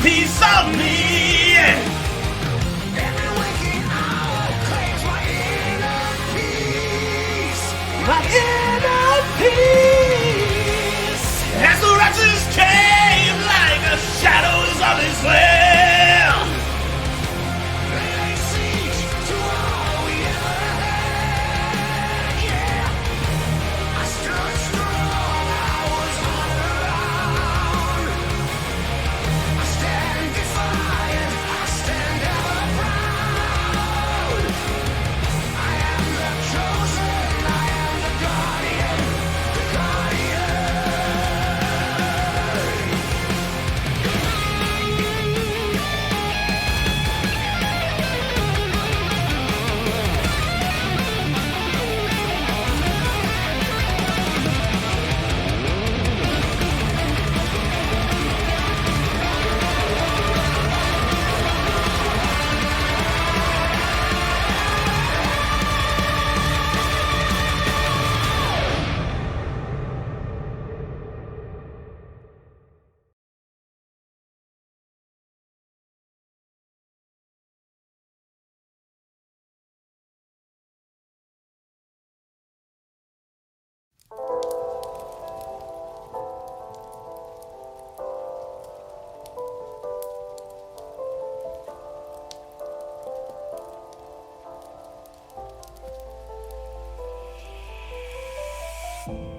piece of me. Every waking hour claims my inner peace. My inner peace. As the righteous came like the shadows of his lair. They lay siege to all we ever had. Yeah, I stood strong, I was unbound. I stand defiant, I stand ever proud. I am the chosen, I am the guardian, the guardian.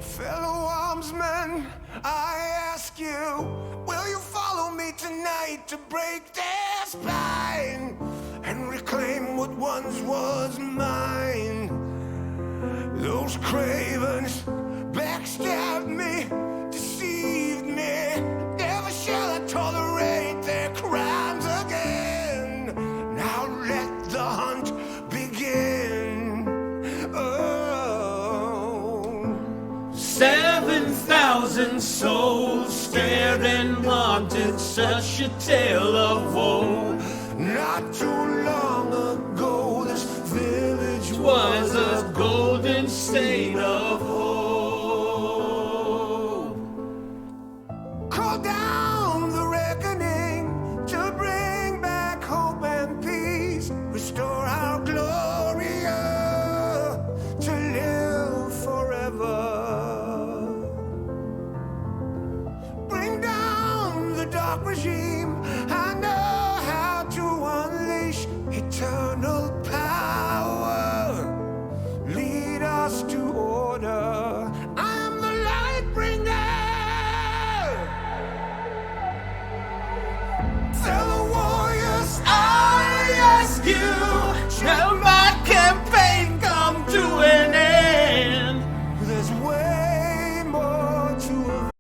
Fellow armsmen, I ask you, will you follow me tonight to break their spine and reclaim what once was mine? Those cravens backstabbed me, deceived me. Never shall I tolerate their crimes again. Now let the hunt begin. Oh. 7,000 souls stared and wanted such a tale of woe. Not too long ago, this village Was a golden state of hope. call down the reckoning to bring back hope and peace, restore our glory to live forever. Bring down the dark regime. I know how to unleash eternal power. Lead us to order. I am the light bringer. Fellow warriors, I ask you, shall my campaign come to an end? there's way more to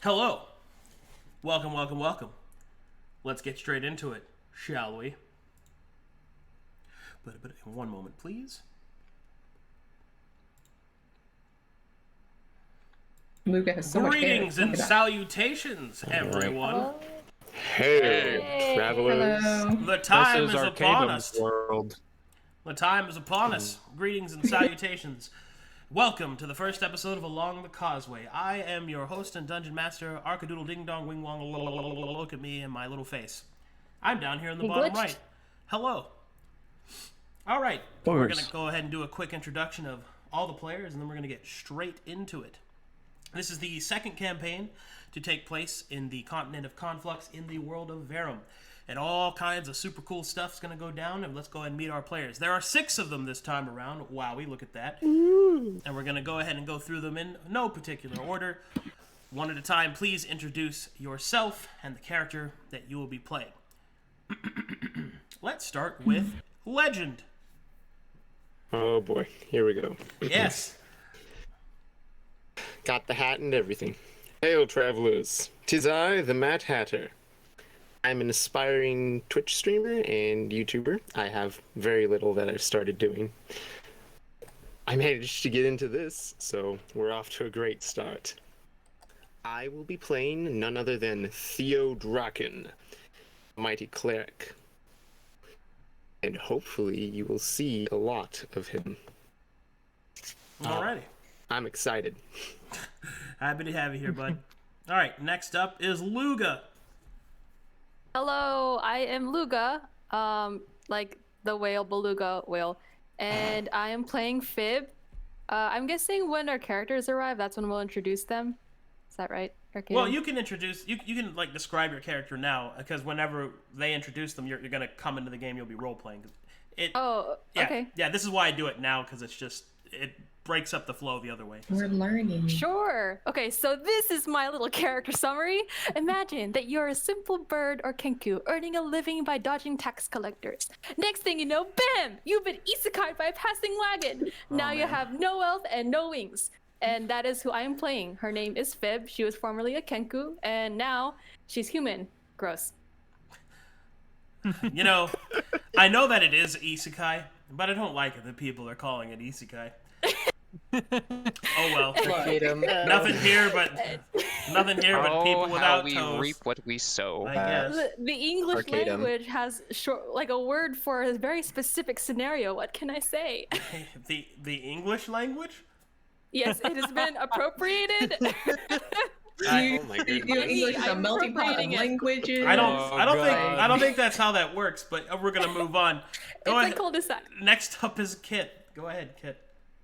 Hello. Welcome, welcome, welcome. Let's get straight into it, shall we? But one moment, please. Luca has so much hair. Greetings and salutations, everyone. Hey, travelers. Hello. The time This is is upon us. Arcadum's world. The time is upon us. Greetings and salutations. Welcome to the first episode of Along the Causeway. I am your host and dungeon master, Arcadoodle Ding Dong Wing Wong. Look at me and my little face. I'm down here in the You bottom glitched. right. Hello. All right. Of We're course. going to go ahead and do a quick introduction of all the players, and then we're going to get straight into it. This is the second campaign to take place in the continent of Conflux in the world of Verum. And all kinds of super cool stuff's going to go down, and let's go ahead and meet our players. There are 6 of them this time around. Wowie, look at that. And we're going to go ahead and go through them in no particular order. One at a time, please introduce yourself and the character that you will be playing. Let's start with Legend. Oh boy, here we go. Yes. Got the hat and everything. Hail, travelers. 'Tis I, the Mad Hatter. I'm an aspiring Twitch streamer and YouTuber. I have very little that I've started doing. I managed to get into this, so we're off to a great start. I will be playing none other than Theo Draken, mighty cleric. And hopefully you will see a lot of him. Alrighty. I'm excited. Happy to have you here, bud. All right, next up is Luga. Hello, I am Luga, like the whale, beluga whale, and I am playing Fib. I'm guessing when our characters arrive, that's when we'll introduce them. Is that right? Arcadium? Well, you can introduce, you can like describe your character now, because whenever they introduce them, you're gonna come into the game, you'll be role playing. Oh, Yeah, okay. yeah. This is why I do it now, because it breaks up the flow the other way. We're learning. Sure. Okay, so this is my little character summary. Imagine that you're a simple bird or kenku earning a living by dodging tax collectors. Next thing you know, bam! You've been isekai'd by a passing wagon. Now you man. have no wealth and no wings. And that is who I am playing. Her name is Fib. She was formerly a kenku, and now she's human. Gross. You know, I know that it is isekai, but I don't like it that people are calling it isekai. Oh well. Nothing here but people how without we toes. reap what we sow. I guess. The English Arcadium. language has like a word for a very specific scenario. What can I say? The English language? Yes, it has been appropriated. Oh my goodness. English is a I'm melting pot of appropriating it. languages. I don't think that's how that works, but we're gonna move on. Go It's ahead. a cul-de-sac. Next up is Kit. Go ahead, Kit.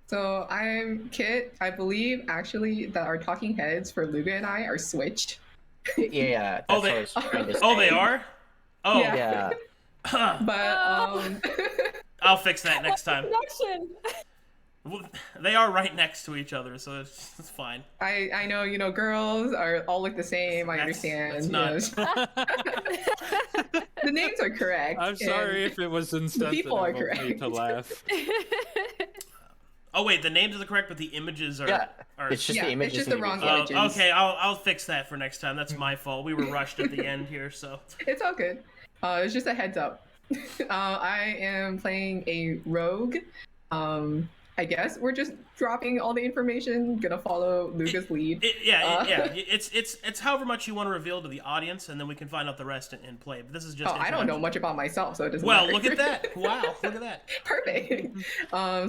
So I'm Kit. I believe actually that our talking heads for Luga and I are switched. Yeah. Oh, That's they- what I was trying to Oh, they say. are? Oh, Yeah. Yeah. But I'll fix that next time. Production. Well, they are right next to each other, so it's fine. I know girls are all look the same. I understand. That's The names are correct. I'm sorry and if it was insensitive people are of me correct. to laugh. Oh wait, the names are correct, but the images are. Yeah. are It's just Yeah, the it's images. just need the to be wrong fixed. images. Okay, I'll fix that for next time. That's my fault. We were rushed at the end here, so. It's all good. It's just a heads up. I am playing a rogue. I guess we're just dropping all the information. Gonna follow Luga's lead. Yeah. It's however much you want to reveal to the audience, and then we can find out the rest in play. But this is just. Oh, I don't know much about myself, so it doesn't Well, matter. look at that! Wow, look at that. Perfect.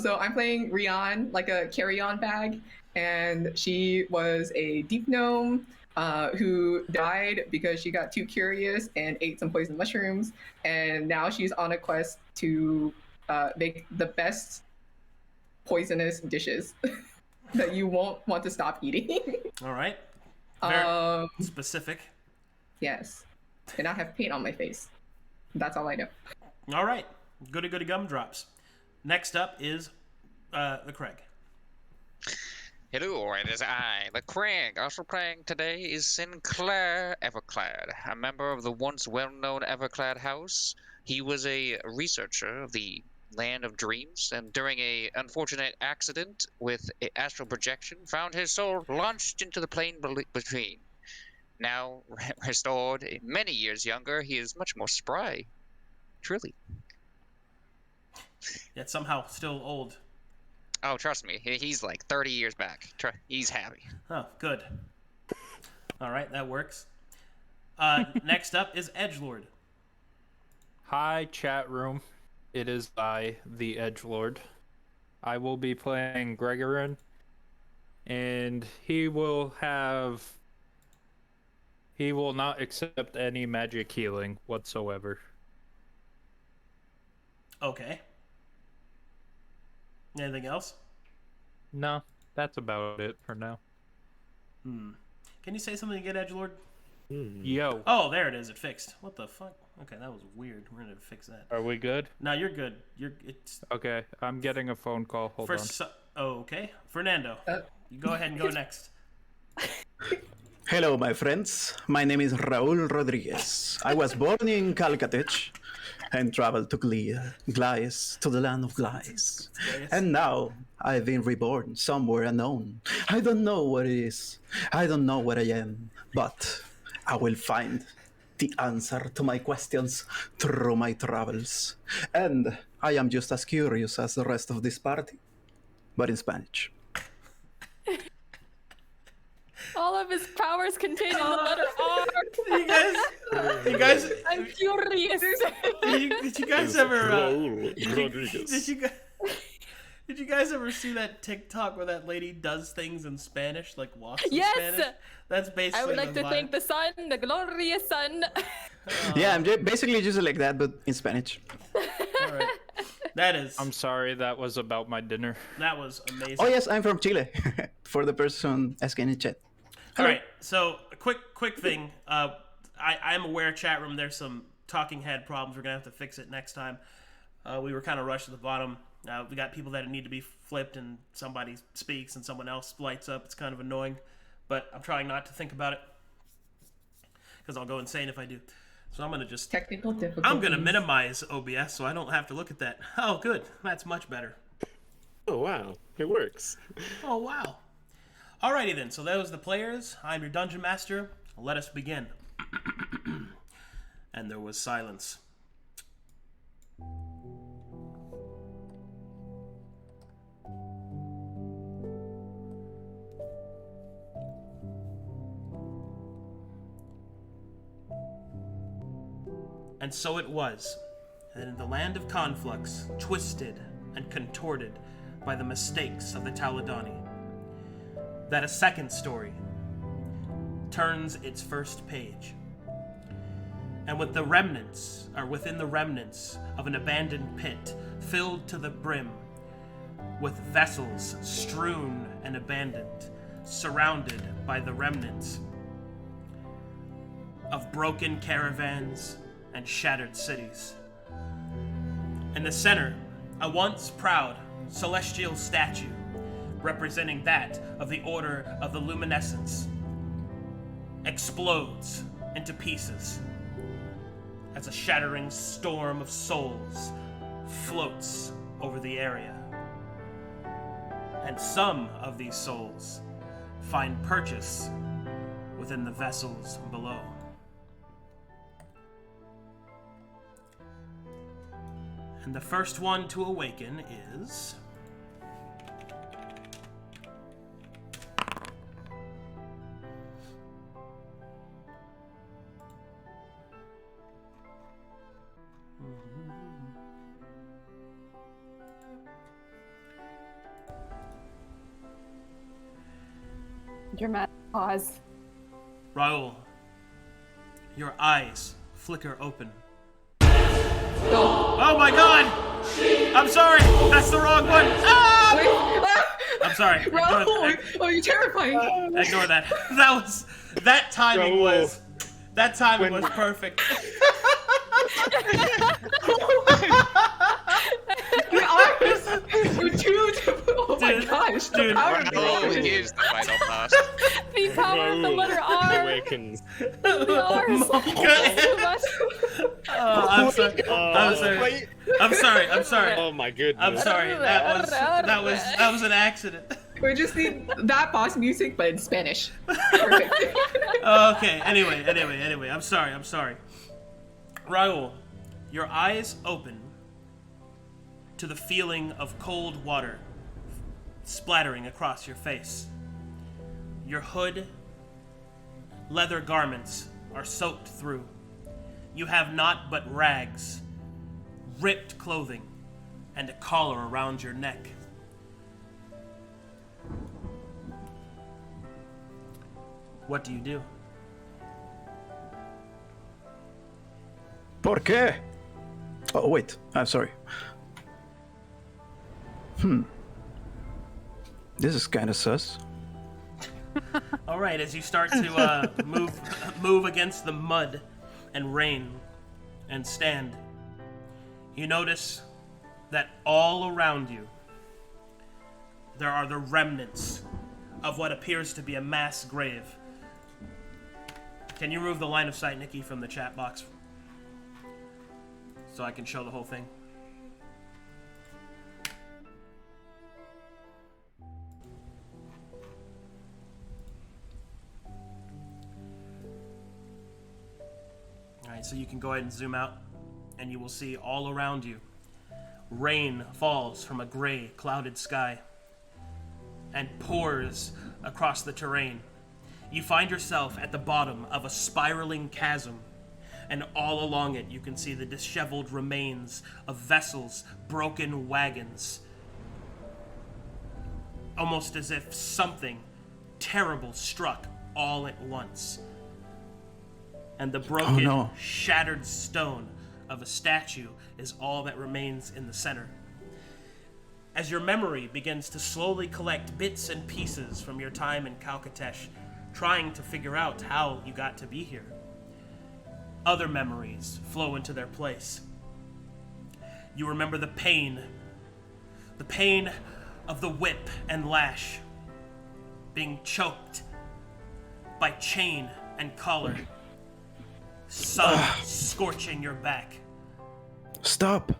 So I'm playing Rian, like a carry-on bag, and she was a deep gnome who died because she got too curious and ate some poison mushrooms, and now she's on a quest to make the best poisonous dishes that you won't want to stop eating. All right. Very Um, specific. yes, and I have paint on my face. That's all I know. All right. Goody gumdrops. Next up is the Kraig. Hello, it is I, the Kraig. Also playing today is Sinclair Everclad, a member of the once well-known Everclad house. He was a researcher of the Land of Dreams, and during a unfortunate accident with astral projection, found his soul launched into the plane between. now restored, many years younger, he is much more spry. Truly. Yet somehow still old. Oh, trust me, he's like 30 years back. He's happy. Oh, good. All right, that works. Next up is Edgelord. Hi, chat room. It is I, the Edgelord. I will be playing Gregorin, and he will not accept any magic healing whatsoever. Okay. Anything else? No, that's about it for now. Can you say something again, Edgelord? Yo, Oh, there it is. It fixed. What the fuck? Okay, that was weird. We're gonna fix that. are we good? No, you're good. It's Okay, I'm getting a phone call. Hold on. okay. Fernando, you go ahead and go next. Hello, my friends. My name is Raul Rodriguez. I was born in Calcatech and traveled to Glies, to the land of Glies. And now I've been reborn somewhere unknown. I don't know what it is. I don't know where I am, but I will find the answer to my questions through my travels. And I am just as curious as the rest of this party, but in Spanish. All of his powers contained in the letter R. You guys, I'm furious. did you guys ever? Raul Rodriguez. Did you guys ever see that TikTok where that lady does things in Spanish, like walks in Yes! Spanish? That's basically. I would like the to vibe. thank the sun, the glorious sun. Yeah, I'm basically just like that, but in Spanish. All right. That is. I'm sorry, that was about my dinner. That was amazing. Oh yes, I'm from Chile. For the person asking in chat. All right. So a quick thing. I'm aware, chat room. There's some talking head problems. We're gonna have to fix it next time. We were kind of rushed to the bottom. We got people that need to be flipped, and somebody speaks and someone else lights up. It's kind of annoying, but I'm trying not to think about it because I'll go insane if I do. So I'm gonna just Technical difficulties. I'm gonna minimize OBS so I don't have to look at that. Oh, good. That's much better. Oh wow, it works. Oh wow. Alrighty then. So that was the players. I'm your dungeon master. Let us begin. And there was silence. And so it was, that in the land of Conflux, twisted and contorted by the mistakes of the Taladani, that a second story turns its first page. And with the remnants, or within the remnants of an abandoned pit filled to the brim with vessels strewn and abandoned, surrounded by the remnants of broken caravans and shattered cities. In the center, a once proud celestial statue representing that of the Order of the Luminescence explodes into pieces as a shattering storm of souls floats over the area. And some of these souls find purchase within the vessels below. And the first one to awaken is... Dramatic pause. Raul. Your eyes flicker open. Oh my god! I'm sorry! That's the wrong one! Ah! I'm sorry. Raul! Oh, you're terrifying. Ignore that. That timing was perfect. Your eyes were too. Oh my gosh! The dude, power of the Raul eyes. is the final boss. The power of the letter R. Awakens. The R is too much. I'm sorry. I'm sorry. Oh my goodness. I'm sorry. That was an accident. We just need that boss music, but in Spanish. Perfect. Okay, anyway. I'm sorry. Raul, your eyes open to the feeling of cold water splattering across your face. Your hood, leather garments are soaked through. You have naught but rags, ripped clothing, and a collar around your neck. What do you do? ¿Por qué? Oh, wait. I'm sorry. This is kind of sus. All right, as you start to move against the mud and rain and stand, you notice that all around you there are the remnants of what appears to be a mass grave. Can you remove the line of sight, Nikki, from the chat box so I can show the whole thing? Alright, so you can go ahead and zoom out, and you will see all around you. Rain falls from a gray, clouded sky and pours across the terrain. You find yourself at the bottom of a spiraling chasm, and all along it you can see the disheveled remains of vessels, broken wagons. Almost as if something terrible struck all at once. And the broken, shattered stone of a statue is all that remains in the center. As your memory begins to slowly collect bits and pieces from your time in Kalkatesh, trying to figure out how you got to be here, other memories flow into their place. You remember the pain of the whip and lash, being choked by chain and collar, sun scorching your back. Stop.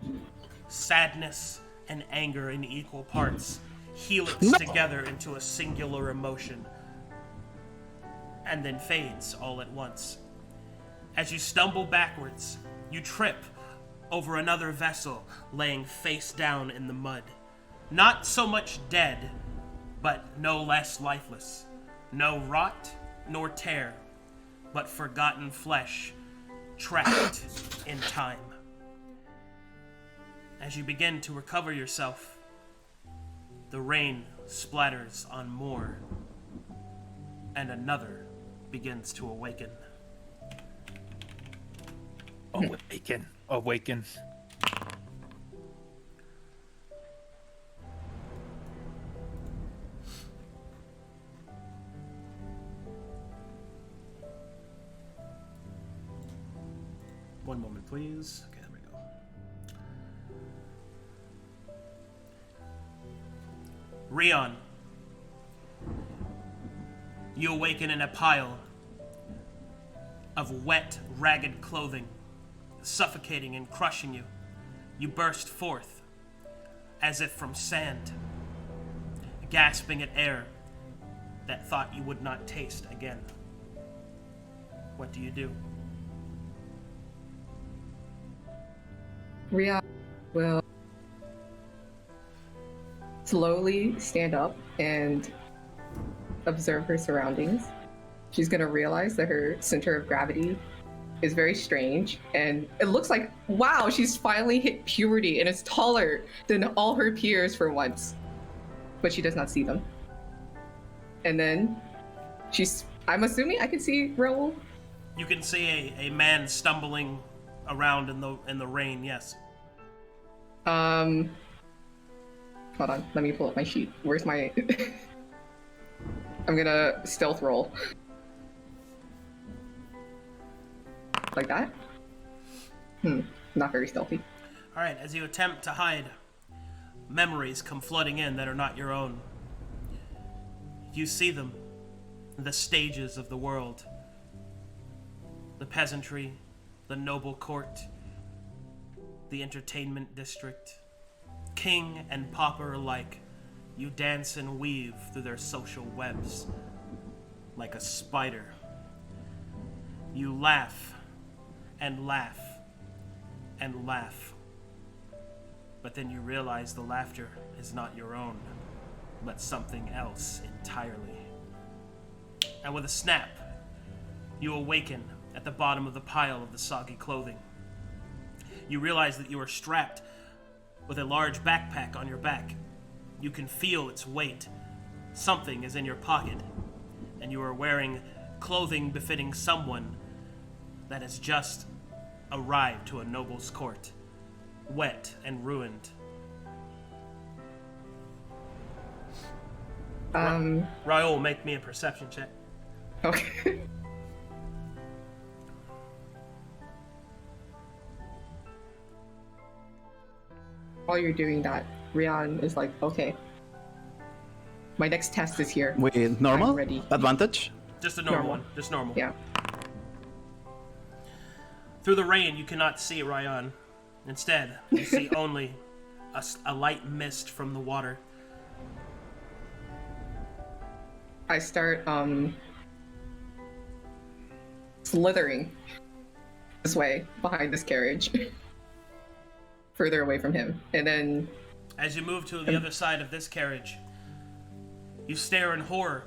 Sadness and anger in equal parts, helix together into a singular emotion, and then fades all at once. As you stumble backwards, you trip over another vessel laying face down in the mud. Not so much dead, but no less lifeless. No rot nor tear, but forgotten flesh trapped in time. As you begin to recover yourself, the rain splatters on more, and another begins to awaken. Awaken. One moment, please. Okay, there we go. Rion, you awaken in a pile of wet, ragged clothing, suffocating and crushing you. You burst forth, as if from sand, gasping at air that thought you would not taste again. What do you do? Ria will slowly stand up and observe her surroundings. She's going to realize that her center of gravity is very strange, and it looks like, wow, she's finally hit puberty and is taller than all her peers for once. But she does not see them. And then I'm assuming I can see Raoul. You can see a man stumbling around in the rain, yes. Hold on, let me pull up my sheet. Where's my... I'm gonna stealth roll. Like that? Not very stealthy. Alright, as you attempt to hide, memories come flooding in that are not your own. You see them, the stages of the world. The peasantry, the noble court, the entertainment district, king and pauper alike, You dance and weave through their social webs like a spider. You laugh and laugh and laugh. But then you realize the laughter is not your own, but something else entirely. And with a snap, you awaken at the bottom of the pile of the soggy clothing. You realize that you are strapped with a large backpack on your back. You can feel its weight. Something is in your pocket, and you are wearing clothing befitting someone that has just arrived to a noble's court, wet and ruined. Raoul, make me a perception check. Okay. While you're doing that, Rian is like, okay. My next test is here. With normal I'm ready. advantage. Just a normal one. Just normal. Yeah. Through the rain, you cannot see Ryan. Instead, you see only a light mist from the water. I start slithering this way behind this carriage, further away from him, and then As you move to the other side of this carriage, you stare in horror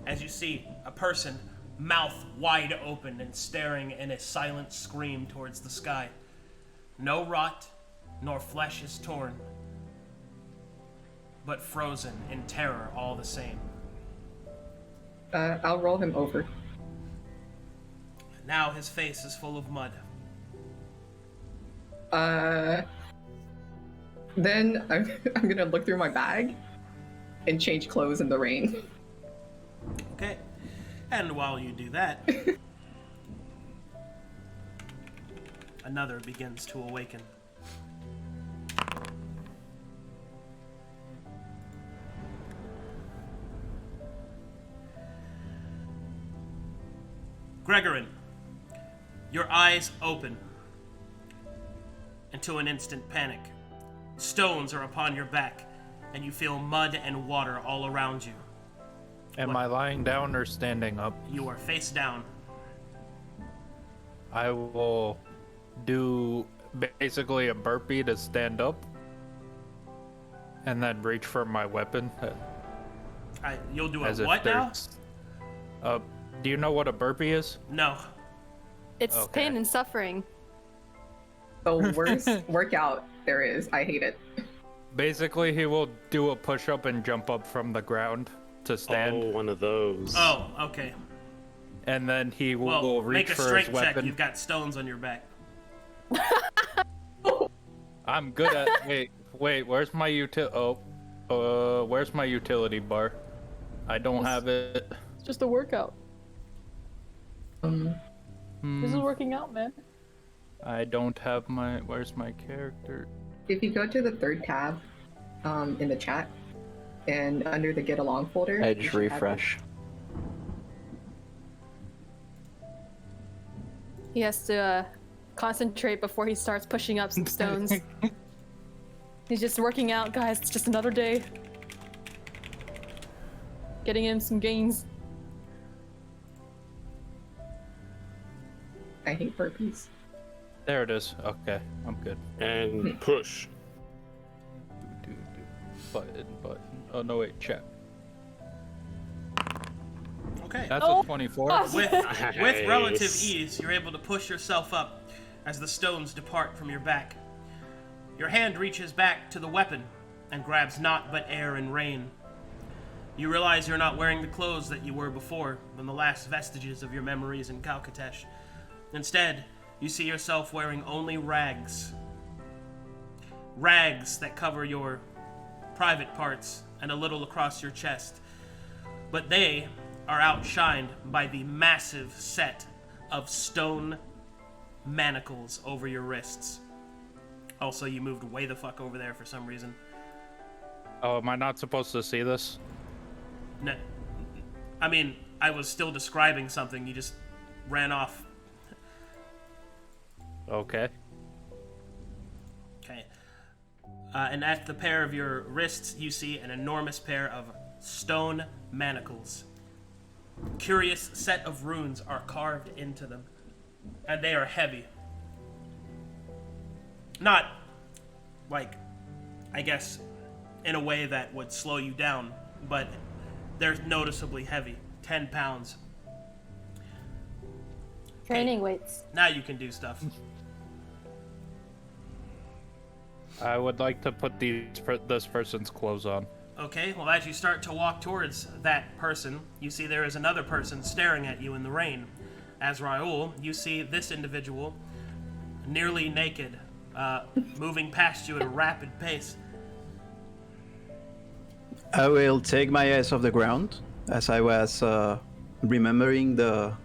as you see a person, mouth wide open and staring in a silent scream towards the sky. No rot, nor flesh is torn, but frozen in terror all the same. I'll roll him over. Now his face is full of mud. Then I'm gonna look through my bag and change clothes in the rain. Okay. And while you do that, another begins to awaken. Gregorin, your eyes open into an instant panic. Stones are upon your back, and you feel mud and water all around you. Am I lying down or standing up? You are face down. I will do basically a burpee to stand up, and then reach for my weapon. You'll do a as if what now? there's- do you know what a burpee is? No. It's Okay. pain and suffering. The worst workout there is. I hate it. Basically, he will do a push-up and jump up from the ground to stand, Oh, one of those. Oh, okay. and then he will Well, reach make a for strength his check. weapon. You've got stones on your back. I'm good at. Wait. Where's my where's my utility bar? I don't have it. It's just a workout. This is working out, man. I don't have my. Where's my character? If you go to the third tab in the chat, and under the Get Along folder, you Edge should have- refresh. He has to concentrate before he starts pushing up some stones. He's just working out, guys. It's just another day. Getting him some gains. I hate burpees. There it is. Okay, I'm good. And push. Button. Oh no, wait, check. Okay. That's Oh. a 24. With relative Nice. ease, you're able to push yourself up as the stones depart from your back. Your hand reaches back to the weapon and grabs naught but air and rain. You realize you're not wearing the clothes that you were before, than the last vestiges of your memories in Kalkatesh. Instead, you see yourself wearing only rags. Rags that cover your private parts and a little across your chest. But they are outshined by the massive set of stone manacles over your wrists. Also, you moved way the fuck over there for some reason. Oh, am I not supposed to see this? No, I mean, I was still describing something, you just ran off. Okay. Okay. And at the pair of your wrists, you see an enormous pair of stone manacles. Curious set of runes are carved into them, and they are heavy. Not, like, I guess, in a way that would slow you down, but they're noticeably heavy. 10 pounds. Training weights. Now you can do stuff. I would like to put this person's clothes on. Okay, well, as you start to walk towards that person, you see there is another person staring at you in the rain. As Raoul, you see this individual, nearly naked, moving past you at a rapid pace. I will take my eyes off the ground as I was remembering the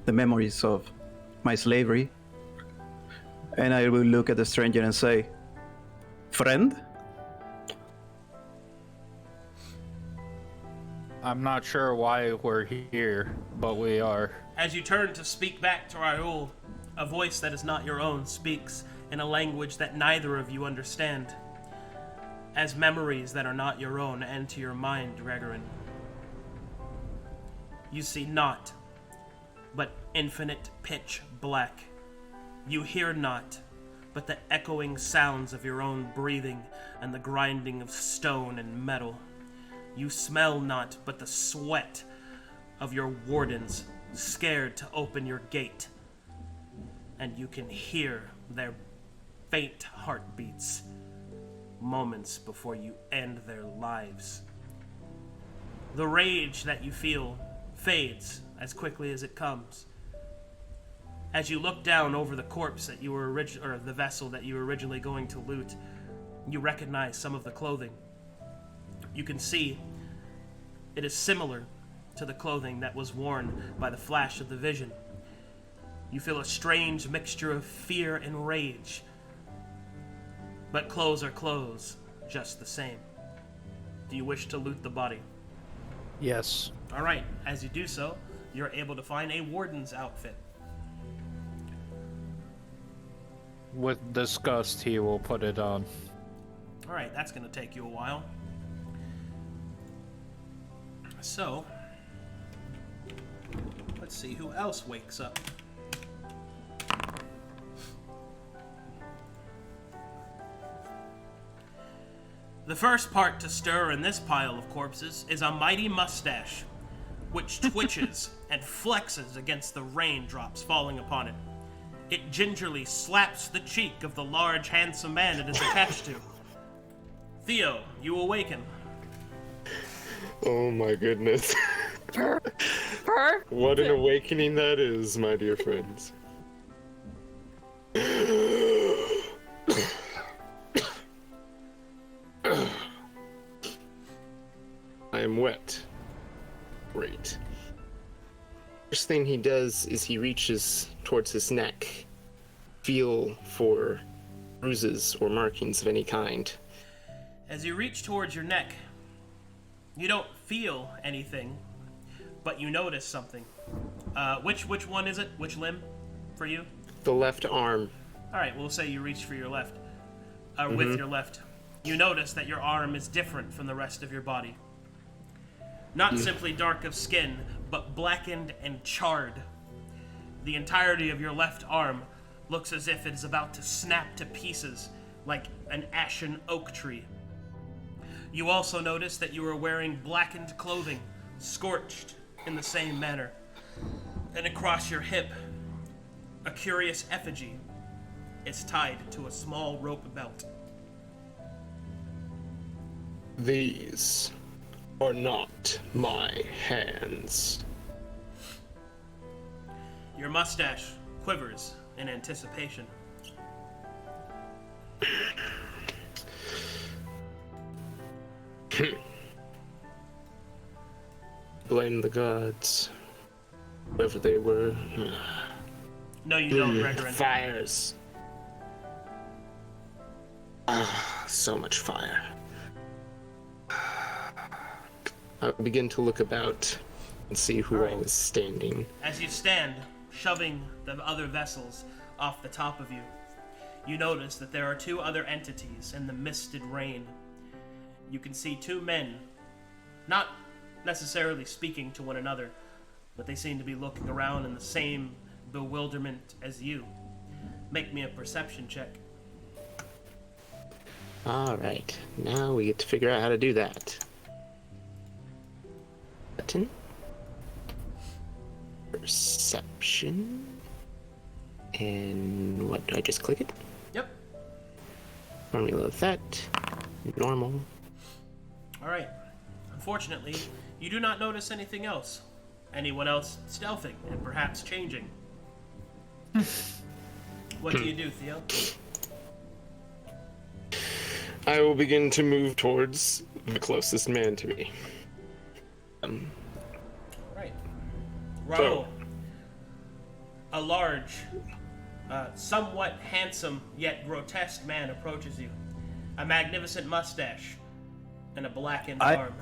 memories of my slavery. And I will look at the stranger and say, "Friend?" I'm not sure why we're here, but we are. As you turn to speak back to Raoul, a voice that is not your own speaks in a language that neither of you understand. As memories that are not your own enter your mind, Gregorin, you see naught but infinite pitch black. You hear naught but the echoing sounds of your own breathing and the grinding of stone and metal. You smell not but the sweat of your wardens, scared to open your gate. And you can hear their faint heartbeats moments before you end their lives. The rage that you feel fades as quickly as it comes. As you look down over the corpse that you were or the vessel that you were originally going to loot, you recognize some of the clothing. You can see it is similar to the clothing that was worn by the flash of the vision. You feel a strange mixture of fear and rage, but clothes are clothes, just the same. Do you wish to loot the body? Yes. All right, as you do so, you're able to find a warden's outfit. With disgust, he will put it on. All right, that's going to take you a while. So, let's see who else wakes up. The first part to stir in this pile of corpses is a mighty mustache, which twitches and flexes against the raindrops falling upon it. It gingerly slaps the cheek of the large, handsome man it is attached to. Theo, you awaken. Oh my goodness. What an awakening that is, my dear friends. I am wet. Great. First thing he does is he reaches towards his neck, feel for bruises or markings of any kind. As you reach towards your neck, you don't feel anything, but you notice something. Which one is it? Which limb for you? The left arm. All right, we'll say you reach for your left. With your left. You notice that your arm is different from the rest of your body. Not simply dark of skin, but blackened and charred. The entirety of your left arm looks as if it is about to snap to pieces like an ashen oak tree. You also notice that you are wearing blackened clothing, scorched in the same manner. And across your hip, a curious effigy is tied to a small rope belt. These are not my hands. Your mustache quivers in anticipation. Blame the gods. Whoever they were. No, you don't, Gregorin. Fires. So much fire. I begin to look about and see who all is standing. As you stand, shoving the other vessels off the top of you, you notice that there are two other entities in the misted rain. You can see two men, not necessarily speaking to one another, but they seem to be looking around in the same bewilderment as you. Make me a perception check. Alright, now we get to figure out how to do that. Button. Perception. And what, do I just click it? Yep. Formula of that. Normal. Alright. Unfortunately, you do not notice anything else. Anyone else stealthing and perhaps changing. What do you do, Theo? I will begin to move towards the closest man to me. Right. Raul. A large, somewhat handsome yet grotesque man approaches you. A magnificent mustache and a blackened arm.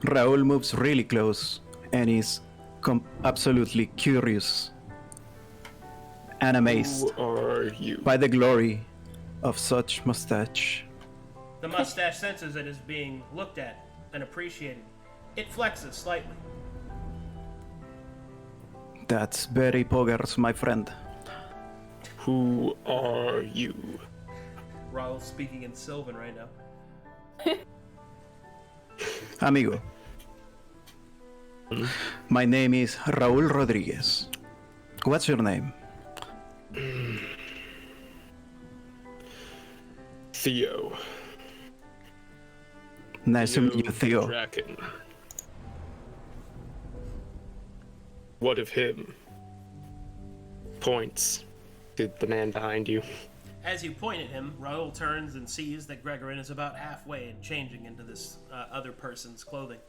Raul moves really close and is absolutely curious and amazed Who are you? by the glory of such mustache. The mustache senses it is being looked at and appreciated. It flexes slightly. That's very poggers, my friend. Who are you? Raul's speaking in Sylvan right now. Amigo. My name is Raul Rodriguez. What's your name? Theo. Nice to meet you, Theo. Draken. What of him? Points to the man behind you. As you point at him, Raul turns and sees that Gregorin is about halfway and changing into this other person's clothing.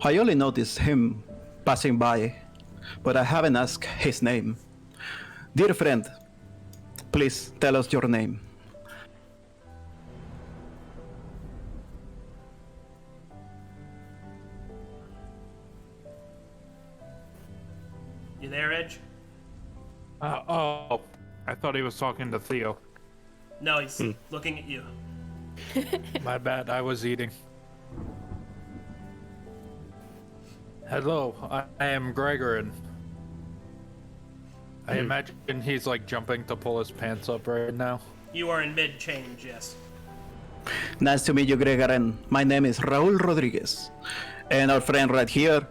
I only noticed him passing by, but I haven't asked his name. Dear friend, please tell us your name. You there, Edge? Oh, I thought he was talking to Theo. No, he's looking at you. My bad, I was eating. Hello, I am Gregorin. I imagine he's like jumping to pull his pants up right now. You are in mid-change, yes. Nice to meet you, Gregorin. My name is Raul Rodriguez. And our friend right here,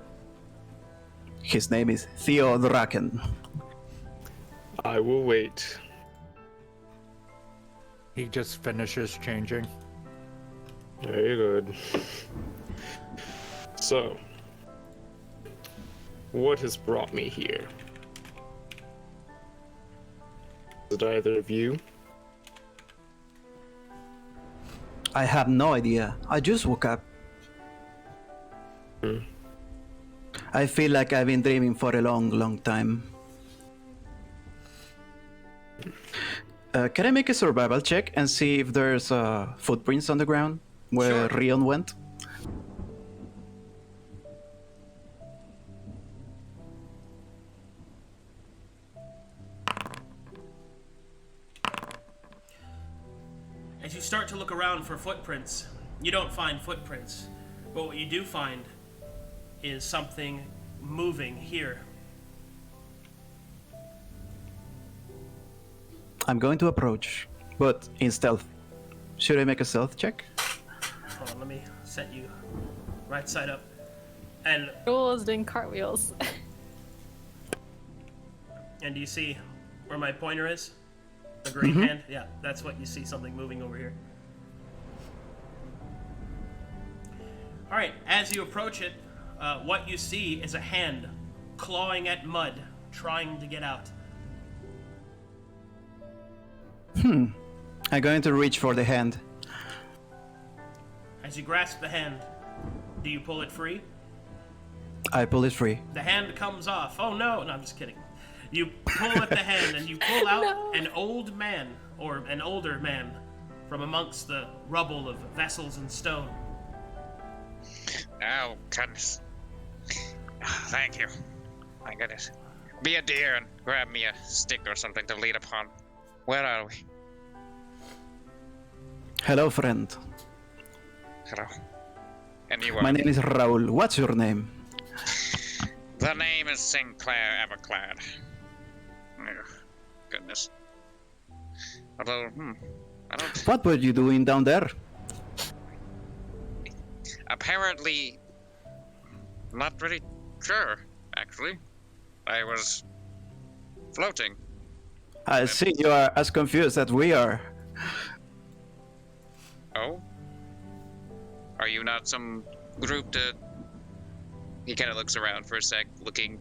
his name is Theo Draken. I will wait. He just finishes changing. Very good. So, what has brought me here? Is it either of you? I have no idea. I just woke up. I feel like I've been dreaming for a long, long time. Can I make a survival check and see if there's footprints on the ground where Sure. Rion went? As you start to look around for footprints, you don't find footprints. But what you do find is something moving here. I'm going to approach, but in stealth. Should I make a stealth check? Hold on, let me set you right side up. And Raul is doing cartwheels. do you see where my pointer is? The green hand? Yeah, that's what you see, something moving over here. Alright, as you approach it, what you see is a hand clawing at mud, trying to get out. I'm going to reach for the hand. As you grasp the hand, do you pull it free? I pull it free. The hand comes off. Oh no, no, I'm just kidding. You pull at the hand and you pull out an old man, or an older man, from amongst the rubble of vessels and stone. Oh, goodness. Thank you. My goodness. Be a deer and grab me a stick or something to lead upon. Where are we? Hello, friend. Hello. And you are? My name is Raul. What's your name? The name is Sinclair Everclad. Oh, goodness. Although, I don't... What were you doing down there? Apparently... Not really sure, actually. I was... floating. I see you are as confused as we are. Oh? Are you not some group to... He kind of looks around for a sec, looking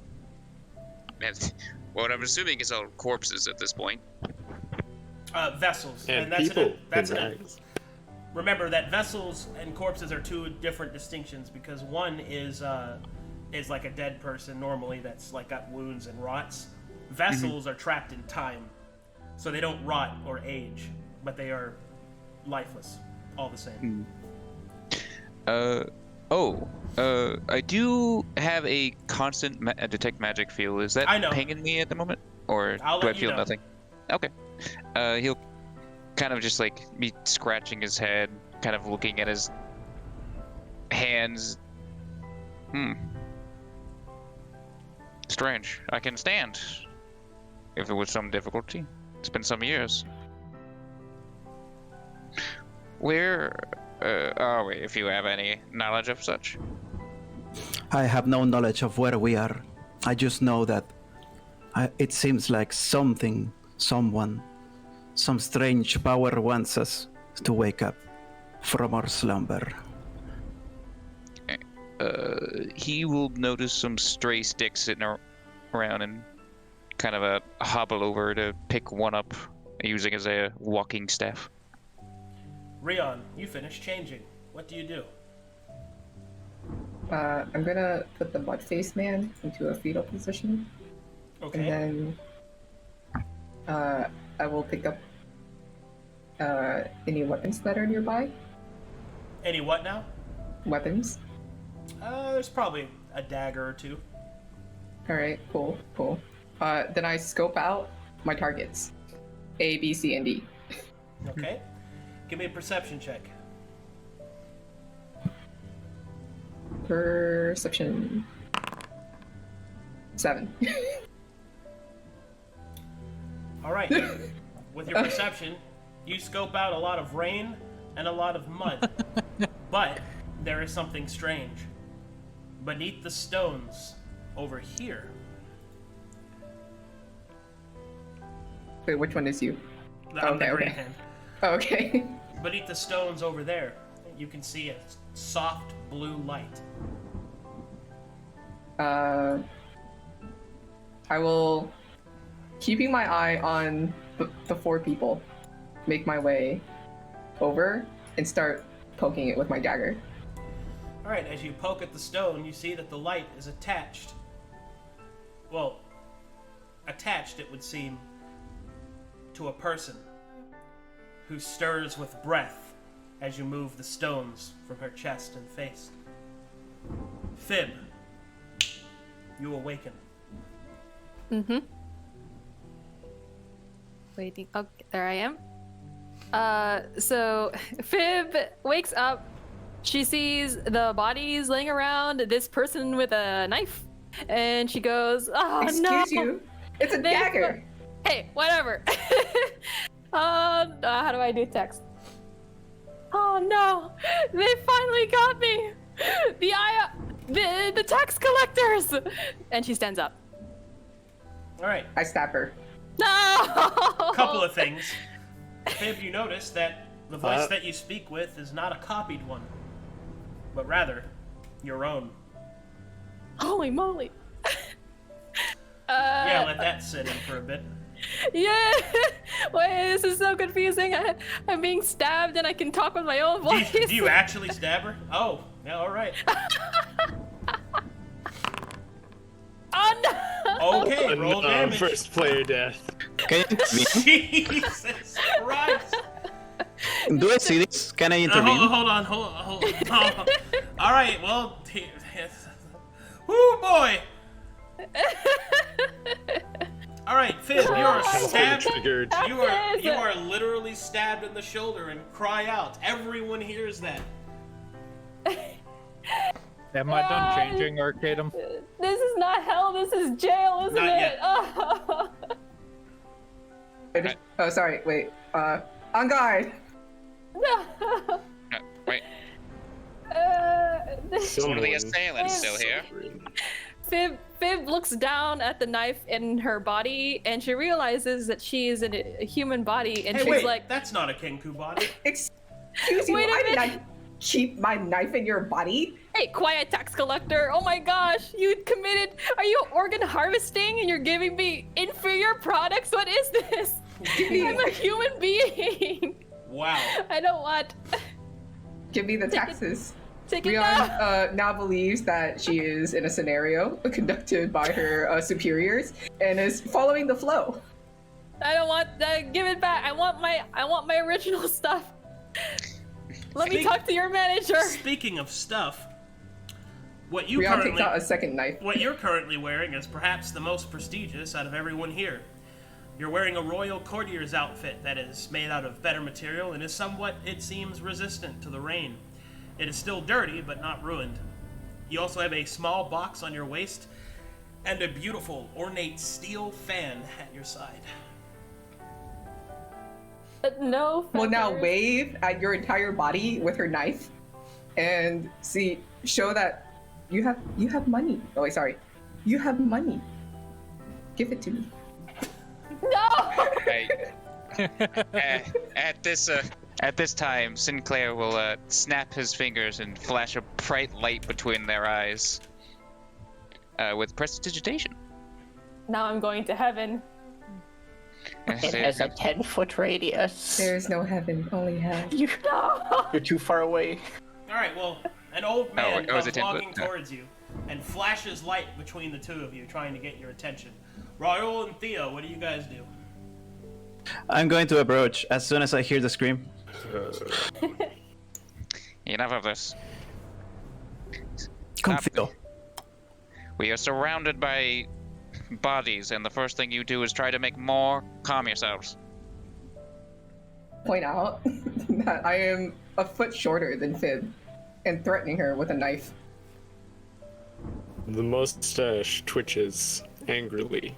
at what I'm assuming is all corpses at this point. Vessels. And that's people. that's remember that vessels and corpses are two different distinctions, because one is like a dead person normally that's like got wounds and rots. Vessels are trapped in time, so they don't rot or age, but they are lifeless all the same. I do have a constant detect magic feel. Is that I know. pinging me at the moment? Or I'll do I let you feel know. nothing? Okay. He'll kind of just like be scratching his head, kind of looking at his hands. Strange. I can stand. If it was some difficulty. It's been some years. Where are we, if you have any knowledge of such? I have no knowledge of where we are. I just know that it seems like someone, some strange power wants us to wake up from our slumber. He will notice some stray sticks sitting around and kind of hobble over to pick one up, using as a walking staff. Rion, you finish changing. What do you do? I'm gonna put the mud-faced man into a fetal position. Okay. And then I will pick up any weapons that are nearby. Any what now? Weapons. There's probably a dagger or two. Alright, cool. Then I scope out my targets. A, B, C, and D. Okay. Give me a perception check. Perception. 7. All right. With your perception, you scope out a lot of rain and a lot of mud. But there is something strange. Beneath the stones over here. Wait, which one is you? I'm the Okay, green okay. hand. Okay. Beneath the stones over there, you can see a soft blue light. I will, keeping my eye on the 4 people, make my way over and start poking it with my dagger. All right, as you poke at the stone, you see that the light is attached. Well, attached, it would seem, to a person who stirs with breath as you move the stones from her chest and face. Fib, you awaken. Waiting. Okay, there I am. So Fib wakes up. She sees the bodies laying around, this person with a knife, and she goes, "Oh no! Excuse you? It's a dagger!" Hey, whatever. How do I do text? Oh no! They finally got me! The tax collectors! And she stands up. All right, I stab her. No! couple of things. Fib, you notice that the voice that you speak with is not a copied one, but rather your own. Holy moly! Yeah, let that sit in for a bit. Yeah! Wait, this is so confusing. I'm being stabbed and I can talk with my own voice. Do you actually stab her? Oh, yeah, all right. Oh no! Okay, roll damage. First player death. Can I intervene? Jesus Christ! Do I see this? Can I intervene? Hold on. All right, well, whoo boy. All right, Fib, you are stabbed. Triggered. You are literally stabbed in the shoulder and cry out. Everyone hears that. Am I done changing, Arcadum? This is not hell, this is jail, isn't Not it? yet. Oh. Oh, sorry. Wait. On guard. No. Wait, One one of the assailants still here. Fib looks down at the knife in her body, and she realizes that she is in a human body, and Hey, she's wait, like, that's not a Kenku body. Excuse you. Wait a I did minute. not keep my knife in your body. "Hey, quiet, tax collector! Oh my gosh, you committed! Are you organ harvesting, and you're giving me inferior products? What is this? I'm a human being. Wow. I don't want. Give me the taxes. Take it Rion now. now believes that she is in a scenario conducted by her superiors and is following the flow. I don't want. Give it back. I want my original stuff. Let me talk to your manager." Speaking of stuff, what you Rion takes currently out a second knife. what you're currently wearing is perhaps the most prestigious out of everyone here. You're wearing a royal courtier's outfit that is made out of better material and is somewhat, it seems, resistant to the rain. It is still dirty, but not ruined. You also have a small box on your waist and a beautiful, ornate steel fan at your side. No. Will now feathers. wave at your entire body with her knife and show that you have money. Oh wait, sorry. You have money. Give it to me. No. Hey. At this time, Sinclair will snap his fingers and flash a bright light between their eyes with prestidigitation. Now I'm going to heaven. It has a 10-foot radius. There is no heaven, only hell. You're too far away. All right, well, an old man it was comes a 10-foot, walking towards you and flashes light between the two of you, trying to get your attention. Raul and Theo, what do you guys do? I'm going to approach as soon as I hear the scream. Enough of this. Come, Stop. Theo. We are surrounded by bodies, and the first thing you do is try to make more. Calm yourselves. Point out that I am a foot shorter than Fib and threatening her with a knife. The mustache twitches angrily.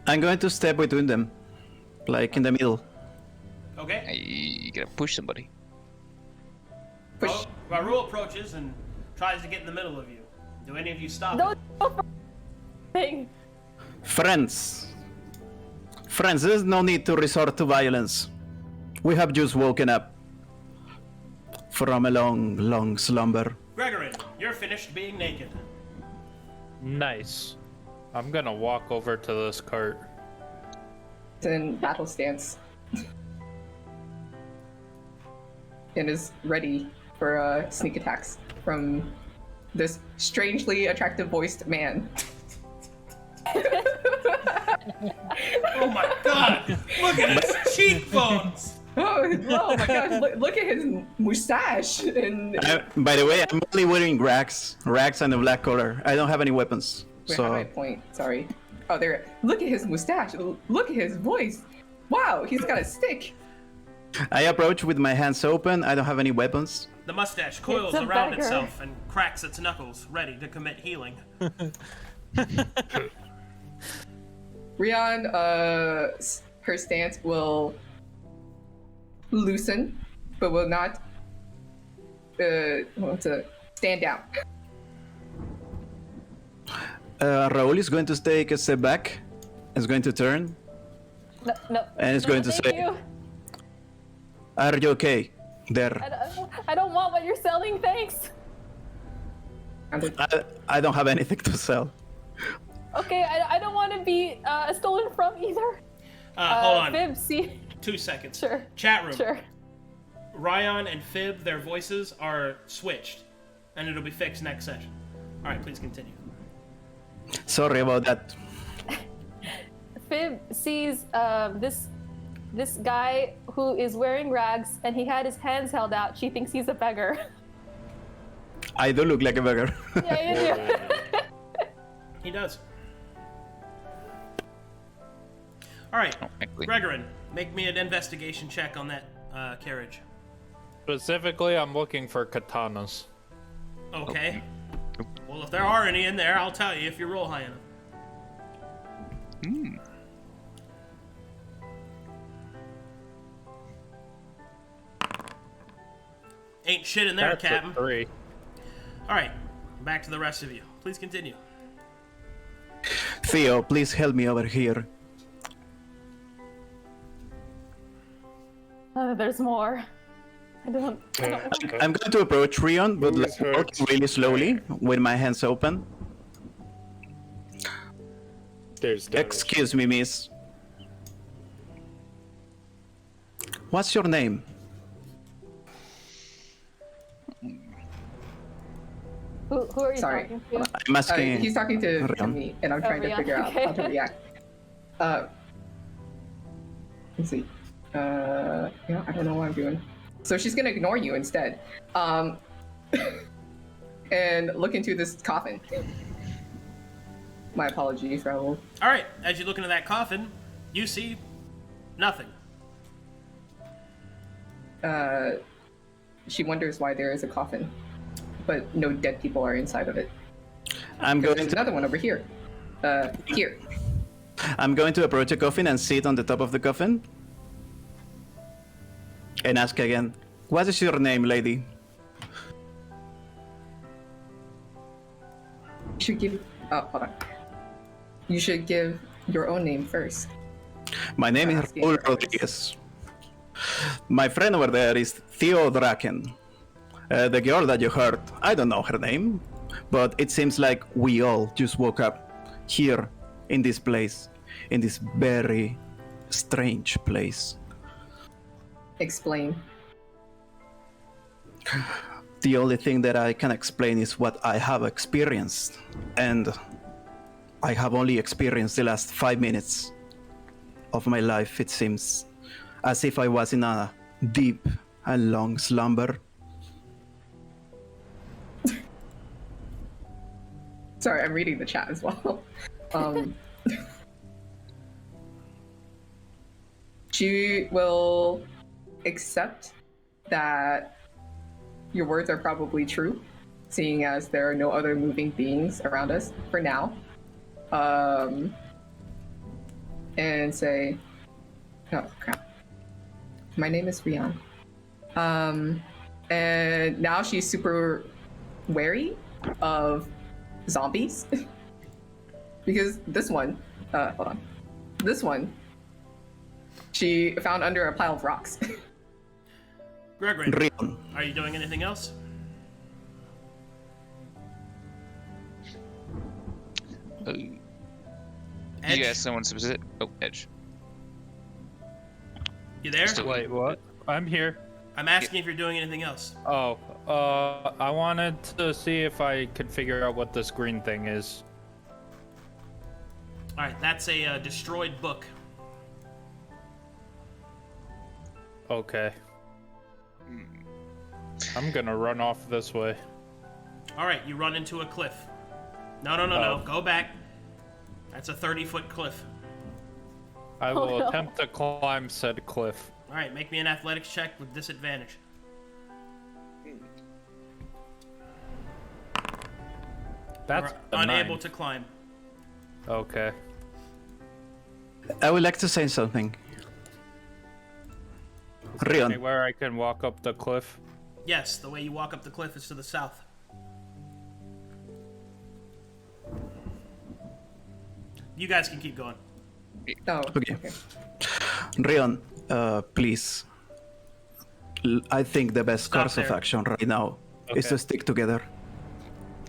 I'm going to step between them, like in the middle. Okay. You gotta push somebody. Push. Raul approaches and tries to get in the middle of you. Do any of you stop? No. him? Thing. Friends, there's no need to resort to violence. We have just woken up from a long, long slumber. Gregory, you're finished being naked. Nice. I'm gonna walk over to this cart. It's in battle stance. And is ready for sneak attacks from this strangely attractive voiced man. Oh my god! Look at his cheekbones! Oh my gosh, look at his mustache and By the way, I'm only wearing rags and a black collar. I don't have any weapons. wait, how do I So point? Sorry. Oh, there. Look at his mustache. Look at his voice. Wow, he's got a stick. I approach with my hands open. I don't have any weapons. The mustache coils a around beggar. itself and cracks its knuckles, ready to commit healing. Rion, her stance will loosen, but will not want to stand down. Raul is going to take a step back. Is going to turn. No. And it's no, going to thank say- you. Are you okay? There. I don't want what you're selling. Thanks. I don't have anything to sell. Okay, I don't want to be stolen from either. Hold on. Fib, see. 2 seconds. Sure. Chat room. Sure. Ryan and Fib, their voices are switched, and it'll be fixed next session. All right, please continue. Sorry about that. Fib sees this guy who is wearing rags, and he had his hands held out. She thinks he's a beggar. I do look like a beggar. Yeah, you do. He does. All right, Gregorin, make me an investigation check on that carriage. Specifically, I'm looking for katanas. Okay. Well, if there are any in there, I'll tell you if you roll high enough. Ain't shit in there, That's Captain. a 3. All right, back to the rest of you. Please continue. Theo, please help me over here. There's more. I don't I'm going to approach Rion, but like walking really slowly with my hands open. Excuse me, miss. What's your name? Who are you Sorry. talking to? I'm asking. He's talking to Rion. me, and I'm trying to Rion, figure out okay. how to react. Let's see. I don't know what I'm doing. So she's gonna ignore you instead, and look into this coffin. My apologies, Raul. All right, as you look into that coffin, you see nothing. She wonders why there is a coffin, but no dead people are inside of it. I'm going There's to. another one over here. Here. I'm going to approach a coffin and sit on the top of the coffin. And ask again, what is your name, lady? You should give. Oh, hold on. You should give your own name first. My name is Asking Raul her Rodriguez. My friend over there is Theo Draken. The girl that you heard, I don't know her name, but it seems like we all just woke up here in this place, in this very strange place. Explain. The only thing that I can explain is what I have experienced, and I have only experienced the last 5 minutes of my life, it seems, as if I was in a deep and long slumber. Sorry, I'm reading the chat as well. She will accept that your words are probably true, seeing as there are no other moving beings around us for now. And say, oh crap. My name is Rion. And now she's super wary of zombies. Because this one, hold on. This one, she found under a pile of rocks. Gregory, Rion. are you doing anything else? Edge? You asked someone specific. Oh, Edge. You there? Wait, what? I'm here. I'm asking if you're doing anything else. Oh, I wanted to see if I could figure out what this green thing is. All right, that's a destroyed book. Okay. I'm gonna run off this way. All right, you run into a cliff. No. Go back. That's a 30-foot cliff. I will attempt to climb said cliff. All right, make me an athletics check with disadvantage. That's You're a unable 9. to climb. Okay. I would like to say something. Rion, Anywhere I can walk up the cliff. Yes, the way you walk up the cliff is to the south. You guys can keep going. Oh, okay. Rion, please. I think the best Stop course of there. action right now is Okay. to stick together.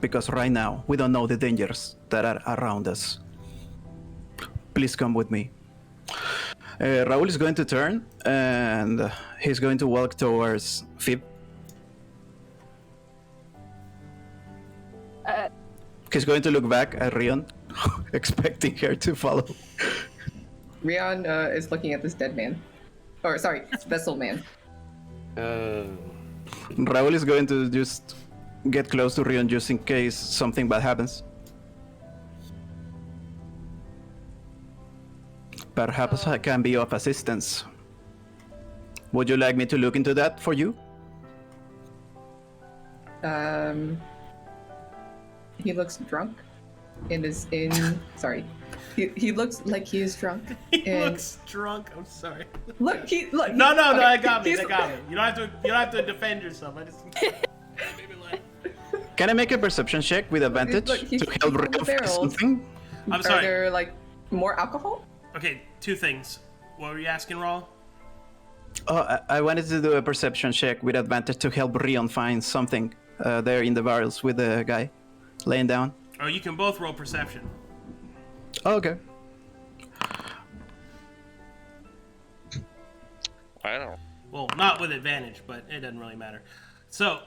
Because right now, we don't know the dangers that are around us. Please come with me. Raul is going to turn, and he's going to walk towards Fib. He's going to look back at Rion, expecting her to follow. Rion is looking at this dead man. Or, sorry, vessel man. Raul is going to just get close to Rion just in case something bad happens. Perhaps I can be of assistance. Would you like me to look into that for you? He looks drunk and is in. Sorry. He looks like he is drunk. He and looks drunk. I'm sorry. Look, look. No, okay, I got me. he's- I got me. You don't have to defend yourself. I just maybe like. Can I make a perception check with advantage Look, he's to help on the reveal barrels. something? I'm Are sorry. there like more alcohol? Okay, two things. What were you asking, Raul? Oh, I wanted to do a perception check with advantage to help Rion find something there in the barrels with the guy laying down. Oh, you can both roll perception. Oh, okay. I don't. Well, not with advantage, but it doesn't really matter. So,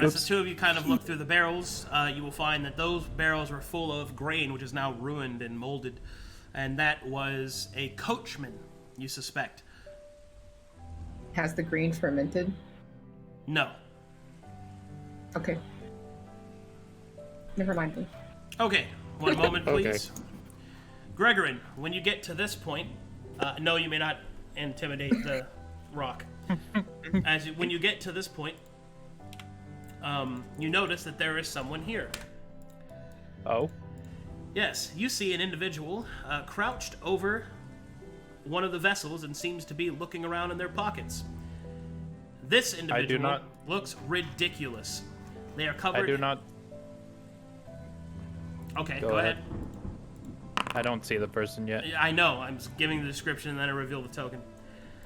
as the two of you kind of look through the barrels, you will find that those barrels were full of grain, which is now ruined and molded. And that was a coachman, you suspect. Has the grain fermented? No. Okay. Never mind then. Okay, one moment, Okay. please. Gregorin, when you get to this point, no, you may not intimidate the rock. When you get to this point, you notice that there is someone here. Oh. Yes, you see an individual crouched over one of the vessels and seems to be looking around in their pockets. This individual looks ridiculous. They are covered. I do not. Okay, Go go ahead. ahead. I don't see the person yet. I know, I'm giving the description and then I reveal the token.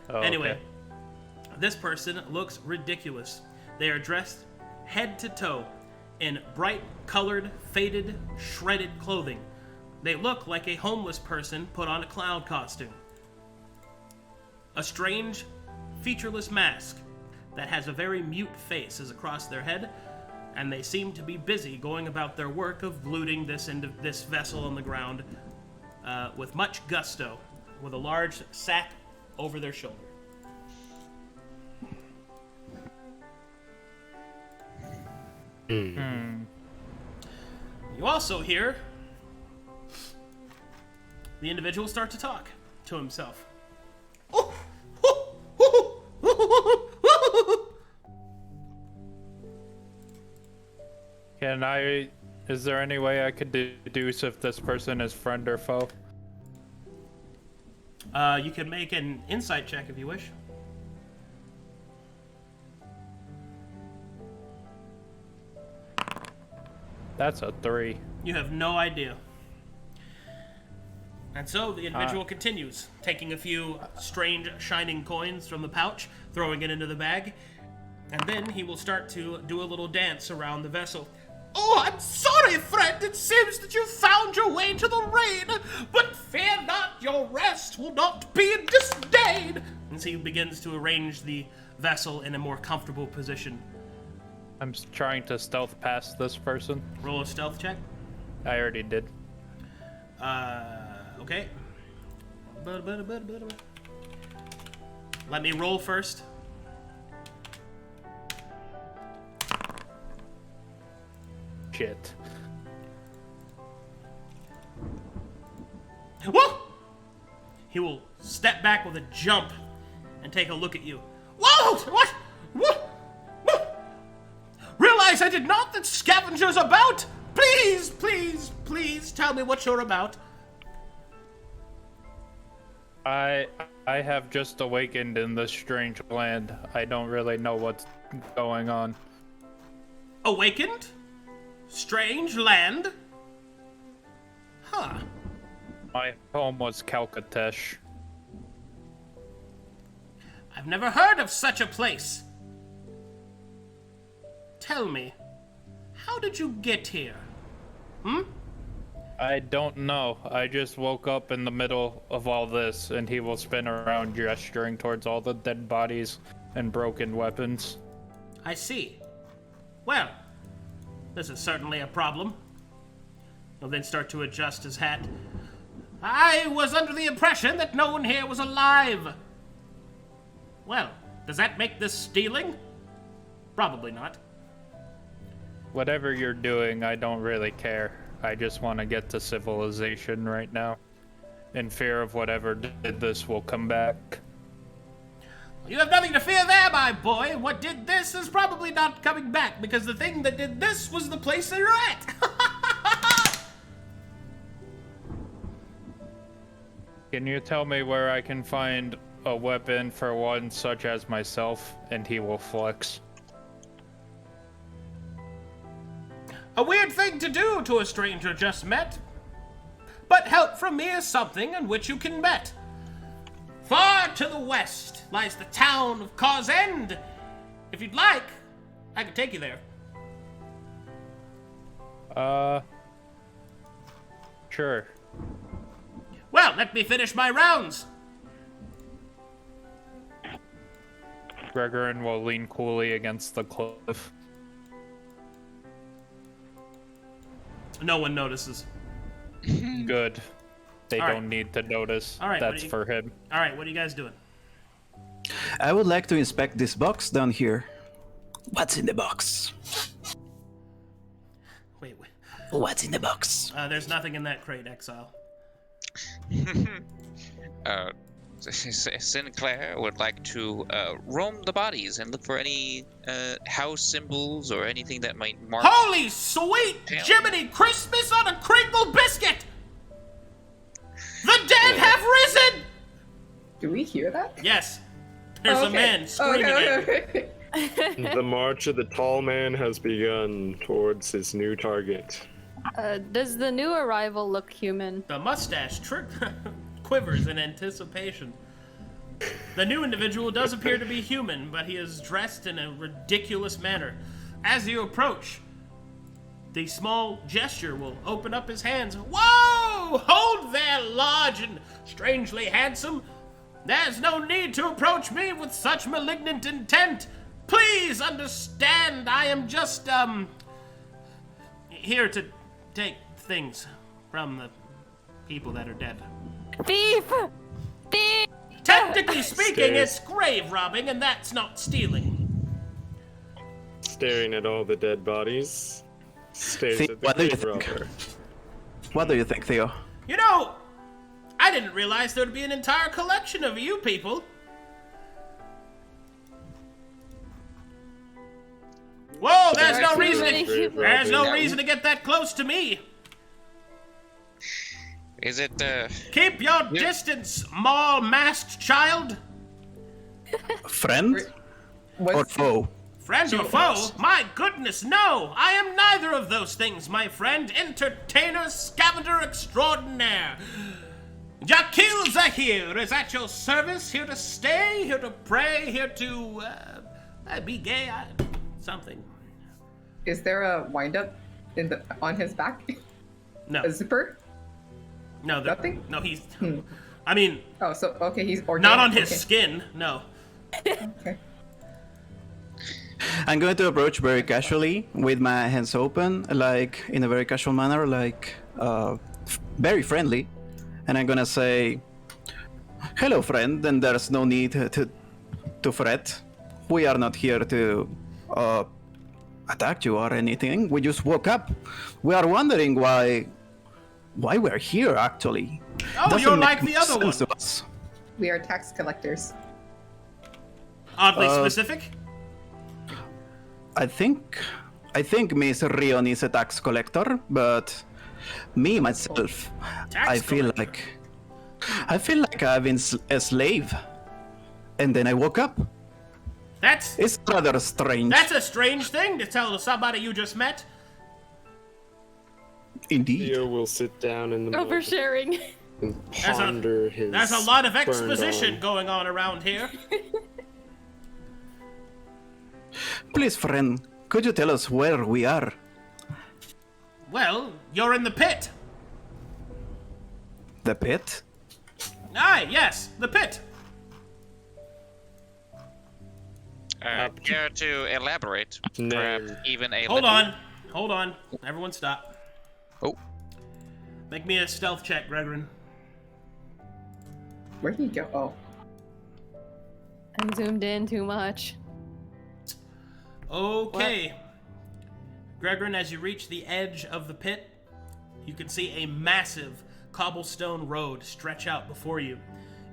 Oh, Anyway, okay. this person looks ridiculous. They are dressed head to toe in bright colored, faded, shredded clothing. They look like a homeless person put on a clown costume. A strange, featureless mask that has a very mute face is across their head, and they seem to be busy going about their work of looting this vessel on the ground with much gusto, with a large sack over their shoulder. You also hear the individual start to talk to himself. Is there any way I could deduce if this person is friend or foe? You can make an insight check if you wish. That's a 3. You have no idea. And so the individual continues, taking a few strange shining coins from the pouch, throwing it into the bag, and then he will start to do a little dance around the vessel. Oh, I'm sorry, friend. It seems that you found your way to the rain, but fear not, your rest will not be in disdain. And so he begins to arrange the vessel in a more comfortable position. I'm trying to stealth past this person. Roll a stealth check. I already did. Okay. Let me roll first. Shit. Whoa! He will step back with a jump and take a look at you. Whoa! What? Realize I did not that scavengers about? Please, please, please tell me what you're about. I have just awakened in this strange land. I don't really know what's going on. Awakened? Strange land? Huh. My home was Calcatesh. I've never heard of such a place. Tell me, how did you get here? I don't know. I just woke up in the middle of all this, and he will spin around gesturing towards all the dead bodies and broken weapons. I see. Well, this is certainly a problem. He'll then start to adjust his hat. I was under the impression that no one here was alive. Well, does that make this stealing? Probably not. Whatever you're doing, I don't really care. I just want to get to civilization right now. in fear of whatever did this will come back. You have nothing to fear there, my boy. What did this is probably not coming back, because the thing that did this was the place that you're at. Can you tell me where I can find a weapon for one such as myself? And he will flex. A weird thing to do to a stranger just met. But help from me is something on which you can bet. Far to the west lies the town of Causeway. If you'd like, I could take you there. Sure. Well, let me finish my rounds. Gregorin will lean coolly against the cliff. No one notices. Good. They All right. don't need to notice. All right, That's for him. All right, what are you guys doing? I would like to inspect this box down here. What's in the box? Wait. What's in the box? There's nothing in that crate, Exile. Sinclair would like to roam the bodies and look for any house symbols or anything that might mark. Holy sweet Jiminy Christmas on a Kringle biscuit! The dead have risen! Do we hear that? Yes. There's a man screaming at you. The march of the tall man has begun towards his new target. Does the new arrival look human? The mustache quivers in anticipation. The new individual does appear to be human, but he is dressed in a ridiculous manner. As you approach, the small gesture will open up his hands. Whoa! Hold there, large and strangely handsome. There's no need to approach me with such malignant intent. Please understand, I am just, here to take things from the people that are dead. Thief! Thief! Technically speaking, it's grave robbing, and that's not stealing. Staring at all the dead bodies, stares Theo, at the what do you grave think? robber. What do you think, Theo? You know, I didn't realize there'd be an entire collection of you people. Whoa, there's no reason to get that close to me. Is it Keep your distance, masked child. Friend or foe? Friend or foe? My goodness, no! I am neither of those things, my friend. Entertainer, scavenger extraordinaire. Jakil Zahir is at your service, here to stay, here to pray, here to be gay, something. Is there a wind-up on his back? No. A zipper? No, nothing. No, he's. I mean. Oh, so okay, he's organic. Not on his skin. No. Okay. I'm going to approach very casually with my hands open, like in a very casual manner, like very friendly, and I'm gonna say, "Hello, friend." And there's no need to fret. We are not here to attack you or anything. We just woke up. We are wondering why we're here, actually. Oh, Doesn't you're make like the much other one. sense to us. We are tax collectors. Oddly specific. I think Miss Rion is a tax collector, but me myself, I feel like I've been a slave, and then I woke up. It's rather strange. That's a strange thing to tell somebody you just met. Indeed. Theo will sit down in the Oversharing. and ponder his. There's a lot of burned exposition arm. going on around here. Please, friend, could you tell us where we are? Well, you're in the pit. The pit? Aye, yes, the pit. Care to elaborate? No. Perhaps even a Hold little? Hold on. Everyone stop. Oh. Make me a stealth check, Gregorin. Where'd he go? Oh. I'm zoomed in too much. Okay. Gregorin, as you reach the edge of the pit, you can see a massive cobblestone road stretch out before you.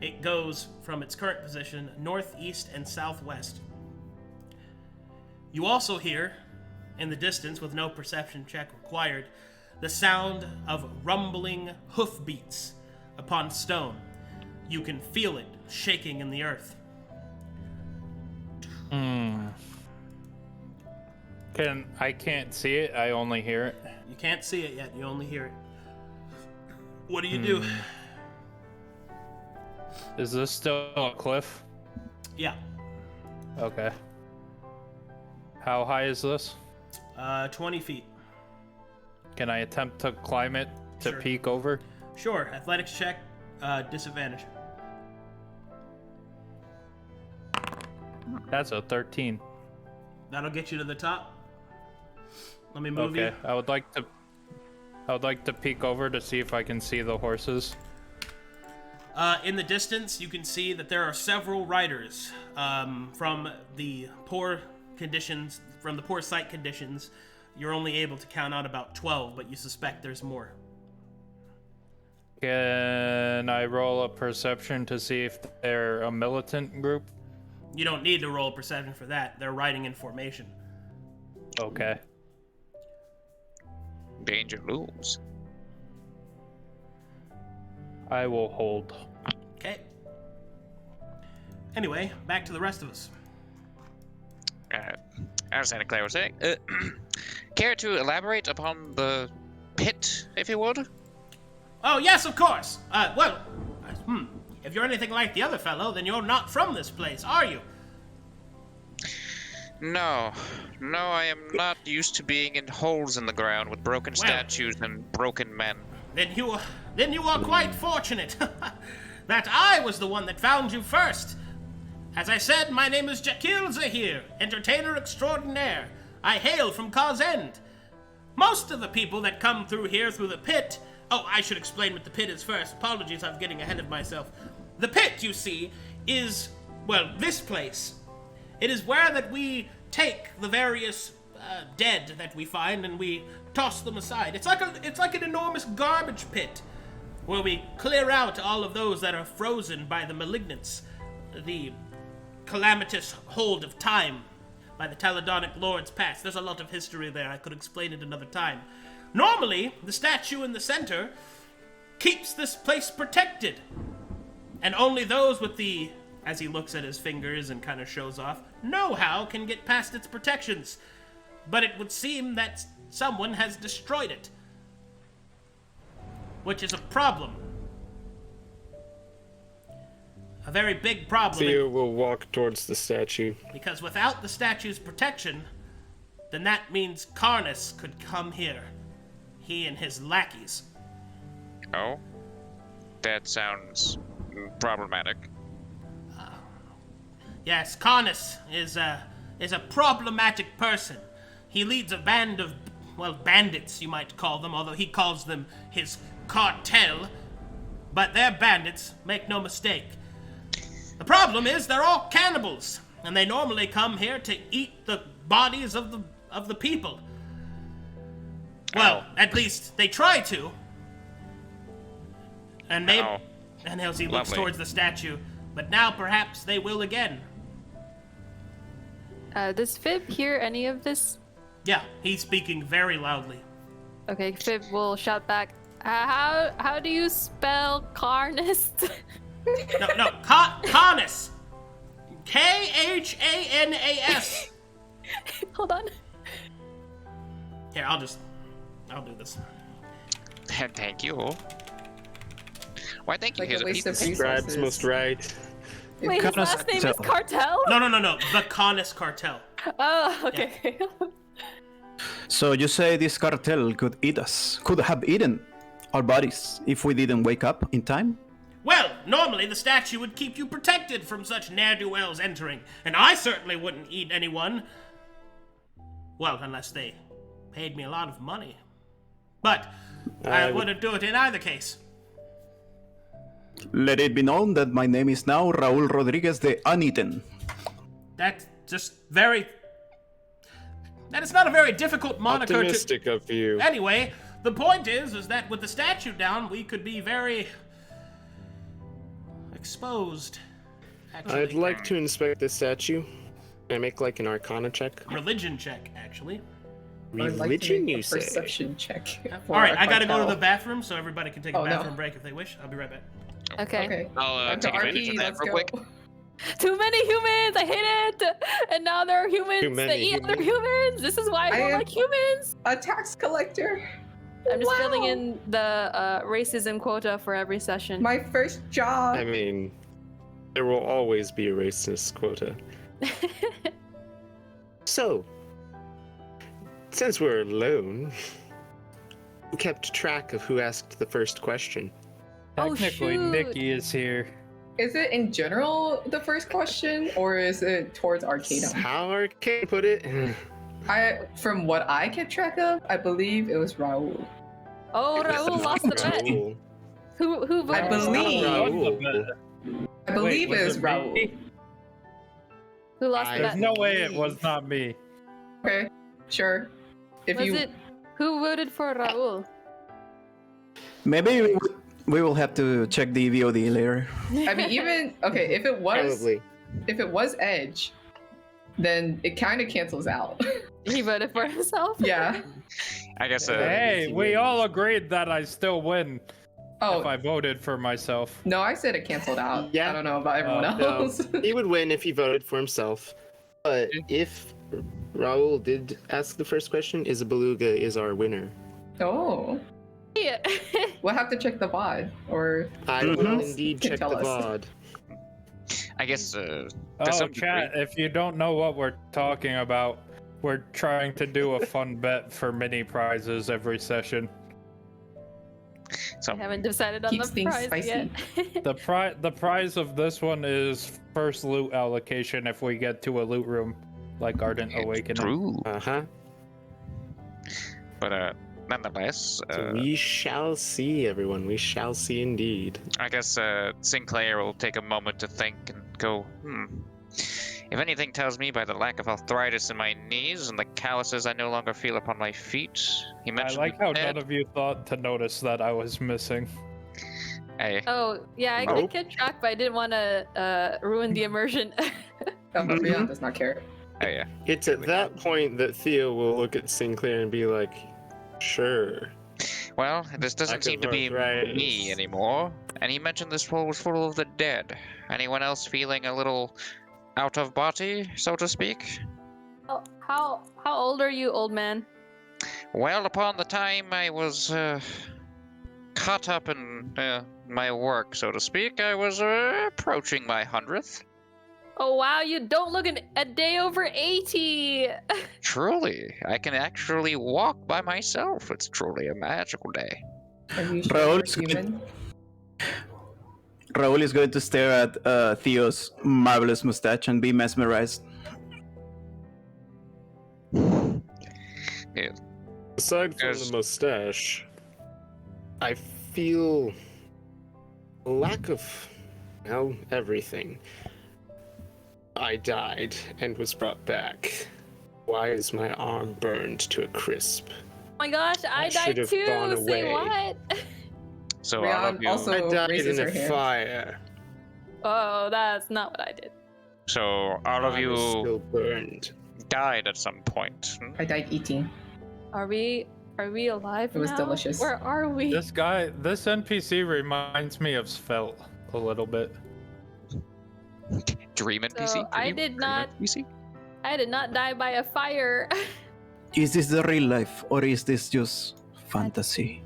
It goes from its current position northeast and southwest. You also hear, in the distance with no perception check required, the sound of rumbling hoofbeats upon stone. You can feel it shaking in the earth. I can't see it, I only hear it. You can't see it yet, you only hear it. What do you do? Is this still a cliff? Yeah. Okay. How high is this? 20 feet. Can I attempt to climb it to Sure. peek over? Sure, athletics check, disadvantage. That's a 13. That'll get you to the top. Let me move Okay, you. I would like to peek over to see if I can see the horses. In the distance, you can see that there are several riders. From the poor conditions, from the poor sight conditions, you're only able to count out about 12, but you suspect there's more. Can I roll a perception to see if they're a militant group? You don't need to roll a perception for that. They're riding in formation. Okay. Danger looms. I will hold. Okay. Anyway, back to the rest of us. As Santa Claire was saying, care to elaborate upon the pit, if you would? Oh, yes, of course. If you're anything like the other fellow, then you're not from this place, are you? No, I am not used to being in holes in the ground with broken statues and broken men. Then you are quite fortunate that I was the one that found you first. As I said, my name is Jakil Zahir, entertainer extraordinaire. I hail from Causeway. Most of the people that come through here through the pit... Oh, I should explain what the pit is first. Apologies, I'm getting ahead of myself. The pit, you see, is, well, this place. It is where that we take the various dead that we find and we toss them aside. It's like an enormous garbage pit where we clear out all of those that are frozen by the malignance, the calamitous hold of time by the Taladonic Lords past. There's a lot of history there. I could explain it another time. Normally, the statue in the center keeps this place protected, and only those with the, as he looks at his fingers and kind of shows off, know-how can get past its protections. But it would seem that someone has destroyed it, which is a problem. A very big problem. Theo will walk towards the statue. Because without the statue's protection, then that means Karnas could come here. He and his lackeys. Oh? That sounds problematic. Yes, Karnas is a problematic person. He leads a band of, well, bandits, you might call them, although he calls them his cartel. But they're bandits, make no mistake. The problem is they're all cannibals, and they normally come here to eat the bodies of the people. Well, at least they try to. And maybe, and as he looks towards the statue, but now perhaps they will again. Does Fib hear any of this? Yeah, he's speaking very loudly. Okay, Fib will shout back, how do you spell Karnas? No, Karnas. K-H-A-N-A-S. Hold on. Here, I'll do this. Thank you. Why, thank you. Like Here's a a waste piece of of Scribes must write. Wait, his last name is Cartel? No. The Karnas cartel. Oh, okay. So you say this cartel could eat us, could have eaten our bodies if we didn't wake up in time? Well, normally the statue would keep you protected from such ne'er-do-wells entering, and I certainly wouldn't eat anyone. Well, unless they paid me a lot of money. But I wouldn't do it in either case. Let it be known that my name is now Raul Rodriguez de Uneaten. That's just very... That is not a very difficult moniker Optimistic of you. Anyway, The point is that with the statue down, we could be very exposed. Actually, I'd like to inspect this statue. Can I make like an Arcana check? religion check, actually. I'd like to Religion, make a you say? perception check. All right, I gotta go to cartel. the bathroom, so everybody can take a Oh, no. bathroom break if they wish. I'll be right back. Okay. Okay. I'll Back to take advantage of RP, that let's real go. quick. Too many humans. I hate it. And now there are humans Too that many eat other humans. humans. This is why I don't am- like humans. A tax collector. I'm just filling Wow. in the racism quota for every session. My first job. I mean, there will always be a racist quota. So, since we're alone, who kept track of who asked the first question? Oh, Technically, shoot. Nikki is here. Is it in general the first question, or is it towards Arcanum? How Arcane put it? From what I kept track of, I believe it was Raul. Oh, Raul lost the bet. Raul. Who voted? I believe. Raul. I believe Wait, it was me? Raul. Who lost the I- There's bet? no way it was not me. Okay, sure. If Was you it? Who voted for Raul? Maybe we will have to check the VOD later. I mean, even okay, if Probably. it was Edge, then it kind of cancels out. He voted for himself. Yeah. I guess. Hey, we all agreed that I still win Oh if I voted for myself. no, I said it canceled out. Yeah. I don't know about everyone No, else. he would win if he voted for himself. But if Raul did ask the first question, Isabeluga is our winner. Oh, Yeah. we'll have to check the VOD or I Mhm. will indeed Can check the tell us. VOD. I guess. To Oh, some chat, degree. if you don't know what we're talking about, we're trying to do a fun bet for mini prizes every session. So, I haven't decided on Keeps the things prize spicy. yet. The prize of this one is first loot allocation if we get to a loot room like Ardent Awakening. true. Uh-huh. But nonetheless, So we shall see, everyone. We shall see indeed. I guess Sinclair will take a moment to think and go, If anything tells me by the lack of arthritis in my knees and the calluses I no longer feel upon my feet, he I mentioned like the how bed. none of you thought to notice that I was missing. Hey, Oh, yeah, I Nope. kept track, but I didn't want to ruin the immersion. Rion does not care. oh yeah. It's at that point that Theo will look at Sinclair and be like, sure. Well, this doesn't Lack seem of to be me arthritis. anymore. And he mentioned this pool was full of the dead. Anyone else feeling a little out of body, so to speak? Oh, how old are you, old man? Well, upon the time I was caught up in my work, so to speak, I was approaching my 100th. Oh wow, you don't look a day over 80. Truly, I can actually walk by myself. It's truly a magical day. Are you Raul sure, is good. Steven? Raul is going to stare at Theo's marvelous mustache and be mesmerized. Yeah. Aside from Yes. the mustache, I feel a lack of, well, everything. I died and was brought back. Why is my arm burned to a crisp? Oh my gosh, I should died have too. gone Say away. what? So all Rion of you, also- I died raises in her a hand. fire. Oh, that's not what I did. so all of I you was still burned. died at some point. I died eating. Are we alive It was now? delicious. Where are we? This NPC reminds me of Svelte a little bit. Dream NPC. So, I Dream- did Dream not- NPC? I did not die by a fire. Is this the real life or is this just fantasy?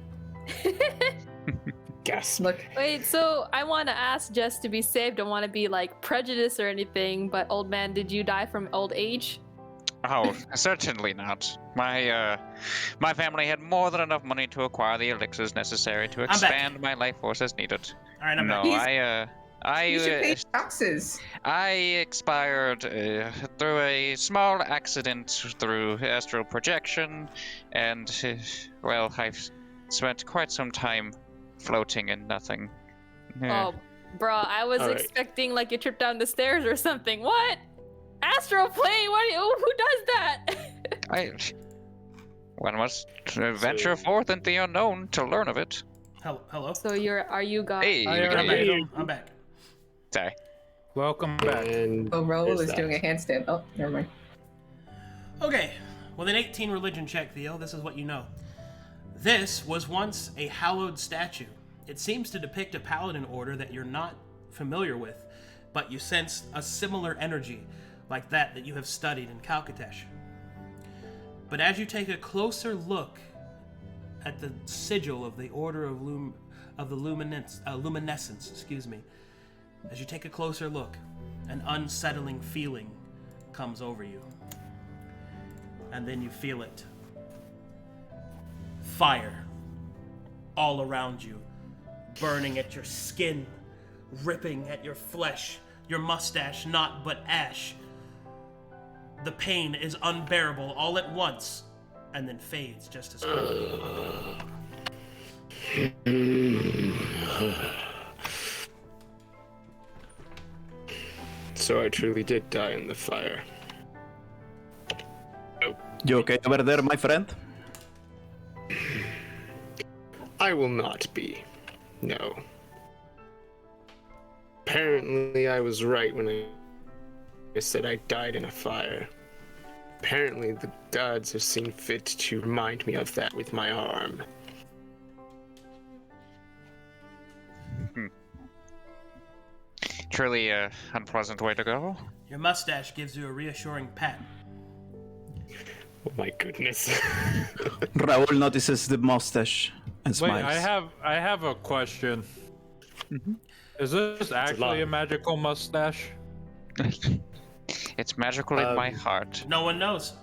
Gasp. Look, Wait, so I want to ask just to be safe. Don't want to be like prejudiced or anything. But old man, did you die from old age? Oh, certainly not. My family had more than enough money to acquire the elixirs necessary to back. expand my life force as needed. All right, I'm No, back. you should pay I taxes. I expired through a small accident through astral projection, and well, I've spent quite some time floating in nothing. Oh, bro, I was All right. expecting like you tripped down the stairs or something. What? Astral plane? What? Who does that? One must venture forth into the unknown to learn of it. Hello. So are you God? Hey, I we can I'm hear back. you. I'm back. Sorry. Welcome back. And Oh, Raoul there's is doing a that. handstand. Oh, never mind. Okay, with an 18 religion check, Theo, this is what you know. This was once a hallowed statue. It seems to depict a paladin order that you're not familiar with, but you sense a similar energy like that you have studied in Calcatesh. But as you take a closer look at the sigil of the Order of Luminescence, as you take a closer look, an unsettling feeling comes over you. And then you feel it. Fire all around you, burning at your skin, ripping at your flesh, your mustache not but ash. The pain is unbearable all at once, and then fades just as quickly. So I truly did die in the fire. You okay over there, my friend? I will not be. No. Apparently I was right when I said I died in a fire. Apparently the gods have seen fit to remind me of that with my arm. Truly a unpleasant way to go. Your mustache gives you a reassuring pat. Oh my goodness. Raul notices the mustache and Wait, smiles. I have a question. Is this actually a magical mustache? It's magical in my heart. No one knows.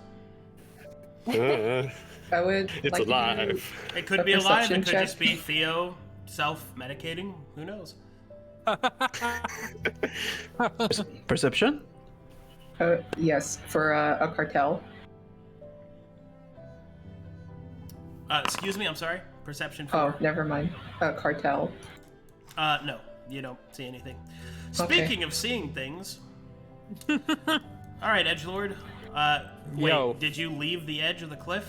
Uh, I would it's like to alive. It could A be alive, it perception could check. just be Theo self-medicating. Who knows? Perception? Yes, for a cartel. Excuse me, I'm sorry. Perception Oh, for... never mind. A cartel. No, you don't see anything. Speaking of seeing things... Alright, Edgelord. Wait, Yo. did you leave the edge of the cliff?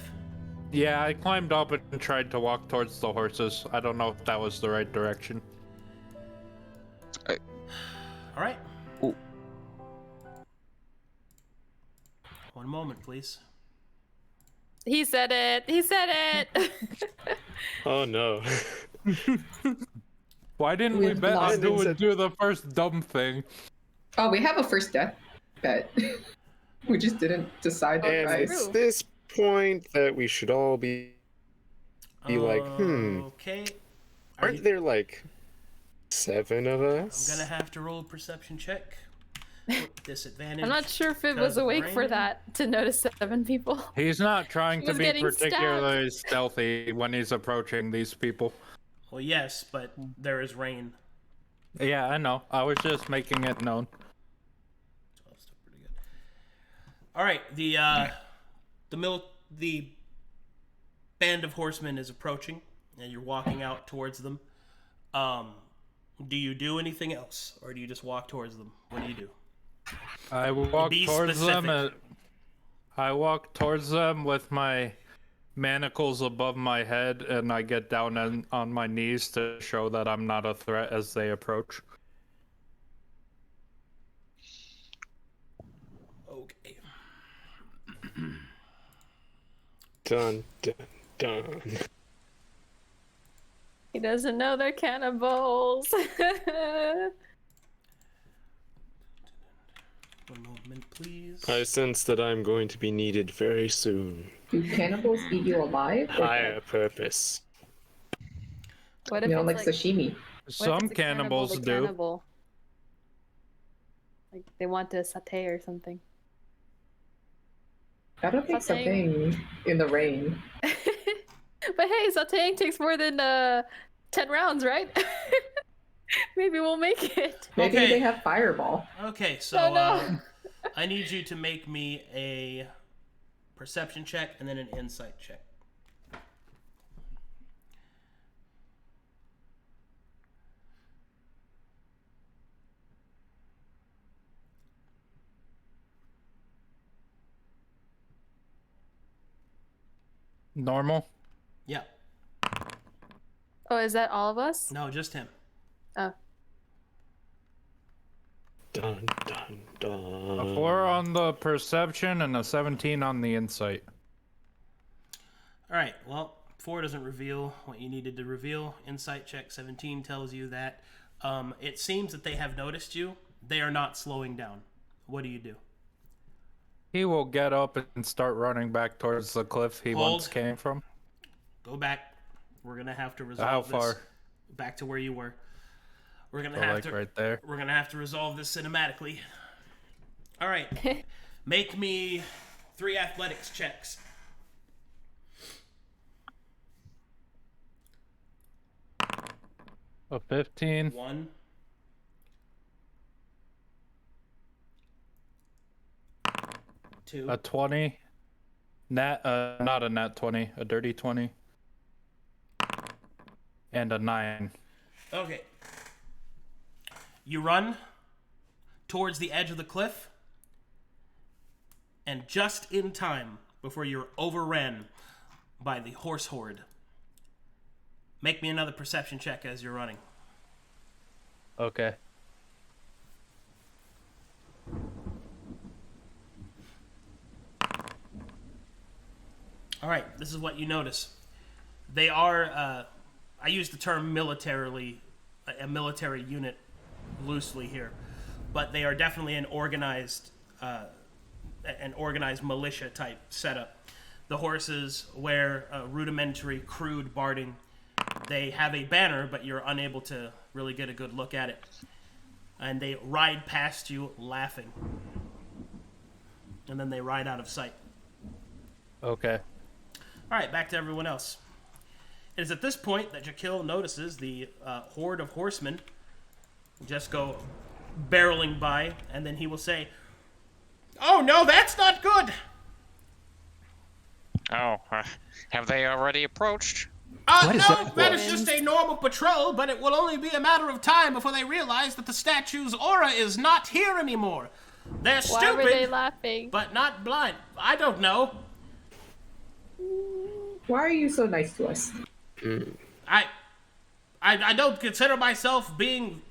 Yeah, I climbed up and tried to walk towards the horses. I don't know if that was the right direction. Alright. Ooh. One moment, please. He said it. He said it. Oh no. Why didn't We've we bet lost- on who would do the first dumb thing? Oh, we have a first death bet. We just didn't decide that, And right? it's this point that we should all be like, Okay. Are aren't you... there like 7 of I'm us? gonna have to roll a perception check. With disadvantage. I'm not sure if it because was of awake for rain. that to notice 7 people. He's not trying He to was be getting particularly stealthy when he's approaching these people. Well, yes, but there is rain. Yeah, I know. I was just making it known. So that's still pretty good. All right, the band of horsemen is approaching, and you're walking out towards them. Do you do anything else, or do you just walk towards them? What do you do? I walk Be towards them. specific. I walk towards them with my manacles above my head, and I get down on my knees to show that I'm not a threat as they approach. Okay. Dun dun dun. He doesn't know they're cannibals. One moment, please. I sense that I'm going to be needed very soon. Do cannibals eat you alive? Or Higher purpose. What if you know, it's like like sashimi? what if Some it's a cannibal cannibals to do. cannibal? Like they want to saute or something. I don't think Sauteing. something in the rain. But hey, sauteing takes more than 10 rounds, right? Maybe we'll make it. Maybe Okay. they have fireball. Okay, so Oh, no. I need you to make me a perception check and then an insight check. Normal. Yeah. Oh, is that all of us? No, just him. Oh. Dun, dun, dun. A 4 on the perception and a 17 on the insight. All right. Well, 4 doesn't reveal what you needed to reveal. Insight check 17 tells you that it seems that they have noticed you. They are not slowing down. What do you do? He will get up and start running back towards the cliff he Hold. once came from. Go back. We're gonna have to resolve How this. far? Back to where you were. We're gonna So, have like, to. right there. We're gonna have to resolve this cinematically. All right. Make me 3 athletics checks. A 15. 1. 2. A 20. Not a nat 20. A dirty 20. And a 9. Okay. You run towards the edge of the cliff, and just in time before you're overran by the horse horde. Make me another perception check as you're running. Okay. All right, this is what you notice. They are, I use the term militarily, a military unit loosely here, but they are definitely an organized militia type setup. The horses wear a rudimentary, crude barding. They have a banner, but you're unable to really get a good look at it. And they ride past you laughing. And then they ride out of sight. Okay. All right, back to everyone else. It is at this point that Jekyll notices the horde of horsemen just go barreling by, and then he will say, "Oh no, that's not good!" Oh, have they already approached? No, that is just a normal patrol, but it will only be a matter of time before they realize that the statue's aura is not here anymore. They're Why stupid, were they laughing? but not blind. I don't know. Why are you so nice to us? I don't consider myself being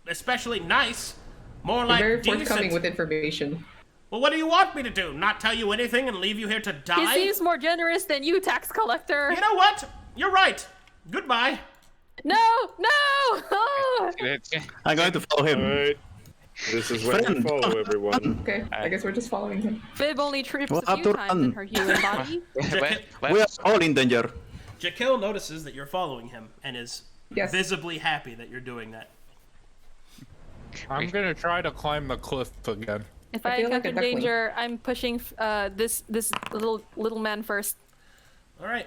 especially nice. More You're like very decent. forthcoming with information. Well, what do you want me to do? Not tell you anything and leave you here to He die? seems more generous than you, tax collector. You know what? You're right. Goodbye. No! Oh. I'm going to follow him. Alright. This is when we follow everyone. Okay, I guess we're just following him. Fib only trips We'll a have few to times in run. her human body. We are all in danger. Jekyll notices that you're following him and is Yes. visibly happy that you're doing that. I'm gonna try to climb the cliff again. If I I feel like encounter a duckling. danger, I'm pushing this little man first. All right.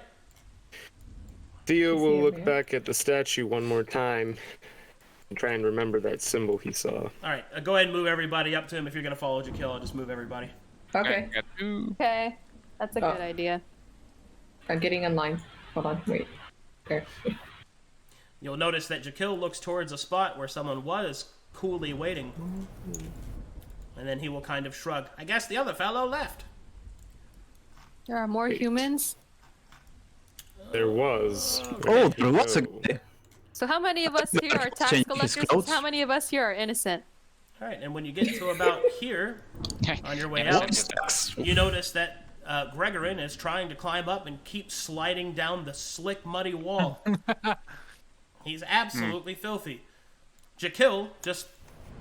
Theo Is he will over look here? back at the statue one more time and try and remember that symbol he saw. All right. Go ahead and move everybody up to him. If you're going to follow Jekyll, I'll just move everybody. Okay, Okay, that's a Oh. good idea. I'm getting in line. Hold on, wait. Okay. You'll notice that Jekyll looks towards a spot where someone was coolly waiting. And then he will kind of shrug. I guess the other fellow left. There are more humans. There was. Oh, there was a guy. So how many of us here are tax Change his collectors? clothes. How many of us here are innocent? All right. And when you get to about here, on your way Yeah, out, Sucks. you notice that Gregorin is trying to climb up and keep sliding down the slick, muddy wall. He's absolutely filthy. Jekyll just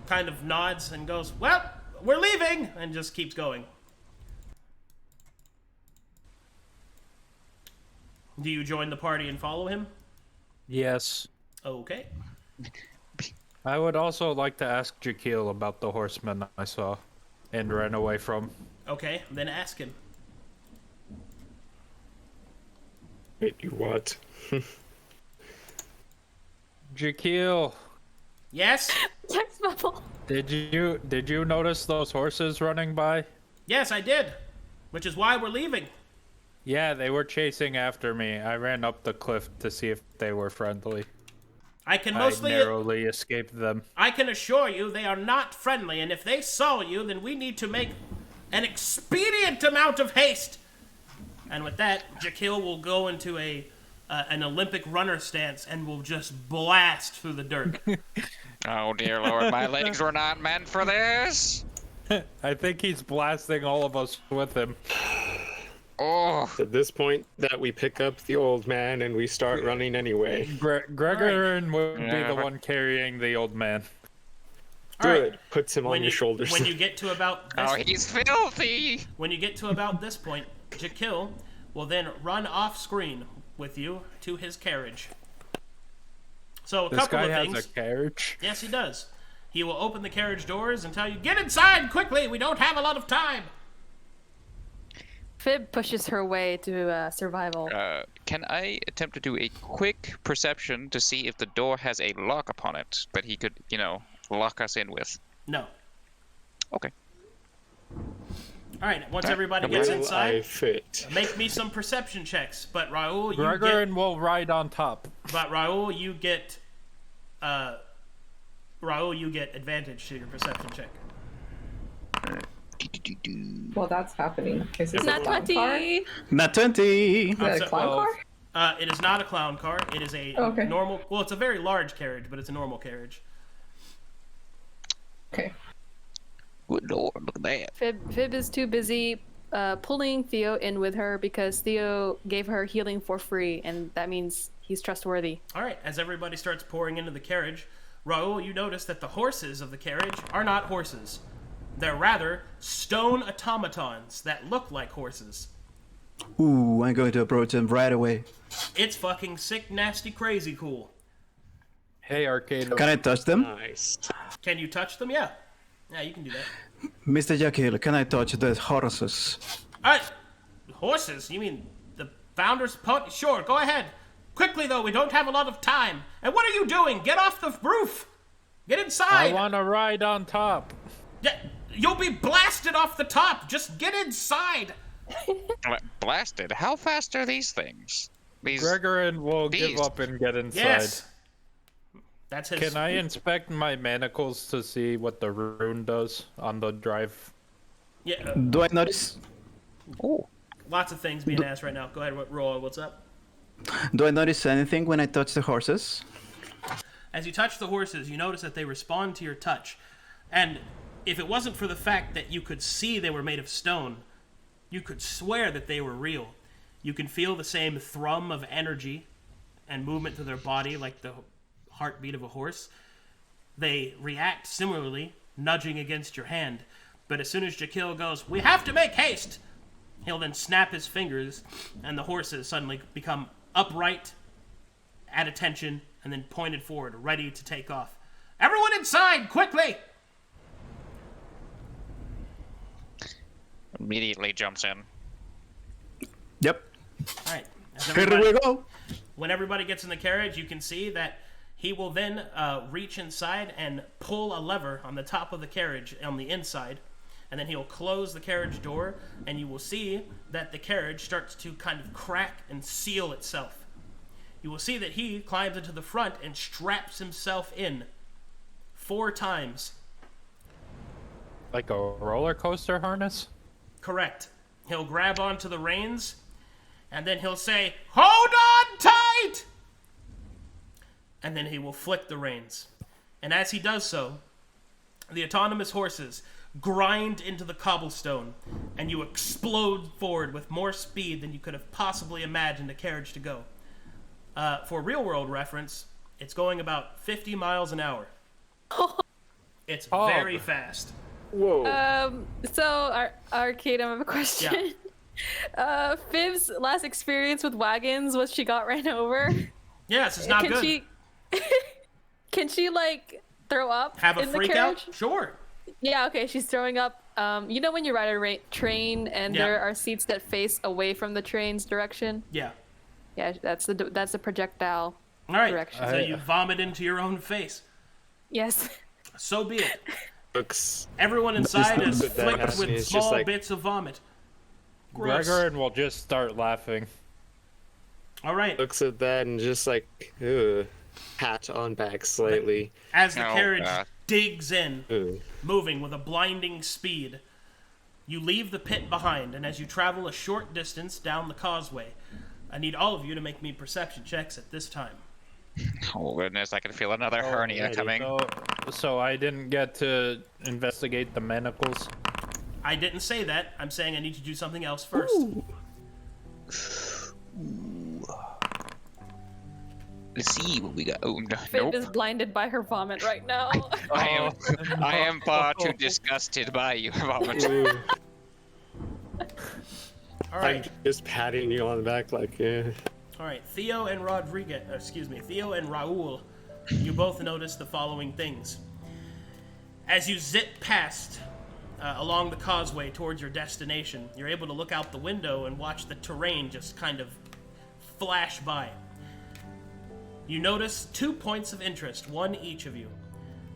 kind of nods and goes, "Well, we're leaving," and just keeps going. Do you join the party and follow him? Yes. Okay. I would also like to ask Jekyll about the horseman I saw and ran away from. Okay, then ask him. Wait, you what? Jekyll, Yes? Text bubble. did you notice those horses running by? Yes, I did. Which is why we're leaving. Yeah, they were chasing after me. I ran up the cliff to see if they were friendly. I can I mostly... narrowly escaped them. I can assure you they are not friendly, and if they saw you, then we need to make an expedient amount of haste. And with that, Jekyll will go into an Olympic runner stance and will just blast through the dirt. Oh dear lord, my legs were not meant for this. I think he's blasting all of us with him. Oh. It's at this point that we pick up the old man and we start running anyway. Gregorin would be the one carrying the old man. Good. Right. Puts him on your shoulders. When you get to about this, Oh, he's filthy. when you get to about this point, Jekyll will then run off screen with you to his carriage. So a This couple guy of has things. a carriage. Yes, he does. He will open the carriage doors and tell you, "Get inside quickly. We don't have a lot of time." Fib pushes her way to survival. Can I attempt to do a quick perception to see if the door has a lock upon it that he could, lock us in with? No. Okay. All right. Once everybody gets Will I inside, fit? make me some perception checks. But Raul, Gregorin will ride on top. you get advantage to your perception check. Well, that's happening. Is this Not a clown car? 20. Not 20. Is that a clown car? It is not a clown car. It is a Okay. normal. Well, it's a very large carriage, but it's a normal carriage. Okay. Good lord, look at that. Fib is too busy pulling Theo in with her because Theo gave her healing for free, and that means he's trustworthy. All right. As everybody starts pouring into the carriage, Raul, you notice that the horses of the carriage are not horses. They're rather stone automatons that look like horses. Ooh, I'm going to approach them right away. It's fucking sick, nasty, crazy cool. Hey, Arcade. Can I touch them? Nice. Can you touch them? Yeah. Yeah, you can do that. Mr. Jekyll, can I touch the horses? All right. Horses? You mean the founder's pony? Sure, go ahead. Quickly, though, we don't have a lot of time. And what are you doing? Get off the roof. Get inside. I want to ride on top. Yeah, you'll be blasted off the top. Just get inside. Blasted? How fast are these things? Gregorin will give Beast. up and get inside. Yes. That's his. Can I inspect my manacles to see what the rune does on the drive? Yeah. Do I notice? Lots of things being asked right now. Go ahead, Roy. What's up? Do I notice anything when I touch the horses? As you touch the horses, you notice that they respond to your touch. And if it wasn't for the fact that you could see they were made of stone, you could swear that they were real. You can feel the same thrum of energy and movement to their body like the heartbeat of a horse. They react similarly, nudging against your hand. But as soon as Jekyll goes, "We have to make haste!" he'll then snap his fingers, and the horses suddenly become upright, at attention, and then pointed forward, ready to take off. "Everyone inside, quickly!" Immediately jumps in. Yep. All right. Here we go. When everybody gets in the carriage, you can see that he will then reach inside and pull a lever on the top of the carriage on the inside, and then he'll close the carriage door, and you will see that the carriage starts to kind of crack and seal itself. You will see that he climbs into the front and straps himself in 4 times. Like a roller coaster harness? Correct. He'll grab onto the reins, and then he'll say, "Hold on tight!" And then he will flick the reins. And as he does so, the autonomous horses grind into the cobblestone, and you explode forward with more speed than you could have possibly imagined a carriage to go. For real-world reference, it's going about 50 miles an hour. It's very fast. Whoa. So, Arcade, I have a question. Yeah. Fib's last experience with wagons was she got ran over. Yes, it's not good. Can she, like, throw up Have a in the freak carriage? out? Sure. Yeah, okay, she's throwing up. You know when you ride a train and Yeah. there are seats that face away from the train's direction? Yeah. Yeah, that's the projectile All right. direction. So you vomit into your own face. Yes. So be it. Looks. Everyone inside is that flicked happens, with it's just small like- bits of vomit. Gross. Gregorin will just start laughing. All right. Looks at that and just like, ugh, hat on back slightly. As the Oh, carriage God. digs in, Ugh. moving with a blinding speed, You leave the pit behind, and as you travel a short distance down the causeway, I need all of you to make me perception checks at this time. Oh goodness, I can feel another hernia coming. So I didn't get to investigate the manacles. I didn't say that. I'm saying I need you to do something else first. Ooh. Let's see what we got. Oh, no, Fib nope. is blinded by her vomit right now. I am far too disgusted by your vomit. All right. I'm just patting you on the back like, yeah. All right, Theo and Raul, you both notice the following things. As you zip past along the causeway towards your destination, you're able to look out the window and watch the terrain just kind of flash by. You notice 2 points of interest, one each of you.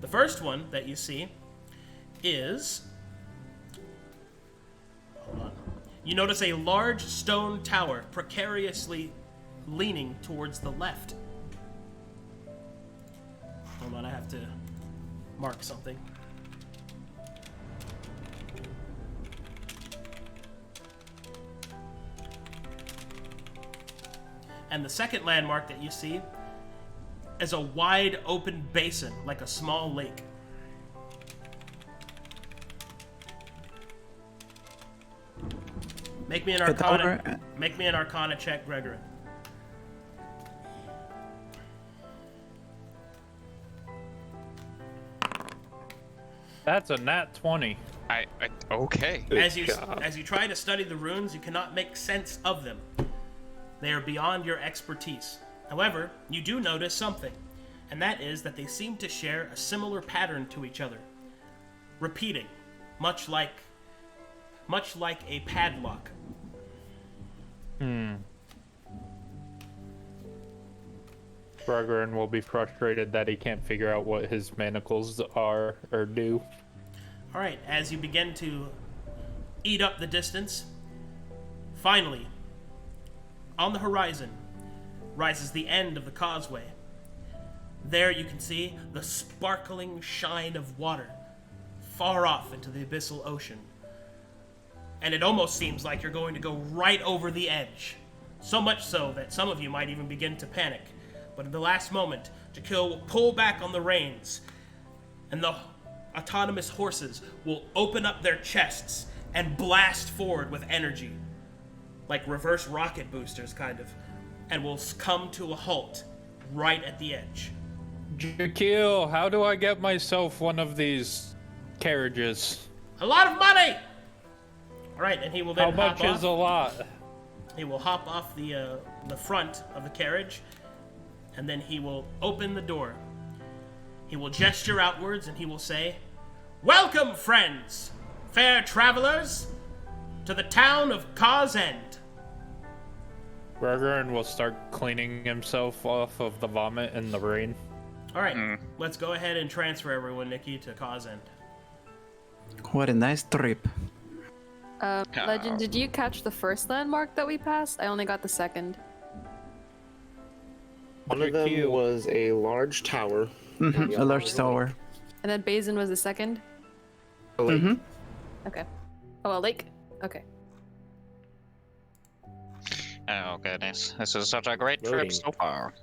The first one that you see is... Hold on. You notice a large stone tower precariously leaning towards the left. Hold on, I have to mark something. And the second landmark that you see is a wide open basin, like a small lake. Make me an Arcana check, Gregory. That's a nat 20. Okay. As you try to study the runes, you cannot make sense of them. They are beyond your expertise. However, you do notice something, and that is that they seem to share a similar pattern to each other, repeating, much like a padlock. Gregorin will be frustrated that he can't figure out what his manacles are or do. All right, as you begin to eat up the distance, finally, on the horizon rises the end of the causeway. There you can see the sparkling shine of water far off into the abyssal ocean. And it almost seems like you're going to go right over the edge. So much so that some of you might even begin to panic. But at the last moment, Jakil will pull back on the reins, and the autonomous horses will open up their chests and blast forward with energy. Like reverse rocket boosters, kind of. And will come to a halt right at the edge. Jakil, how do I get myself one of these carriages? A lot of money! Alright, and he will then How much is a lot? He will hop off the front of the carriage, and then he will open the door. He will gesture outwards, and he will say, "Welcome, friends, fair travelers, to the town of Causeway." Gregorin will start cleaning himself off of the vomit in the rain. Alright, let's go ahead and transfer everyone, Nikki, to Causeway. What a nice trip. Legend, did you catch the first landmark that we passed? I only got the second. One of them was a large tower. A large tower. And then Basin was the second? A lake. Okay. Oh, a lake? Okay. Oh goodness, this is such a great trip so far.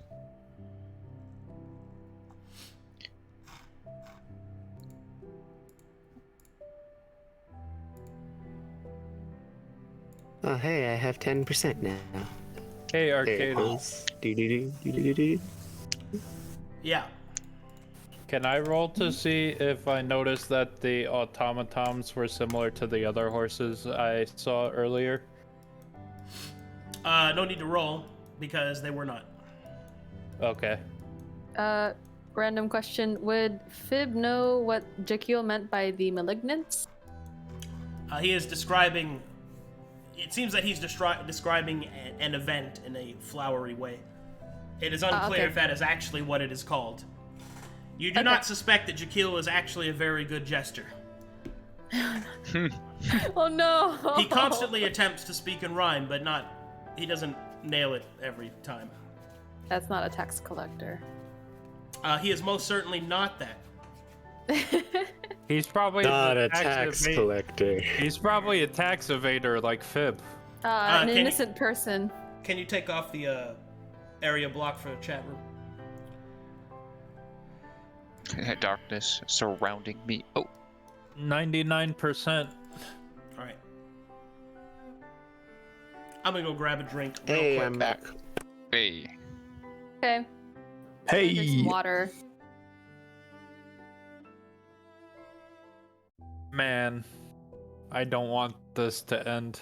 Oh, hey, I have 10% now. Hey, There Arcade. it goes. Do-do-do. Yeah. Can I roll to see if I noticed that the automatons were similar to the other horses I saw earlier? No need to roll, because they were not. Okay. Random question. Would Fib know what Jakil meant by the malignants? He is describing... It seems that he's describing an event in a flowery way. It is unclear if that is actually what it is called. You do not suspect that Jakil is actually a very good jester. Oh no! He constantly attempts to speak in rhyme, but he doesn't nail it every time. That's not a tax collector. He is most certainly not that. He's probably Not the a tax eva- collector. He's probably a tax evader like Fib. An can innocent person. Can you take off the area block for the chat room? Darkness surrounding me. Oh, 99%. All right. I'm gonna go grab a drink. Real Hey, quick. I'm back. hey. Okay. Drink some Hey, water. Man, I don't want this to end.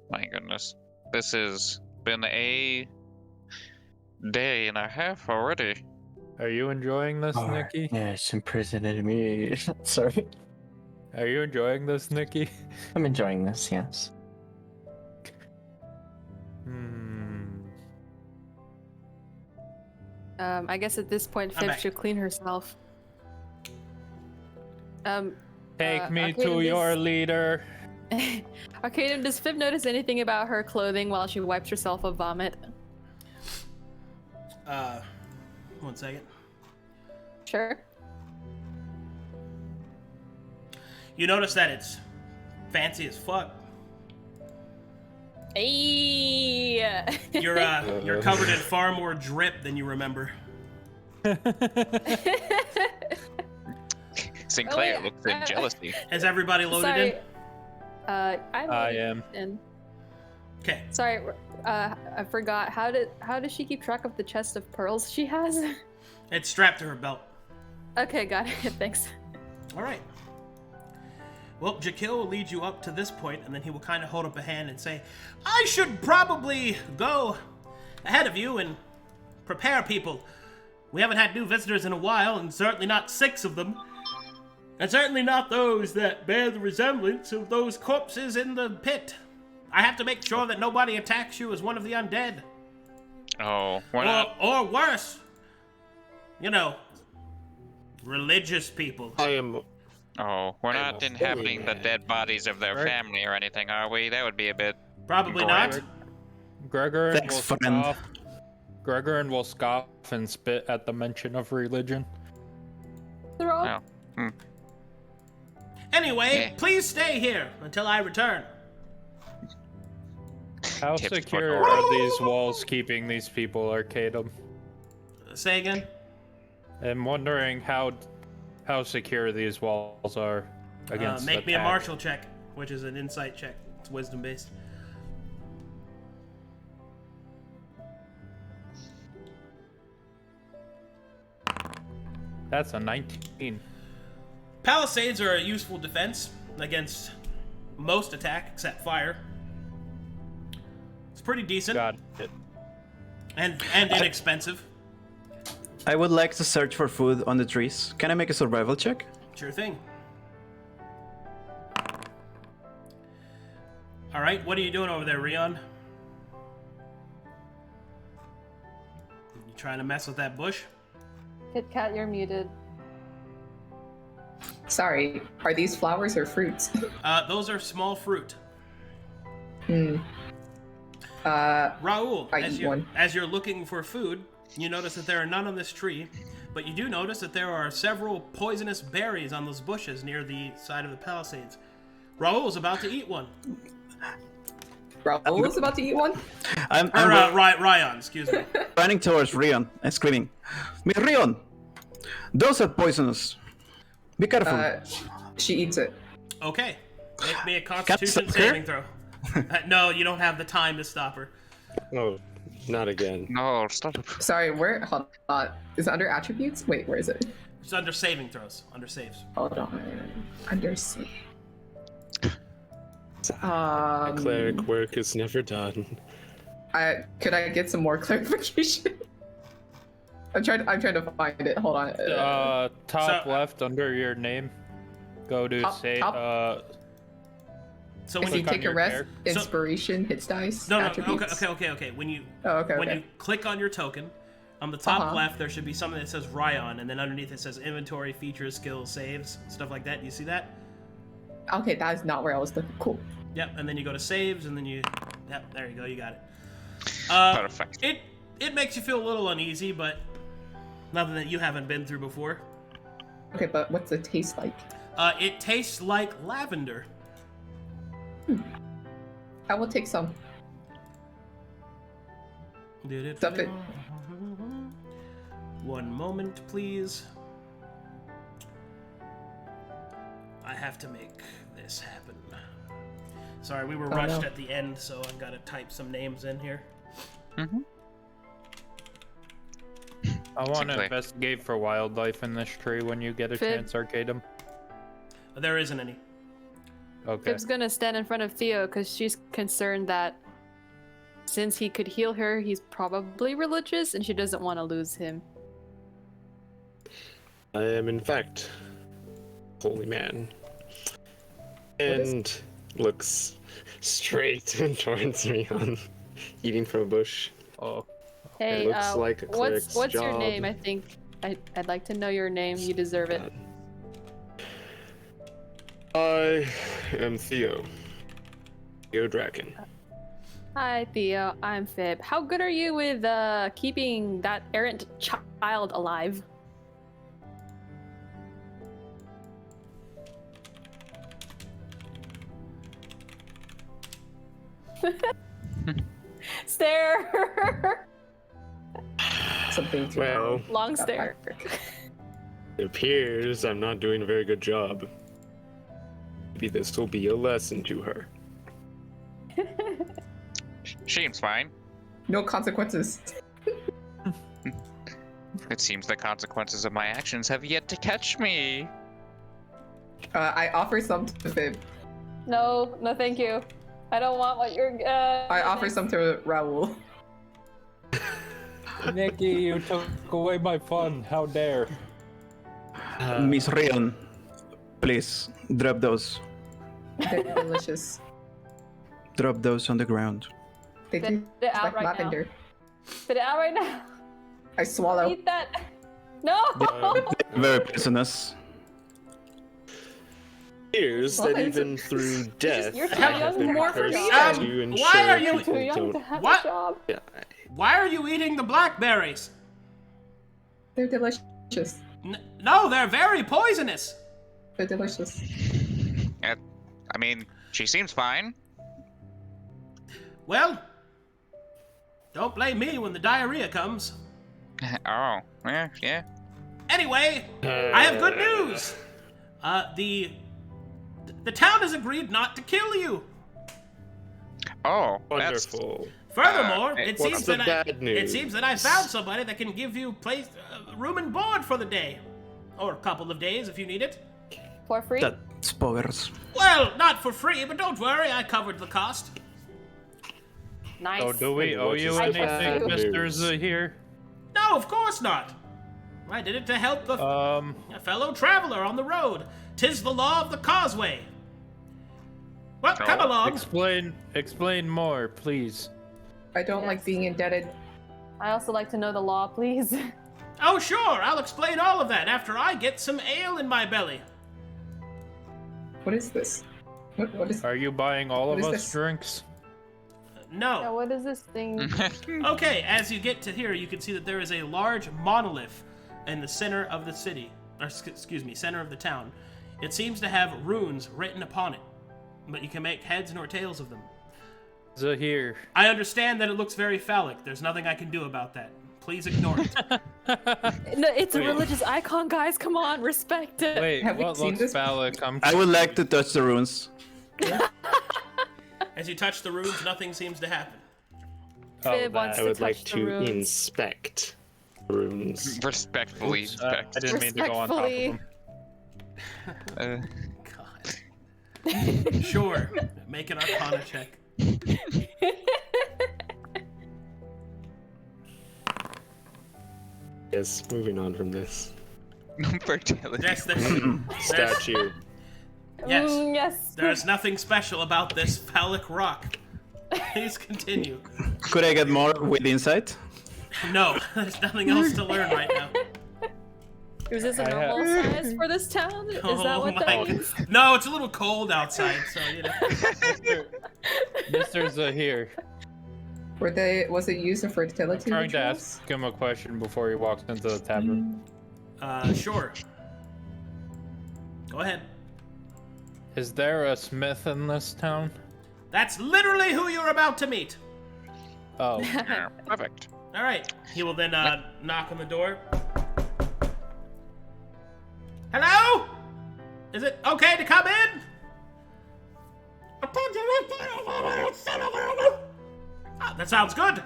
My goodness. This has been a day and a half already. Are you enjoying this, Nikki? Yes, imprisoning me. Sorry. Are you enjoying this, Nikki? I'm enjoying this, yes. I guess at this point, I'm Fib back. should clean herself. Take me Arcadium, to your leader. Arcadium, does Fib notice anything about her clothing while she wipes herself of vomit? 1 second. Sure. You notice that it's fancy as fuck. Hey. You're covered in far more drip than you remember. Sinclair wait, looks in jealousy. Has everybody loaded Sorry. in? I am. Okay. Sorry, I forgot. How does she keep track of the chest of pearls she has? It's strapped to her belt. Okay, got it. Thanks. All right. Well, Jakil will lead you up to this point, and then he will kind of hold up a hand and say, I should probably go ahead of you and prepare people. We haven't had new visitors in a while, and certainly not 6 of them. And certainly not those that bear the resemblance of those corpses in the pit. I have to make sure that nobody attacks you as one of the undead. Oh, we're not. Or worse. You know, religious people. Oh, we're not inhabiting the dead bodies of their family or anything, are we? That would be a bit. Probably not. Gregorin Thanks, will friend. scoff. Gregorin will scoff and spit at the mention of religion. They're all. Oh. Hmm. Anyway, please stay here until I return. How Tips secure for- are these walls keeping these people, Arcadum? Say again? I'm wondering how secure these walls are against Make me a attack. martial check, which is an insight check. It's wisdom based. That's a 19. Palisades are a useful defense against most attack except fire. It's pretty decent Got it. and inexpensive. I would like to search for food on the trees. Can I make a survival check? Sure thing. All right, what are you doing over there, Rion? You trying to mess with that bush? Kitkat, you're muted. Sorry, are these flowers or fruits? Those are small fruit. Raul, Raul, I eat one. as you're looking for food, you notice that there are none on this tree, but you do notice that there are several poisonous berries on those bushes near the side of the palisades. Raul's about to eat one. Raul's about to eat one? I'm Ryan, excuse me. running towards Rion and screaming, "Miss Rion, those are poisonous. Be careful." She eats it. Okay, make me a Constitution stop her? saving throw. No, you don't have the time to stop her. Oh, not again. No, stop. Sorry, where? Hold on. Is it under attributes? Wait, where is it? It's under saving throws, under saves. Hold on. Under C. Cleric work is never done. Could I get some more clarification? I'm trying to find it. Hold on. Top So- left under your name. Go to Top- say top? So If when you you take a your rest, character. inspiration, hits dice, no, attributes. okay. When you okay. when you click on your token, on the top Uh-huh. left there should be something that says Ryan, and then underneath it says inventory, features, skills, saves, stuff like that. You see that? Okay, that is not where I was looking. Cool. Yep. And then you go to saves, and then you, yep, there you go, you got it. Perfect. It makes you feel a little uneasy, but nothing that you haven't been through before. Okay, but what's the taste like? It tastes like lavender. I will take some. Stuff it. One moment, please. I have to make this happen. Sorry, we were rushed at the end, so I've got to type some names in here. Mm-hmm. I want to investigate for wildlife in this tree when you get a chance, Arcadum. There isn't any. Okay. Fib's gonna stand in front of Theo because she's concerned that since he could heal her, he's probably religious and she doesn't want to lose him. I am, in fact, holy man. And looks straight towards me on eating from a bush. Oh. Hey, It looks like a cleric's what's your job. name? I think I'd like to know your name. You deserve it. I am Theo. Theo Draken. Hi, Theo. I'm Fib. How good are you with keeping that errant child alive? Stare. Something too Well, Long stare. it appears I'm not doing a very good job. Maybe this will be a lesson to her. Seems fine. No consequences. It seems the consequences of my actions have yet to catch me. I offer some to Fib. No, thank you. I don't want what you're. I offer some to Raoul. Nikki, you took away my fun. How dare. Miss Rion, please drop those. They're delicious. Drop those on the ground. They Spit do it taste out like right lavender. now. Spit it out right now. I swallow. Eat that. No. Very poisonous. Here's Well, that it's- even through death, you're too I have young been more for cursed me. to ensure Why are you people Too young to don't. have What? a job. Yeah, Why are you eating the blackberries? They're delicious. No, they're very poisonous. They're delicious. I mean, she seems fine. Well, don't blame me when the diarrhea comes. Oh, yeah. Anyway, I have good news. The town has agreed not to kill you. Oh, that's wonderful. Furthermore, Hey, it what's seems the that bad news? it seems that I found somebody that can give you room and board for the day, or a couple of days if you need it. For free. That's boggers. Well, not for free, but don't worry, I covered the cost. Nice. Oh, do we owe you What's the anything, bad Mr. news? Zahir? No, of course not. I did it to help a fellow traveler on the road. 'Tis the law of the Causeway. Well, come along. Explain more, please. I don't like being indebted. I also like to know the law, please. Oh, sure, I'll explain all of that after I get some ale in my belly. What is this? What is? Are you buying all of What is us this? drinks? Yeah, No. what is this thing? Okay, as you get to here, you can see that there is a large monolith in the center of the city, or excuse me, center of the town. It seems to have runes written upon it, but you can make heads nor tails of them. Zahir. I understand that it looks very phallic. There's nothing I can do about that. Please ignore it. No, it's a Wait. religious icon, guys. Come on, respect it. Wait, Have we what seen looks this? phallic? I'm I would like to touch the runes. As you touch the runes, nothing seems to happen. Fib wants I to would like touch the to runes. inspect runes. respectfully. Oops, I didn't mean to go on top of Respectfully. them. God. Sure. Make an Arcana check. Yes, moving on from this. Fertility. Yes, Statue. yes. Yes. There's nothing special about this phallic rock. Please continue. Could I get more with insight? No, there's nothing else to learn right now. Is this a I normal size for this town? Is that what that means? No, it's a little cold outside, so you know. Mr. Zahir. Was it used in fertility Trying to rituals? ask him a question before he walks into the tavern. Sure. Go ahead. Is there a smith in this town? That's literally who you're about to meet. Oh. Yeah, perfect. All right. He will then knock on the door. Hello? Is it okay to come in? Ah, that sounds good.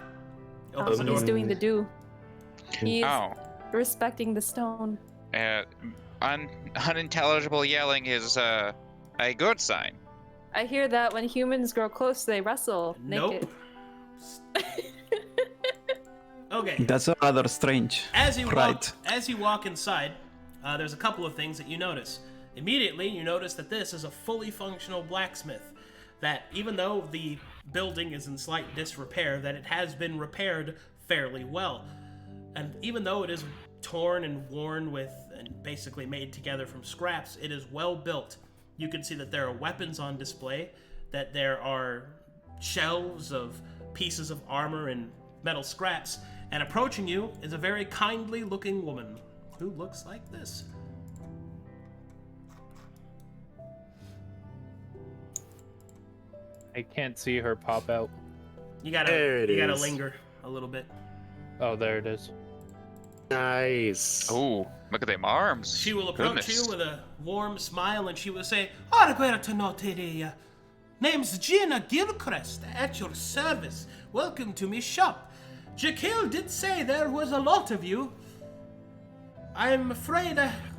Opens the door. He's doing the do. He's Oh. respecting the stone. Unintelligible yelling is a good sign. I hear that when humans grow close, they wrestle naked. Nope. Okay. That's rather strange. As you Right. walk inside, there's a couple of things that you notice. Immediately, you notice that this is a fully functional blacksmith. That even though the building is in slight disrepair, that it has been repaired fairly well. And even though it is torn and worn with and basically made together from scraps, it is well built. You can see that there are weapons on display, that there are shelves of pieces of armor and metal scraps, and approaching you is a very kindly looking woman who looks like this. I can't see her pop out. You gotta linger a little bit. Oh, there it is. Nice. Oh, look at them arms. She will approach Goodness. you with a warm smile and she will say, Arguerto noteria. Name's Gina Gilchrist, at your service. Welcome to me shop. Jekyll did say there was a lot of you. I'm afraid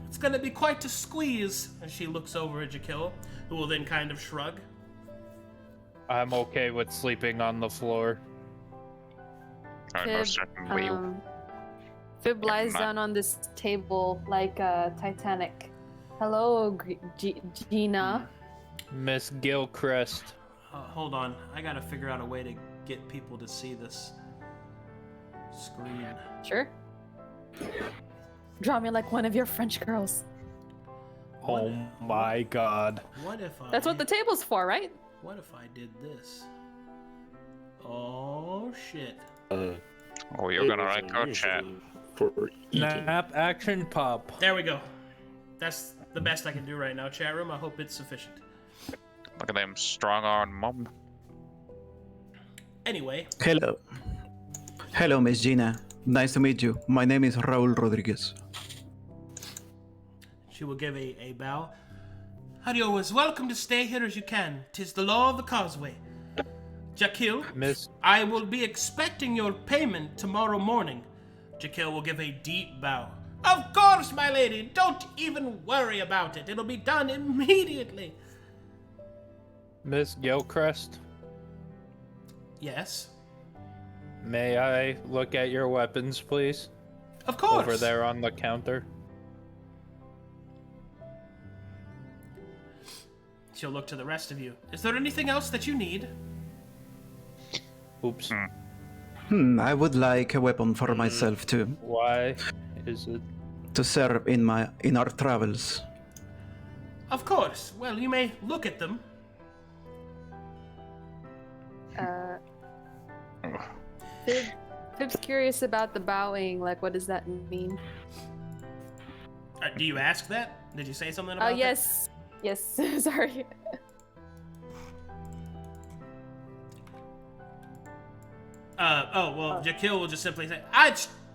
it's gonna be quite a squeeze. And she looks over at Jekyll, who will then kind of shrug. I'm okay with sleeping on the floor. I most certainly will. Fib lies not- down on this table like Titanic. Hello, Gina. Miss Gilchrist. Hold on, I gotta figure out a way to get people to see this screen. Sure. Draw me like one of your French girls. Oh my god. What if I... That's what the table's for, right? What if I did this? Oh, shit. Oh, you're gonna like our chat. For eating. Nap action pop. There we go. That's the best I can do right now, chat room. I hope it's sufficient. Look at them strong-armed mom. Anyway, Hello. Hello, Miss Gina. Nice to meet you. My name is Raul Rodriguez. she will give a bow. You're as welcome to stay here as you can. 'Tis the law of the Causeway. Jekyll, Miss I will be expecting your payment tomorrow morning. Jekyll will give a deep bow. Of course, my lady. Don't even worry about it. It'll be done immediately. Miss Gilchrist, Yes, may I look at your weapons, please? of course. Over there on the counter. She'll look to the rest of you. Is there anything else that you need? Oops. I would like a weapon for myself too, Why is it? to serve in our travels. Of course. Well, you may look at them. Fib's curious about the bowing. Like, what does that mean? Do you ask that? Did you say something Oh, about that? yes. Yes. Sorry. Jekyll will just simply say,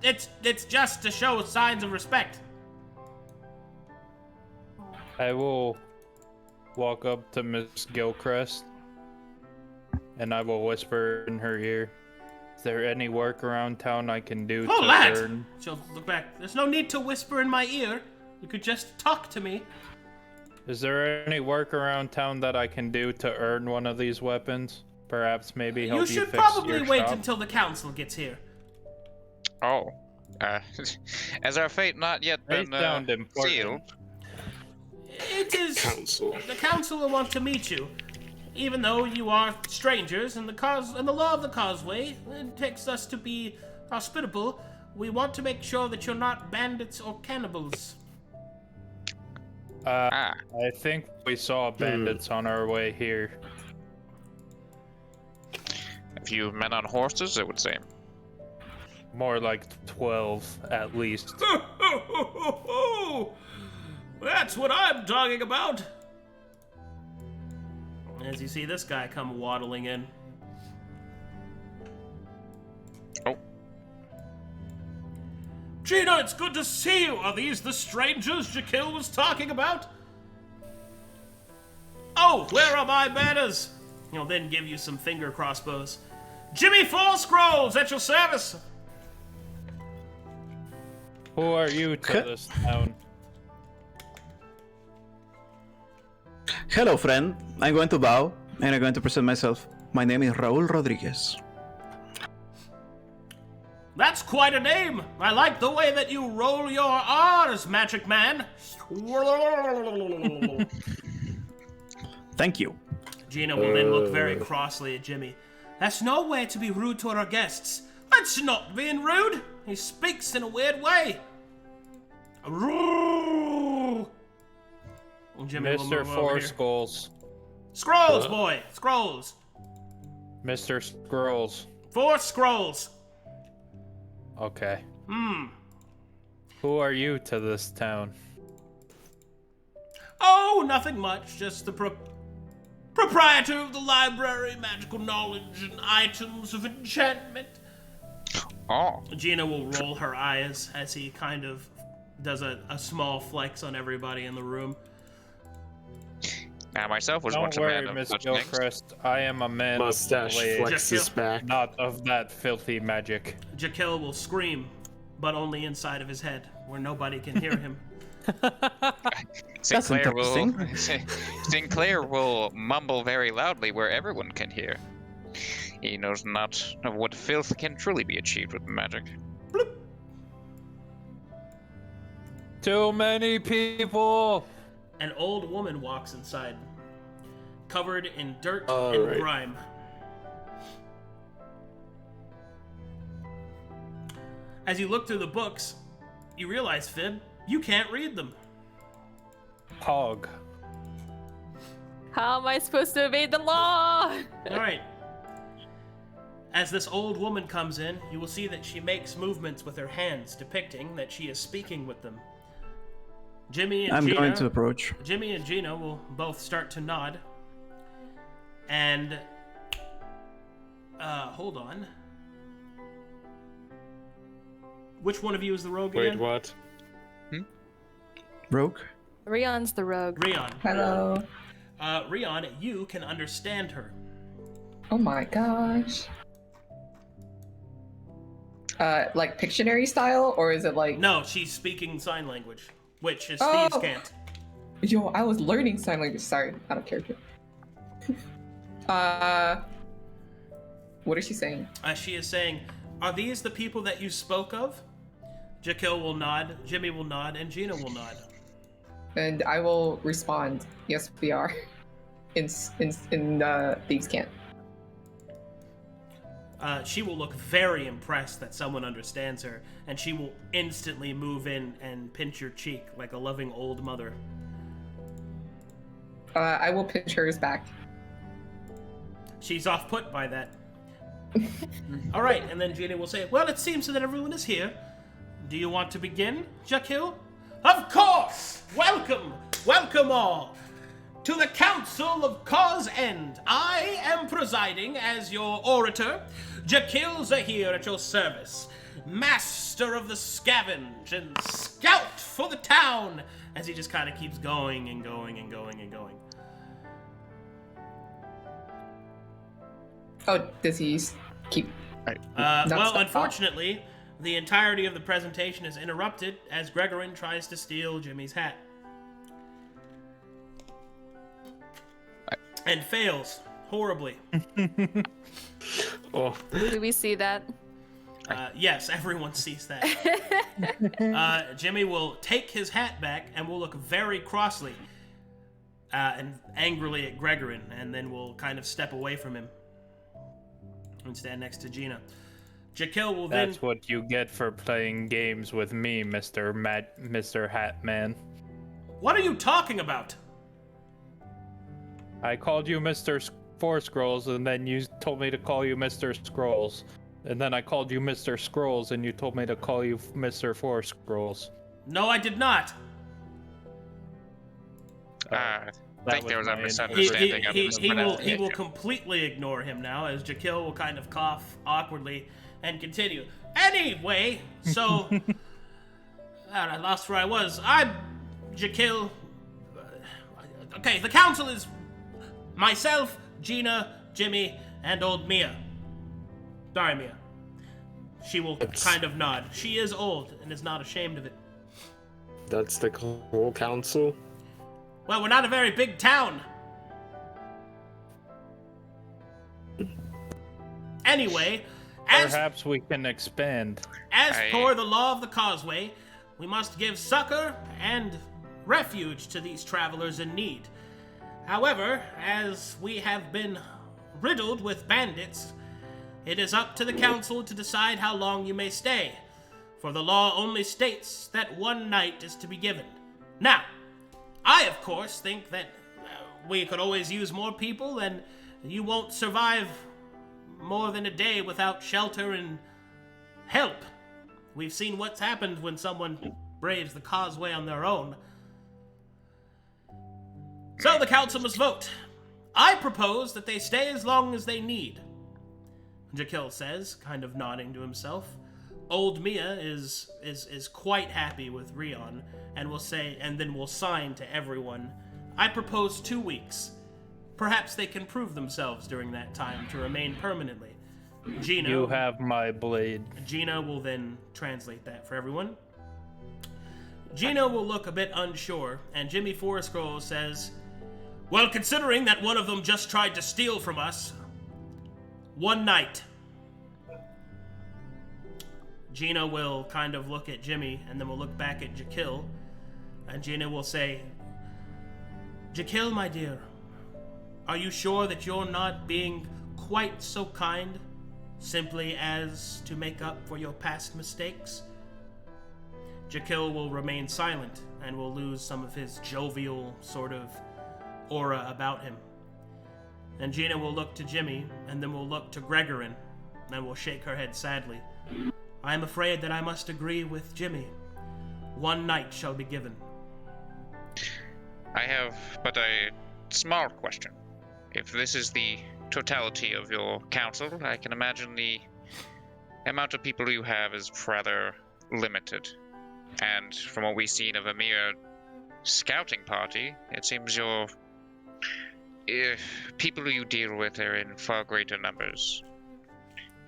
it's just to show signs of respect. I will walk up to Miss Gilchrist and I will whisper in her ear. Is there any work around town I can do Hold to that! earn? She'll look back. There's no need to whisper in my ear. You could just talk to me. Is there any work around town that I can do to earn one of these weapons? Perhaps maybe help You you should fix probably your wait shop? until the council gets here. Oh. Has our fate not yet They been sound important. sealed? It is... Council. The council will want to meet you. Even though you are strangers, and the law of the Causeway takes us to be hospitable, we want to make sure that you're not bandits or cannibals. I think we saw bandits on our way here. A few men on horses, it would seem. More like 12 at least. That's what I'm talking about! As you see this guy come waddling in. Oh. Gina, it's good to see you! Are these the strangers Jekyll was talking about? Oh, where are my manners? He'll then give you some finger crossbows. Jimmy Four Scrolls at your service! Who are you to this town? Hello, friend. I'm going to bow, and I'm going to present myself. My name is Raul Rodriguez. That's quite a name! I like the way that you roll your R's, Magic Man! Thank you. Gina will then look very crossly at Jimmy. That's no way to be rude toward our guests. That's not being rude! He speaks in a weird way. Jimmy will Mr. move over Four here. Skulls. Scrolls, boy! Scrolls! Mr. Scrolls. 4 scrolls! Okay. Hmm. Who are you to this town? Oh, nothing much. Just the proprietor of the library, magical knowledge, and items of enchantment. Oh. Gina will roll her eyes as he kind of does a small flex on everybody in the room. I myself was Don't once a worry, man of Miss such things. Gilchrist. I am a man Mustache of blade, flexes back. not of that filthy magic. Jekyll will scream, but only inside of his head, where nobody can hear him. Sinclair will, interesting. Sinclair will mumble very loudly where everyone can hear. He knows not of what filth can truly be achieved with magic. Too many people! An old woman walks inside, covered in dirt All and right. grime. As you look through the books, you realize, Fib, you can't read them. Hog. How am I supposed to evade the law? All right. As this old woman comes in, you will see that she makes movements with her hands, depicting that she is speaking with them. Jimmy and I'm Gina, going to approach. Jimmy and Gina will both start to nod. And hold on. Which one of you is the rogue Wait, again? what? Rogue? Rion's the rogue. Rion. Hello. Rion, you can understand her. Oh my gosh. Like Pictionary style, or is it like? No, she's speaking sign language, which is Oh. thieves can't. Yo, I was learning sign language. Sorry, out of character. What is she saying? She is saying, "Are these the people that you spoke of?" Jekyll will nod, Jimmy will nod, and Gina will nod. And I will respond. Yes, we are. In Thieves Can't. She will look very impressed that someone understands her, and she will instantly move in and pinch your cheek like a loving old mother. I will pinch hers back. She's off-put by that. All right, and then Gina will say, "Well, it seems that everyone is here. Do you want to begin, Jekyll?" "Of course! Welcome, welcome all, to the Council of Cause End. I am presiding as your orator. Jekyll Zahir at your service, master of the scavenge and scout for the town," as he just kind of keeps going and going and going and going. Oh, does he keep? Well, stop. unfortunately, the entirety of the presentation is interrupted as Gregorin tries to steal Jimmy's hat. And fails horribly. Oh, Do we see that? Yes, everyone sees that. Jimmy will take his hat back and will look very crossly and angrily at Gregorin, and then will kind of step away from him and stand next to Gina. Jekyll will then... That's what you get for playing games with me, Mr. Hat Man. What are you talking about? I called you Mr. Four Scrolls, and then you told me to call you Mr. Scrolls. And then I called you Mr. Scrolls, and you told me to call you Mr. Four Scrolls. No, I did not. I That think there was a my misunderstanding of his He will pronunciation. completely ignore him now, as Jakil will kind of cough awkwardly and continue. Anyway, so I lost where I was. I'm Jakil. Okay, the council is myself, Gina, Jimmy, and old Mia. Sorry, Mia. She will kind of nod. She is old and is not ashamed of it. That's the whole council? Well, we're not a very big town. Anyway, Perhaps we can expand. as per the law of the Causeway, we must give succor and refuge to these travelers in need. However, as we have been riddled with bandits, it is up to the council to decide how long you may stay, for the law only states that 1 night is to be given. Now, I, of course, think that we could always use more people, and you won't survive more than a day without shelter and help. We've seen what's happened when someone braves the Causeway on their own. So the council must vote. I propose that they stay as long as they need. Jakil says, kind of nodding to himself. Old Mia is quite happy with Rion, and will say, and then will sign to everyone. I propose 2 weeks. Perhaps they can prove themselves during that time to remain permanently. Gina, You have my blade. Gina will then translate that for everyone. Gina will look a bit unsure, and Jimmy Forrescroll says, well, considering that one of them just tried to steal from us, 1 night. Gina will kind of look at Jimmy, and then will look back at Jakil, and Gina will say, Jakil, my dear, are you sure that you're not being quite so kind, simply as to make up for your past mistakes? Jakil will remain silent, and will lose some of his jovial sort of aura about him. And Gina will look to Jimmy, and then will look to Gregorin, and will shake her head sadly. I am afraid that I must agree with Jimmy. 1 night shall be given. I have but a small question. If this is the totality of your council, I can imagine the amount of people you have is rather limited. And from what we've seen of a mere scouting party, it seems your people you deal with are in far greater numbers.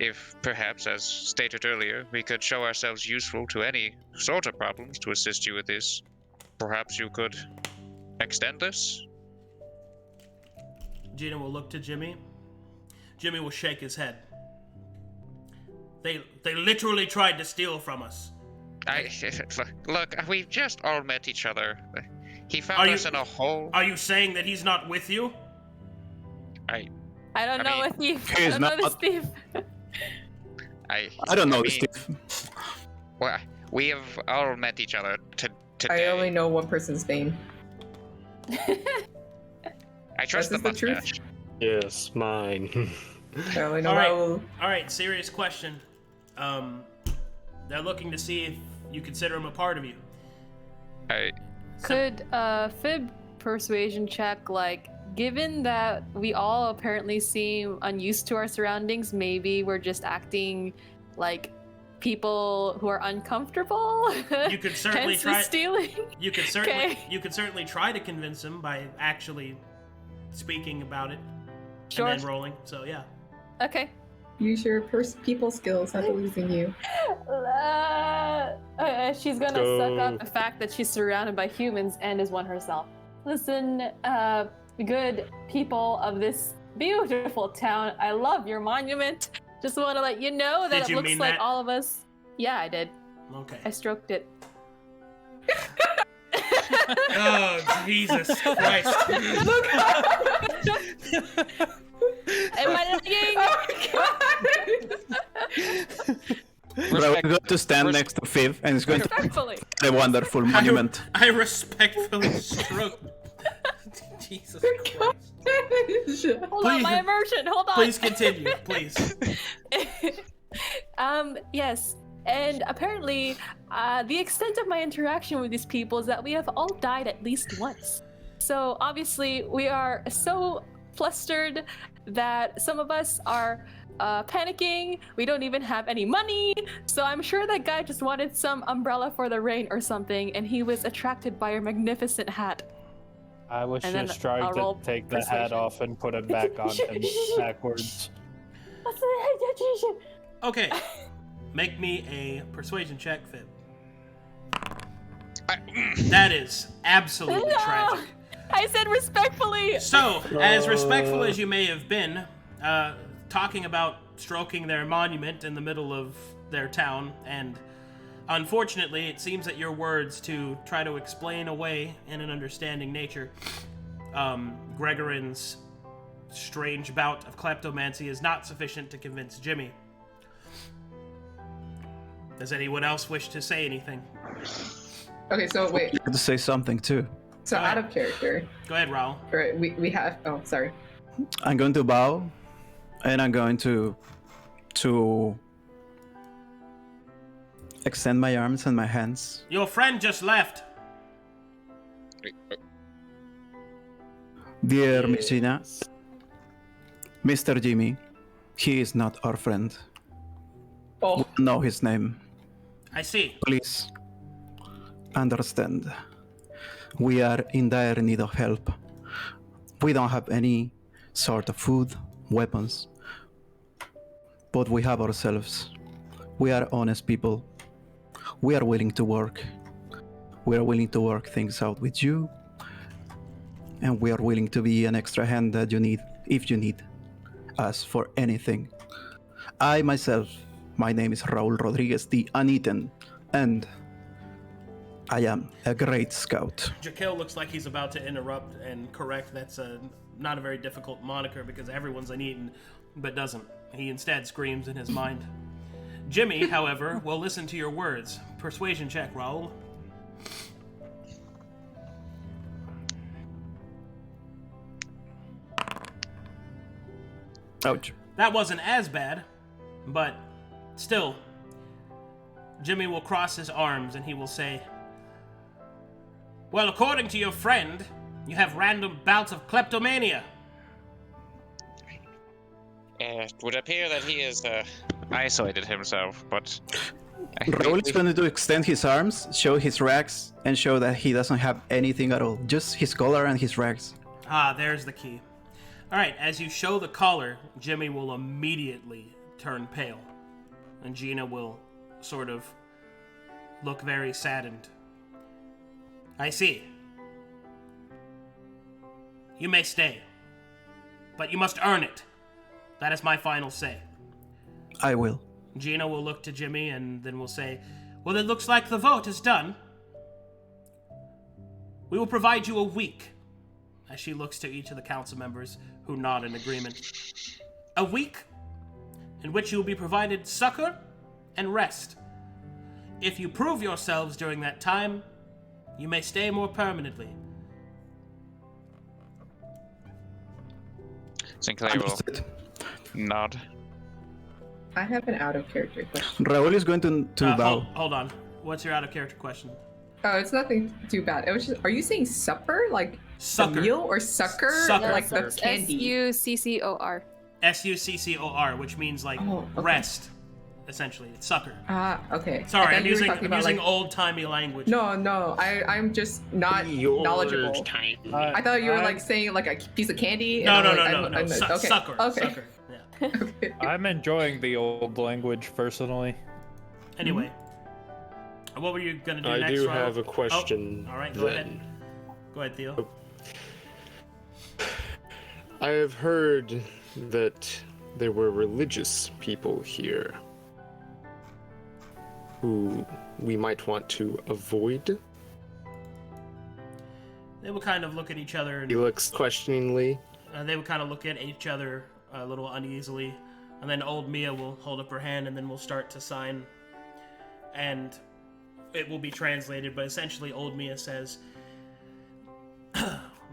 If perhaps, as stated earlier, we could show ourselves useful to any sort of problems to assist you with this, perhaps you could extend this? Gina will look to Jimmy. Jimmy will shake his head. They literally tried to steal from us. Look, we've just all met each other. He found us in a hole. Are you saying that he's not with you? I don't know mean, with you. I he's don't know not- with Steve. I don't know, mean, Steve. Well, we have all met each other today. I only know one person's name. I trust the This is the truth. mustache. Yes, mine. I only know All right. Raul. All right, serious question. They're looking to see if you consider him a part of you. Could Fib persuasion check, like, given that we all apparently seem unused to our surroundings, maybe we're just acting like people who are uncomfortable? You could certainly Hence the try. stealing. You could certainly Okay. you could certainly try to convince him by actually speaking about it Sure. and then rolling. So yeah. Okay. Use your people skills. I believe in you. She's gonna Go. suck up the fact that she's surrounded by humans and is one herself. Listen, good people of this beautiful town, I love your monument. Just want to let you know that Did it you looks mean like that? all of us. Yeah, I did. Okay. I stroked it. Oh Jesus Christ! Am I lying? We're going to stand next to Viv, and he's going to Respectfully. the wonderful monument. I respectfully stroke. Jesus Christ! Hold on, my immersion. Hold on. Please continue, please. Yes. And apparently, the extent of my interaction with these people is that we have all died at least once. So obviously we are so flustered that some of us are panicking. We don't even have any money. So I'm sure that guy just wanted some umbrella for the rain or something, and he was attracted by your magnificent hat. I was And then just trying I'll to roll take the hat persuasion. off and put it back on him backwards. Okay. Make me a persuasion check, Fib. That is absolutely No! tragic. I said respectfully. So, as respectful as you may have been, talking about stroking their monument in the middle of their town, and unfortunately, it seems that your words to try to explain away in an understanding nature, Gregorin's strange bout of kleptomancy is not sufficient to convince Jimmy. Does anyone else wish to say anything? Okay, so wait. I have to say something too. So out of character. Go ahead, Raul. Right, we have. Oh, sorry. I'm going to bow, and I'm going to extend my arms and my hands. Your friend just left. Dear Messina, Mr. Jimmy, he is not our friend. Oh. We know his name. I see. Please understand. We are in dire need of help. We don't have any sort of food, weapons, but we have ourselves. We are honest people. We are willing to work. We are willing to work things out with you, and we are willing to be an extra hand that you need if you need us for anything. I myself, my name is Raul Rodriguez, the Uneaten, and I am a great scout. Jekyll looks like he's about to interrupt and correct. That's not a very difficult moniker because everyone's uneaten, but doesn't. He instead screams in his mind. Jimmy, however, will listen to your words. Persuasion check, Raul. Ouch. That wasn't as bad, but still, Jimmy will cross his arms and he will say, well, according to your friend, you have random bouts of kleptomania. It would appear that he has isolated himself, but... Raul is going to extend his arms, show his rags, and show that he doesn't have anything at all. Just his collar and his rags. Ah, there's the key. All right, as you show the collar, Jimmy will immediately turn pale. And Gina will sort of look very saddened. I see. You may stay, but you must earn it. That is my final say. I will. Gina will look to Jimmy and then will say, well, it looks like the vote is done. We will provide you a week. As she looks to each of the council members who nod in agreement. A week in which you will be provided succor and rest. If you prove yourselves during that time, you may stay more permanently. Sinclair will Understood. nod. I have an out of character question. Raul is going to bow. Hold on. What's your out of character question? Oh, it's nothing too bad. It was just. Are you saying supper, like Succor. the meal, or sucker, Succor. like the candy? S-U-C-C-O-R. S-U-C-C-O-R, which means like Oh, okay. rest, essentially. It's succor. Ah, okay. Sorry, I thought I'm you were using talking about, like- old-timey language. No, I'm just not knowledgeable. I thought you were like saying like a piece of candy. No, and no, I'm no, like, no, I'm- no. I'm- okay. Succor. Okay. Succor. Yeah. Okay. I'm enjoying the old language personally. Anyway, what were you gonna do I next? do Raul? have a question. Oh, all right, go then. ahead. Go ahead, Theo. I have heard that there were religious people here who we might want to avoid. They will kind of look at each other, He and looks questioningly. they will kind of look at each other a little uneasily, and then old Mia will hold up her hand, and then we'll start to sign, and it will be translated, but essentially old Mia says,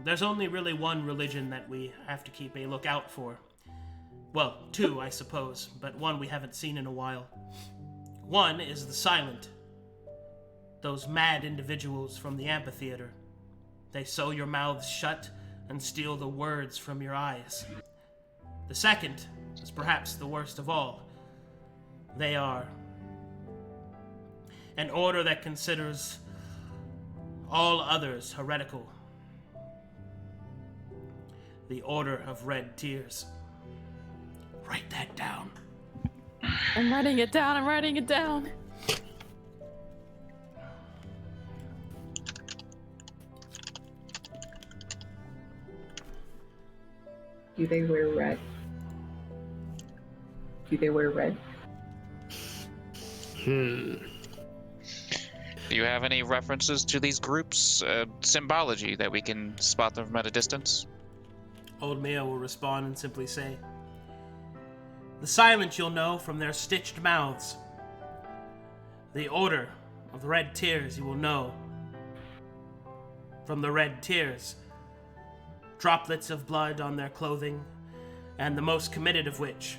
there's only really one religion that we have to keep a lookout for. Well, two, I suppose, but one we haven't seen in a while. One is the Silent, those mad individuals from the amphitheater. They sew your mouths shut and steal the words from your eyes. The second is perhaps the worst of all. They are an order that considers all others heretical. The Order of Red Tears. Write that down. I'm writing it down. I'm writing it down. Do they wear red? Do they wear red? Do you have any references to these groups' symbology that we can spot them from at a distance? Old Mia will respond and simply say, the silence you'll know from their stitched mouths. The Order of the Red Tears you will know from the red tears, droplets of blood on their clothing, and the most committed of which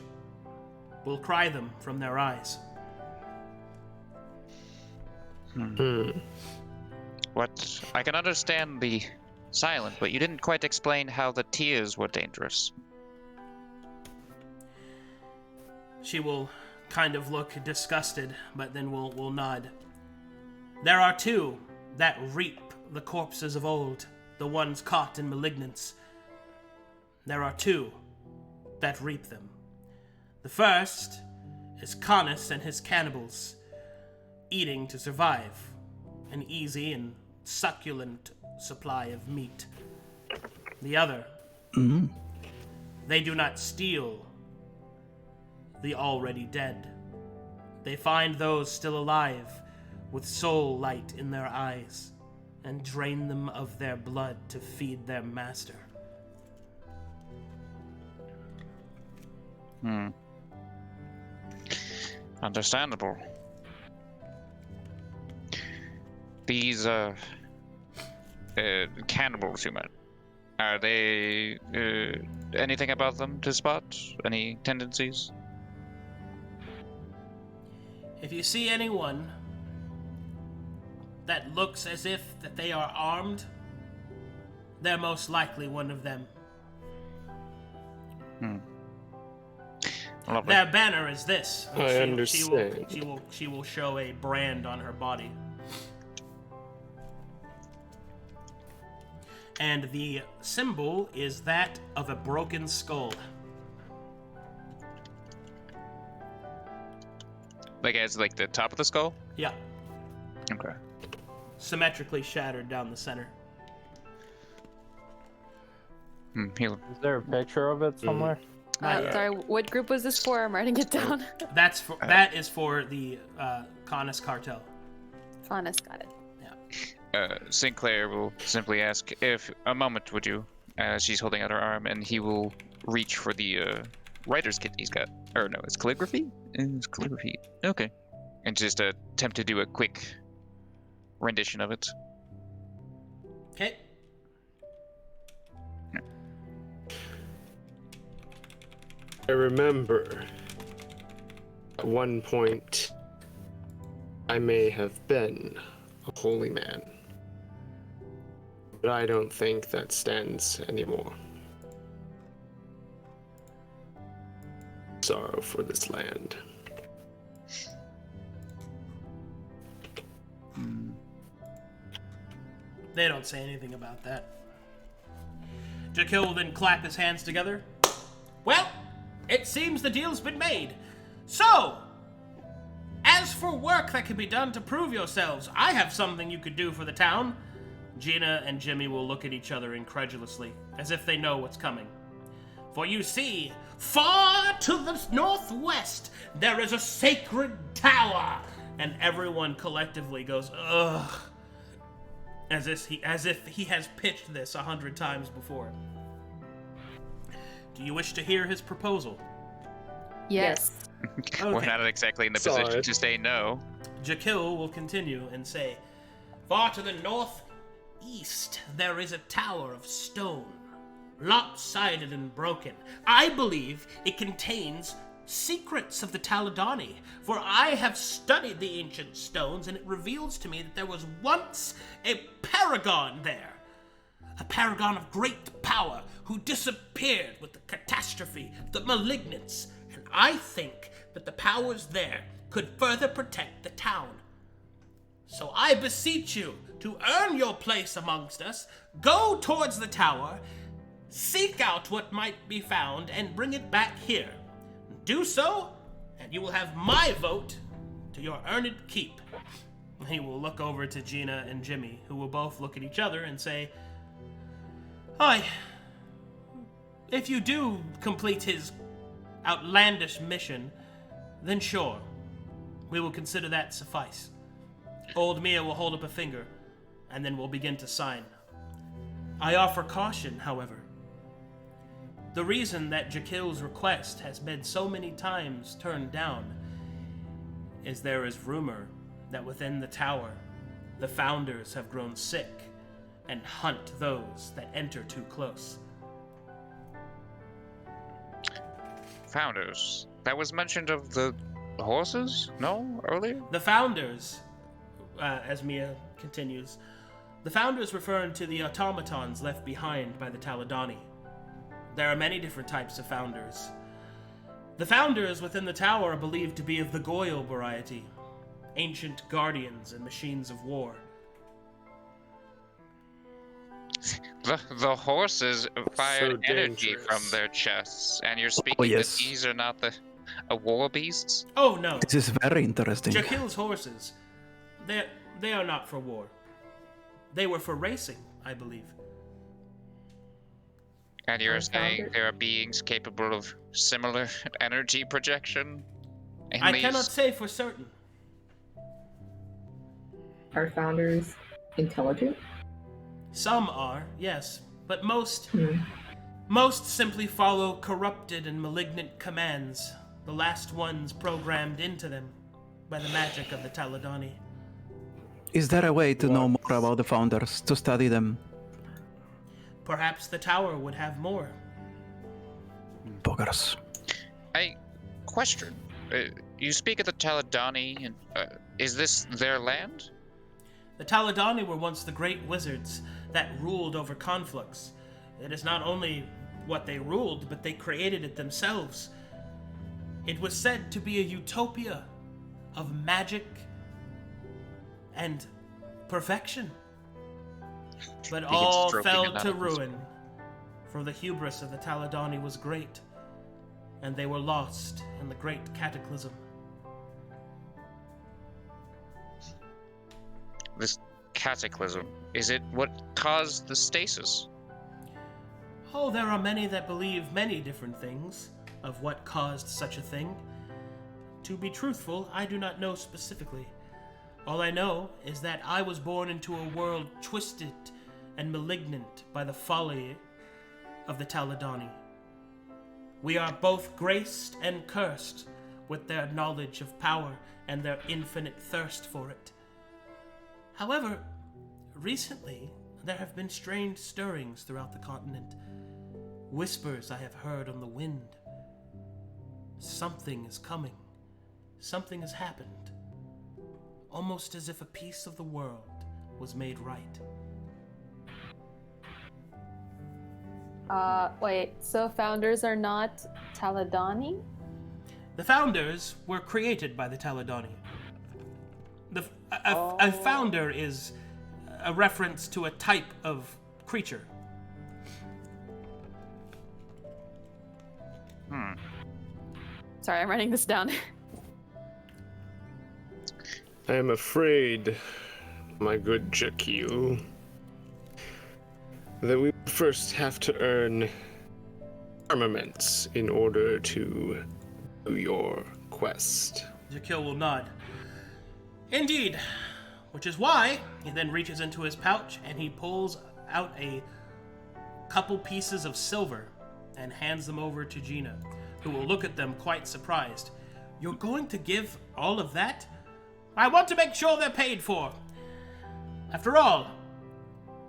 will cry them from their eyes. What? I can understand the silent, but you didn't quite explain how the tears were dangerous. She will kind of look disgusted, but then will nod. There are two that reap the corpses of old, the ones caught in malignance. There are two that reap them. The first is Canis and his cannibals, eating to survive, an easy and succulent supply of meat. The other, they do not steal the already dead. They find those still alive with soul light in their eyes and drain them of their blood to feed their master. Understandable. These, cannibals you met, are they, anything about them to spot? Any tendencies? If you see anyone that looks as if that they are armed, they're most likely one of them. Lovely. Their banner is this. I understand. She will show a brand on her body. And the symbol is that of a broken skull. Like as like the top of the skull? Yeah. Okay. Symmetrically shattered down the center. Heal. Is there a picture of it somewhere? Sorry, what group was this for? I'm writing it down. That is for the Canis cartel. Honest, got it. Sinclair will simply ask if a moment, would you? She's holding out her arm, and he will reach for the writer's kit he's got. Or no, it's calligraphy? It's calligraphy. Okay. And just attempt to do a quick rendition of it. Okay. I remember at one point I may have been a holy man, but I don't think that stands anymore. Sorrow for this land. They don't say anything about that. Jekyll will then clap his hands together. Well, it seems the deal's been made. So, as for work that can be done to prove yourselves, I have something you could do for the town. Gina and Jimmy will look at each other incredulously, as if they know what's coming. For you see, far to the northwest, there is a sacred tower. And everyone collectively goes, ugh. As if he has pitched this 100 times before. Do you wish to hear his proposal? Yes. Okay. We're not exactly in the position to say no. Jekyll will continue and say, far to the northeast, there is a tower of stone, lopsided and broken. I believe it contains secrets of the Taladani, for I have studied the ancient stones, and it reveals to me that there was once a paragon there. a paragon of great power who disappeared with the catastrophe, the malignance, and I think that the powers there could further protect the town. So I beseech you to earn your place amongst us, go towards the tower, seek out what might be found, and bring it back here. Do so, and you will have my vote to your earned keep. He will look over to Gina and Jimmy, who will both look at each other and say, "Aye, if you do complete his outlandish mission, then sure, we will consider that suffice." Old Mia will hold up a finger, and then we'll begin to sign. I offer caution, however. The reason that Jekyll's request has been so many times turned down is there is rumor that within the tower, the founders have grown sick and hunt those that enter too close. Founders. That was mentioned of the horses? No? Earlier? The founders, as Mia continues, the founders referring to the automatons left behind by the Taladani. There are many different types of founders. The founders within the tower are believed to be of the Goyle variety, ancient guardians and machines of war. The horses fired So energy dangerous. from their chests, and you're speaking yes. that these are not the war beasts? Oh no, This is very interesting. Jekyll's horses, they are not for war. They were for racing, I believe. And you're Our saying founder- there are beings capable of similar energy projection? In I these? cannot say for certain. Are founders intelligent? Some are, yes, but most Hmm. simply follow corrupted and malignant commands, the last ones programmed into them by the magic of the Taladani. Is there a way to know more about the founders, to study them? Perhaps the tower would have more. Boggers. I question. You speak of the Taladani, and is this their land? The Taladani were once the great wizards that ruled over Conflux. It is not only what they ruled, but they created it themselves. It was said to be a utopia of magic and perfection. But Begins all stroking fell it to out. ruin, for the hubris of the Taladani was great, and they were lost in the great cataclysm. This cataclysm, is it what caused the stasis? Oh, there are many that believe many different things of what caused such a thing. To be truthful, I do not know specifically. All I know is that I was born into a world twisted and malignant by the folly of the Taladani. We are both graced and cursed with their knowledge of power and their infinite thirst for it. However, recently there have been strange stirrings throughout the continent. Whispers I have heard on the wind. Something is coming. Something has happened. Almost as if a piece of the world was made right. Wait, so founders are not Taladani? The founders were created by the Taladani. A founder is a reference to a type of creature. Sorry, I'm writing this down. I am afraid, my good Jekyll, that we first have to earn armaments in order to do your quest. Jekyll will nod. Indeed, which is why he then reaches into his pouch and he pulls out a couple pieces of silver and hands them over to Gina, who will look at them quite surprised. You're going to give all of that? I want to make sure they're paid for. After all,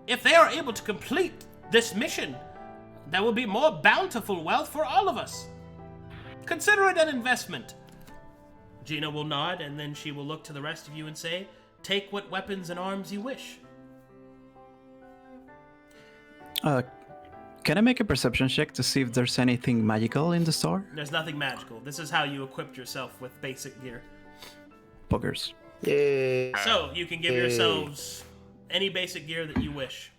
if they are able to complete this mission, there will be more bountiful wealth for all of us. Consider it an investment. Gina will nod, and then she will look to the rest of you and say, take what weapons and arms you wish. Can I make a perception check to see if there's anything magical in the store? There's nothing magical. This is how you equipped yourself with basic gear. Boogers. Yeah. So you can give yourselves any basic gear that you wish.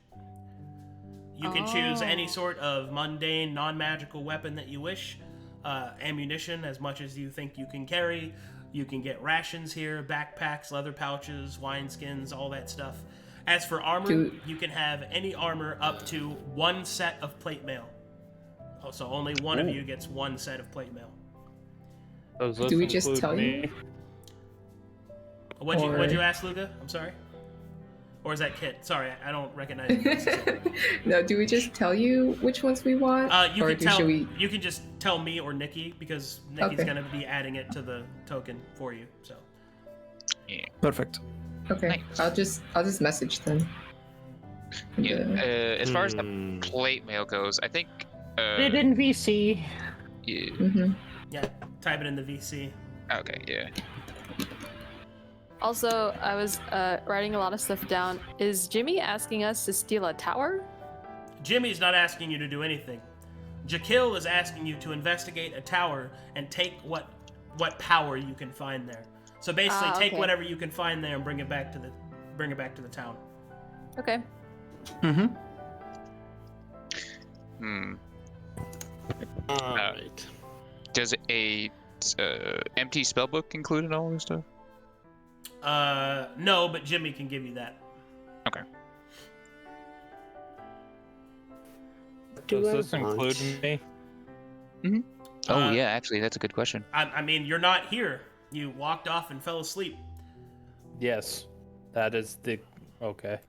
You can choose any sort of mundane, non-magical weapon that you wish. Ammunition, as much as you think you can carry. You can get rations here, backpacks, leather pouches, wineskins, all that stuff. As for armor, you can have any armor up to 1 set of plate mail. Oh, so only one of you gets 1 set of plate mail. Do we just tell you? What'd you ask, Luca? I'm sorry. Or is that Kit? Sorry, I don't recognize it. No, do we just tell you which ones we want? You can just tell me or Nikki, because Nikki's gonna be adding it to the token for you. So. Yeah. Perfect. Okay, nice. I'll just message them. Yeah. As far as the plate mail goes, I think. Did in VC. Yeah. Yeah. Type it in the VC. Okay. Yeah. Also, I was writing a lot of stuff down. Is Jimmy asking us to steal a tower? Jimmy's not asking you to do anything. Jakil is asking you to investigate a tower and take what power you can find there. So basically, take whatever you can find there and bring it back to the town. Okay. Alright. Does a empty spellbook include in all this stuff? No, but Jimmy can give you that. Okay. Does this include me? Mm-hmm. Oh yeah, actually, that's a good question. I mean, you're not here. You walked off and fell asleep. Yes, that is the okay.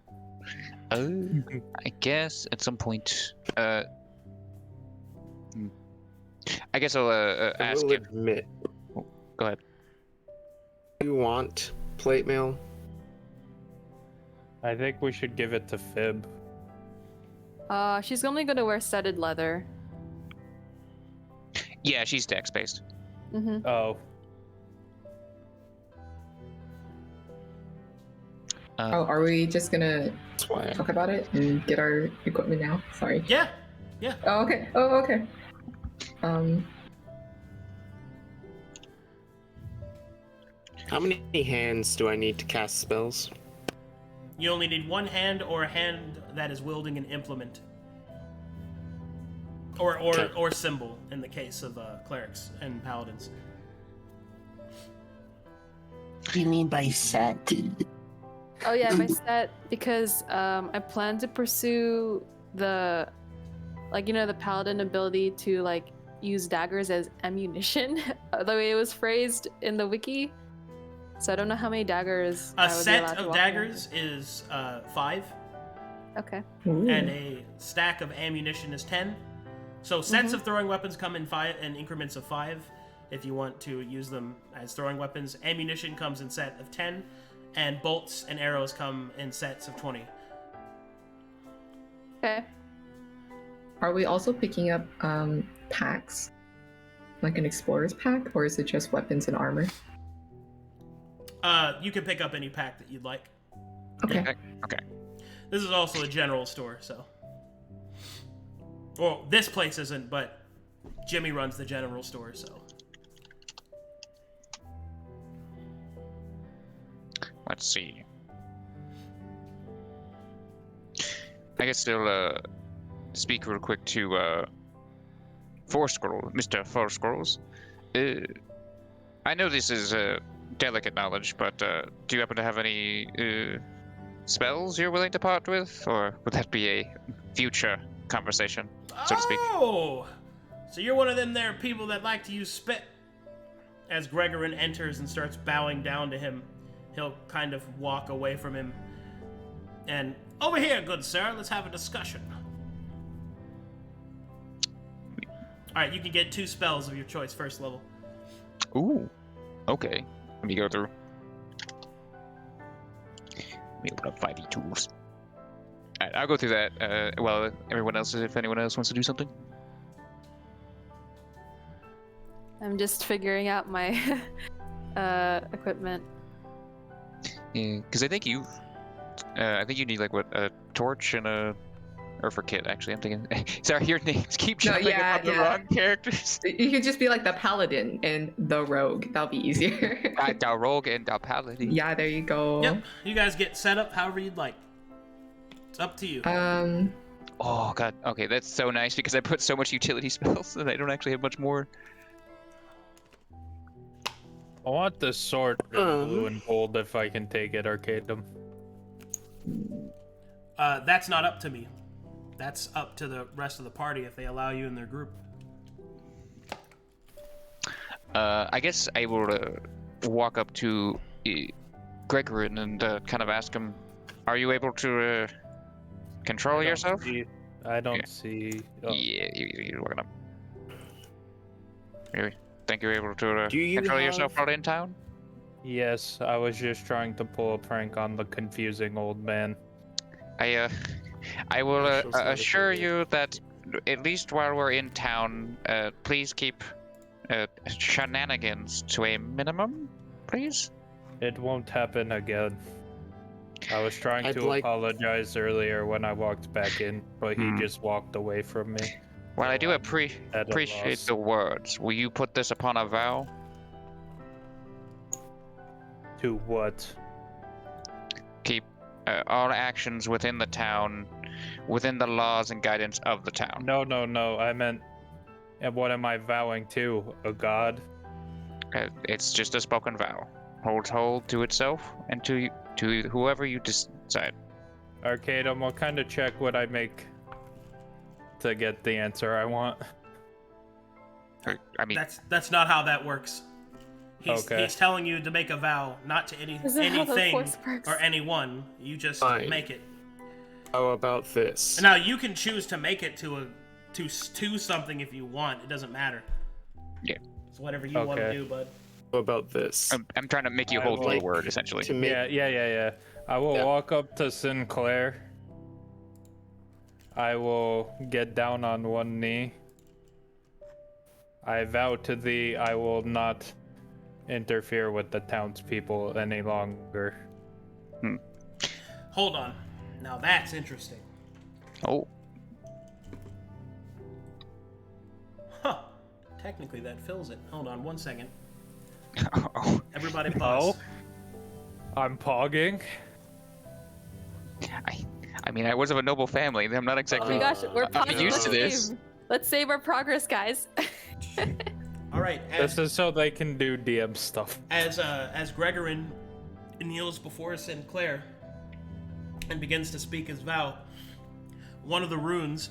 Oh, I guess at some point. I guess I'll ask him. Admit. Go ahead. You want plate mail? I think we should give it to Fib. She's only gonna wear studded leather. Yeah, she's dex based. Mm-hmm. Oh. Are we just gonna talk about it and get our equipment now? Sorry. Yeah. Oh, okay. How many hands do I need to cast spells? You only need 1 hand or a hand that is wielding an implement. Or symbol in the case of clerics and paladins. What do you mean by set? Oh yeah, my set, because I plan to pursue the paladin ability to use daggers as ammunition, the way it was phrased in the wiki. So I don't know how many daggers. A set of daggers is 5. Okay. Ooh. And a stack of ammunition is 10. So sets of throwing weapons come in increments of 5. If you want to use them as throwing weapons, ammunition comes in set of 10, and bolts and arrows come in sets of 20. Okay. Are we also picking up packs, like an explorer's pack, or is it just weapons and armor? You can pick up any pack that you'd like. Okay. Okay. This is also a general store, so. Well, this place isn't, but Jimmy runs the general store, so. Let's see. I guess they'll speak real quick to Mr. Four Squirrels. I know this is delicate knowledge, but do you happen to have any spells you're willing to part with, or would that be a future conversation, so to speak? Oh, so you're one of them there people that like to use spit. As Gregorin enters and starts bowing down to him, he'll kind of walk away from him. And, over here, good sir, let's have a discussion. Alright, you can get 2 spells of your choice, first level. Ooh, okay. Let me go through. Let me open up 5e tools. Alright, I'll go through that while everyone else, if anyone else wants to do something. I'm just figuring out my equipment. Yeah, because I think you need a torch and a or for Kit, actually. I'm thinking. Sorry, your names keep No, jumping yeah, on the yeah. wrong characters. You could just be like the paladin and the rogue. That'll be easier. Da rogue and da paladin. Yeah, there you go. Yep. You guys get set up however you'd like. It's up to you. Oh god. Okay, that's so nice because I put so much utility spells that I don't actually have much more. I want the sword in blue and gold if I can take it, Arcadum. That's not up to me. That's up to the rest of the party if they allow you in their group. I guess I will walk up to Gregorin and kind of ask him, "Are you able to control yourself?" I don't see. Oh. Yeah, you're walking up. Really? Think you're able to Do you control have- yourself while in town? Yes, I was just trying to pull a prank on the confusing old man. I will assure you that at least while we're in town, please keep shenanigans to a minimum, please. It won't happen again. I was trying I'd to like- apologize earlier when I walked back in, but he just walked away from me. Well, I do At a appreciate loss. the words. Will you put this upon a vow? To what? Keep all actions within the town, within the laws and guidance of the town. No, I meant, and what am I vowing to? A god? It's just a spoken vow. Hold to itself and to whoever you decide. Arcadum, what kind of check would I make to get the answer I want? I mean, That's not how that works. Okay. He's telling you to make a vow, not to Is that how the anything force works? or anyone. You just Fine. make it. How about this? Now you can choose to make it to something if you want. It doesn't matter. Yeah. It's whatever you want to Okay. do, bud. How about this? I'm trying to make you I hold to like the word, essentially. To make Yeah. I will Yeah. walk up to Sinclair. I will get down on one knee. I vow to thee I will not interfere with the townspeople any longer. Hold on. Now that's interesting. Oh, Huh. Technically that fills it. Hold on 1 second. oh. Everybody pause. I'm pogging. I mean, I was of a noble family. I'm not Oh exactly. my gosh, we're I'm pausing. used Let's to this. save. Let's save our progress, guys. All right. This is so they can do DM stuff. As Gregorin kneels before Sinclair and begins to speak his vow, one of the runes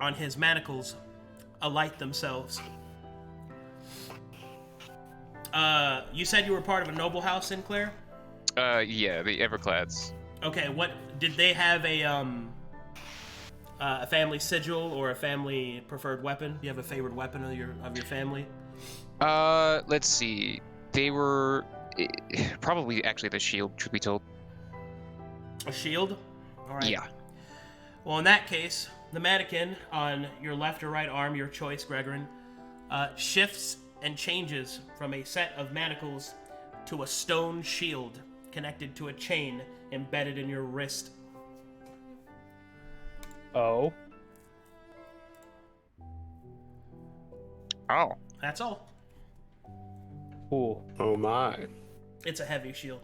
on his manacles alight themselves. You said you were part of a noble house, Sinclair? Yeah, the Everclads. Okay, what did they have a family sigil or a family preferred weapon? Do you have a favorite weapon of your family? Let's see. They were probably actually the shield, truth be told. A shield? All right. Yeah. Well, in that case, the mannequin on your left or right arm, your choice, Gregorin, shifts and changes from a set of manacles to a stone shield connected to a chain embedded in your wrist. Oh. Oh. That's all. Cool. Oh my. It's a heavy shield.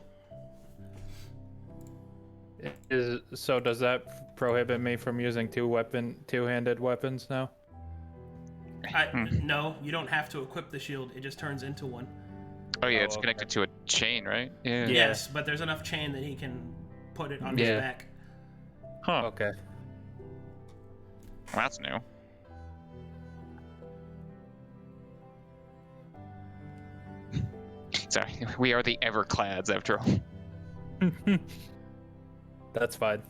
So does that prohibit me from using two-handed weapons now? No, you don't have to equip the shield. It just turns into one. Oh yeah, Oh, it's okay. connected to a chain, right? Yeah. Yes, but there's enough chain that he can put it on his Yeah. back. Huh. Okay. Well, that's new. Sorry, we are the Everclads after all. That's fine.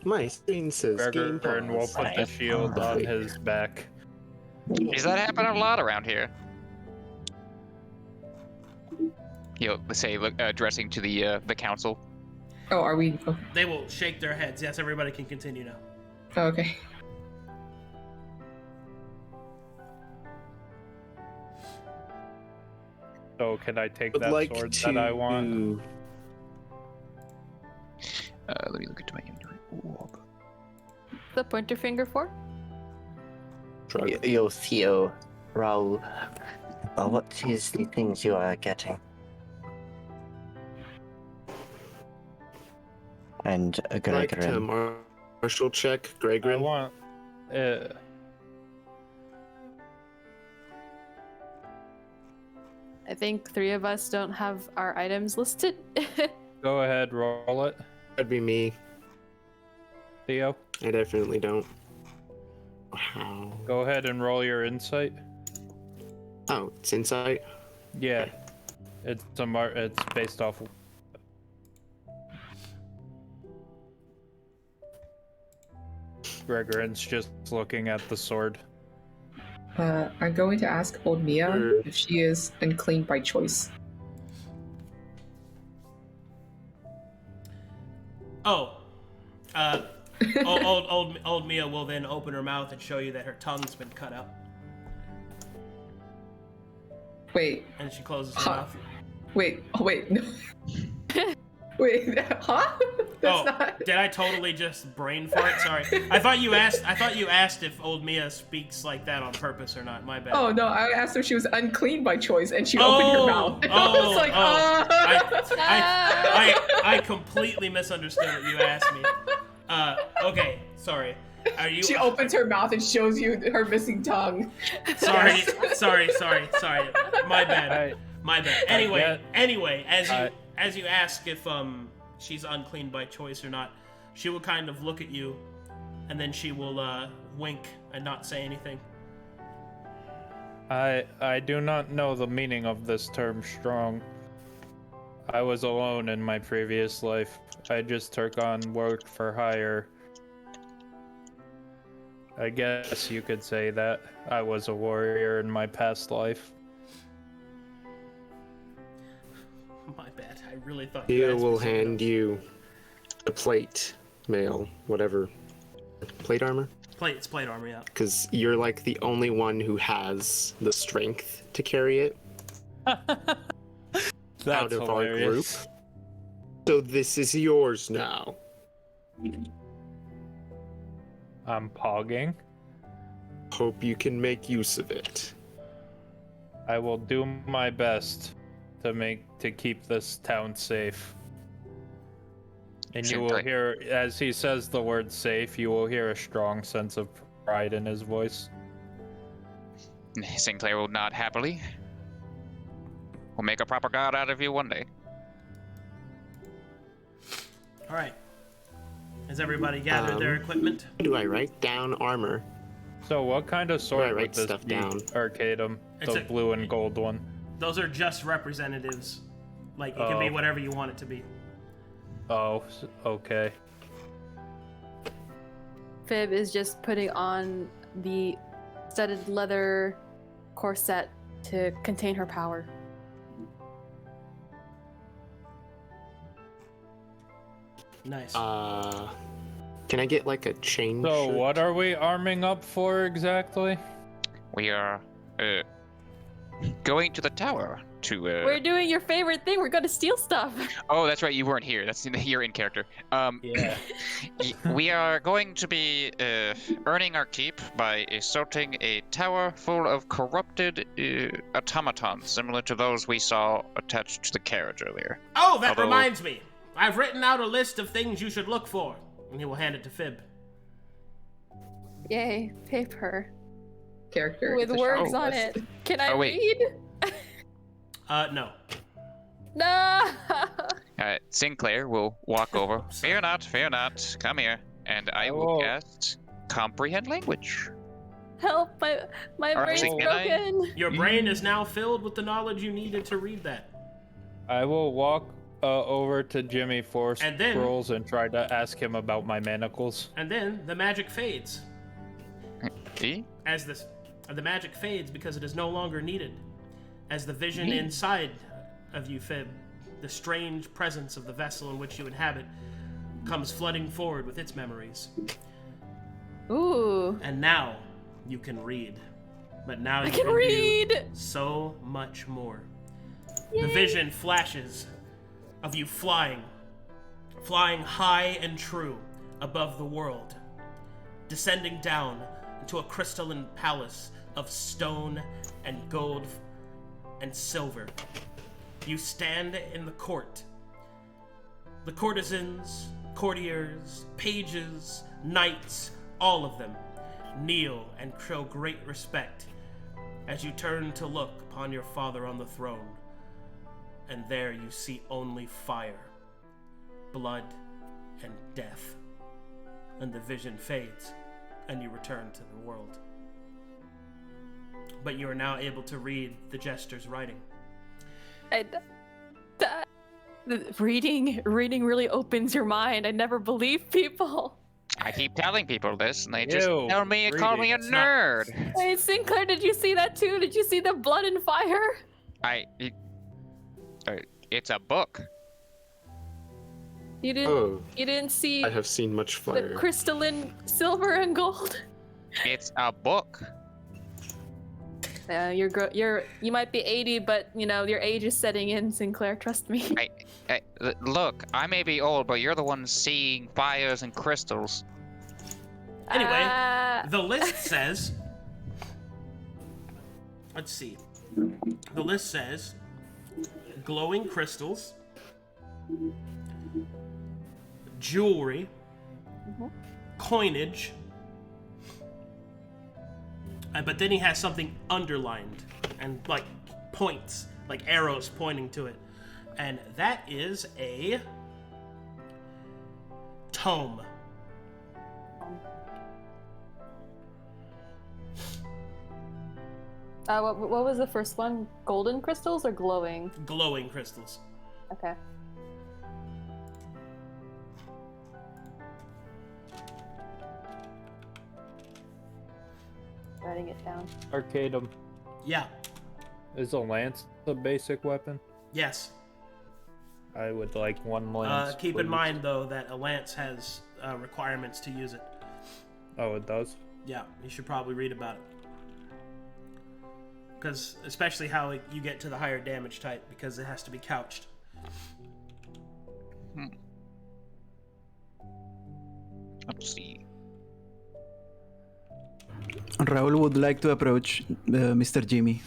My screen says game Gregorin will pause. put the shield on his back. Does that happen a lot around here? He'll say, addressing to the council. Oh, are we? Oh, They will shake their heads. Yes, everybody can continue now. okay. So can I take Would that like sword to that I want? Let me look into my inventory. the pointer finger for? Shrug. Yo, Theo, Raul, what is the things you are getting? And a Like to Gregorin. martial check, I Gregorin. want. I think 3 of us don't have our items listed. Go ahead, roll it, That'd be me. Theo. I definitely don't. Wow. Go ahead and roll your insight. Oh, it's insight. Yeah, it's it's based off. Gregorin's just looking at the sword. I'm going to ask old Mia if she is unclean by choice. Old Mia will then open her mouth and show you that her tongue's been cut out, Wait, and she closes her Huh. mouth. wait, no. Wait, huh? That's not. Did I totally just brain fart? Sorry. I thought you asked if old Mia speaks like that on purpose or not. My bad. Oh no, I asked her if she was unclean by choice, and she opened her mouth. I was like, I completely misunderstood what you asked me. Okay, sorry. Are you? She opens her mouth and shows you her missing tongue. Sorry. My bad. Alright. My bad. Anyway, as you ask if she's unclean by choice or not, she will kind of look at you, and then she will wink and not say anything. I do not know the meaning of this term strong. I was alone in my previous life. I just took on work for hire. I guess you could say that. I was a warrior in my past life. My bad. I really thought you Dia asked will me something hand else. you a plate, mail, whatever. Plate armor? It's plate armor, yeah. Because you're like the only one who has the strength to carry it That's out of our group. hilarious. So this is yours now. I'm pogging. Hope you can make use of it. I will do my best to keep this town safe. And you will hear, as he says the word safe, you will hear a strong sense of pride in his voice. Sinclair will nod happily. We'll make a proper god out of you one day. All right. Has everybody gathered their equipment? Do I write down armor? So what kind of sword would write this stuff be, down? Arcadum? It's The a- blue and gold one. Those are just representatives. Like, it can be whatever you want it to be. Oh, okay. Fib is just putting on the studded leather corset to contain her power. Nice. Can I get like a chain So shirt? what are we arming up for exactly? We are going to the tower to. We're doing your favorite thing. We're gonna steal stuff. Oh, that's right. You weren't here. You're in character. Yeah. We are going to be earning our keep by assaulting a tower full of corrupted automatons, similar to those we saw attached to the carriage earlier. Oh, that Although- reminds me. I've written out a list of things you should look for. And he will hand it to Fib. Yay, paper Character with it's a words shopping on list. it. Can I wait. read? No. No. Sinclair will walk over. Fear not, fear not. Come here, and I will Oh. cast comprehend language. Help! My Or brain's actually, can I- broken. Your brain is now filled with the knowledge you needed to read that. I will walk over to Jimmy Force And then- Scrolls and try to ask him about my manacles. And then the magic fades. See? As the magic fades because it is no longer needed. As the vision inside of you, Fib, the strange presence of the vessel in which you inhabit, comes flooding forward with its memories. Ooh. And now you can read. But now I you can do read. so much more. Yay. The vision flashes of you flying high and true above the world, descending down into a crystalline palace of stone and gold and silver. You stand in the court. The courtesans, courtiers, pages, knights, all of them kneel and show great respect as you turn to look upon your father on the throne. And there you see only fire, blood, and death. And the vision fades, and you return to the world. But you are now able to read the jester's writing. Reading really opens your mind. I never believe people. I keep telling people this, and they just Ew, call me a reading, it's nerd. Hey, Sinclair, did you see that too? Did you see the blood and fire? It's a book. You didn't see I have seen much fire. the crystalline silver and gold? It's a book. You might be 80, but you know your age is setting in, Sinclair. Trust me. Look, I may be old, but you're the one seeing fires and crystals. Anyway, the list says... Let's see. The list says... glowing crystals, jewelry, coinage, but then he has something underlined and like points, like arrows pointing to it, and that is a tome. What was the first one? Golden crystals or glowing? Glowing crystals. Okay. Writing it down. Arcadum. Yeah. Is a lance a basic weapon? Yes. I would like one lance. Keep in please. mind, though, that a lance has requirements to use it. Oh, it does? Yeah, you should probably read about it. Because, especially how you get to the higher damage type, because it has to be couched. Let's see. Raul would like to approach Mr. Jimmy.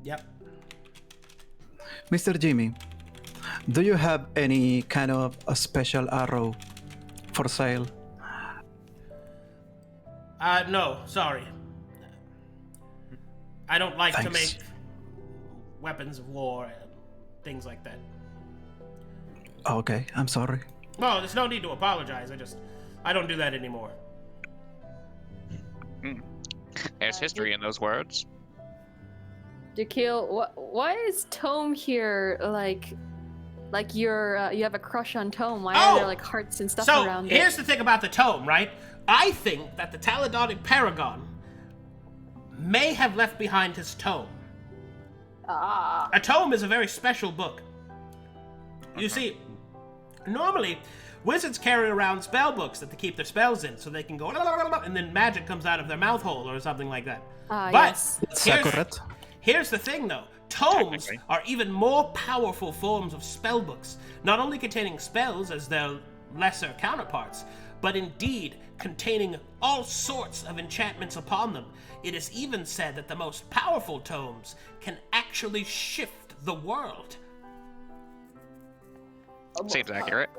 Yep. Mr. Jimmy, do you have any kind of a special arrow for sale? No, sorry. I don't like to Thanks. make weapons of war and things like that. Okay, I'm sorry. Well, there's no need to apologize. I don't do that anymore. There's history in those words. Jakeel, why is Tome here like you're you have a crush on Tome? Why are there like hearts and stuff around it? So here's the thing about the tome, right? I think that the Taladonic Paragon may have left behind his tome. A tome is a very special book. You see, normally wizards carry around spell books that they keep their spells in, so they can go and then magic comes out of their mouth hole or something like that. But yes. That's accurate. here's the thing, though. Tomes are even more powerful forms of spell books, not only containing spells as their lesser counterparts, but indeed containing all sorts of enchantments upon them. It is even said that the most powerful tomes can actually shift the world. Seems accurate.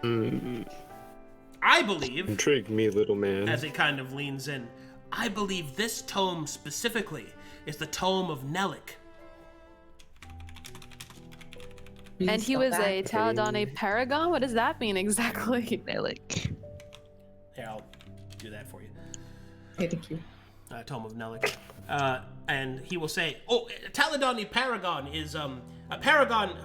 I believe, Intrigue me, little man. as it kind of leans in, I believe this tome specifically is the Tome of Nelik. And he was a Taladone Paragon? What does that mean exactly? Nelik. Here, I'll do that for you. Hey, thank you. Tome of Nelik. And he will say, Taladoni Paragon is, a Paragon,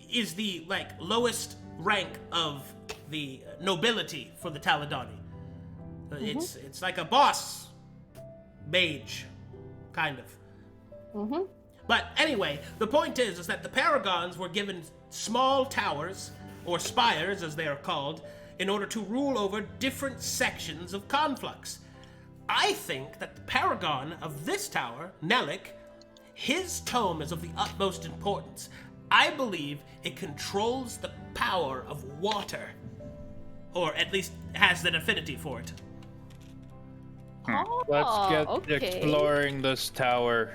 is the, lowest rank of the nobility for the Taladoni. It's like a boss mage, kind of. But anyway, the point is that the Paragons were given small towers, or spires as they are called, in order to rule over different sections of Conflux. I think that the Paragon of this tower, Nelik, his tome is of the utmost importance. I believe it controls the power of water. or at least has an affinity for it. Let's get okay. exploring this tower.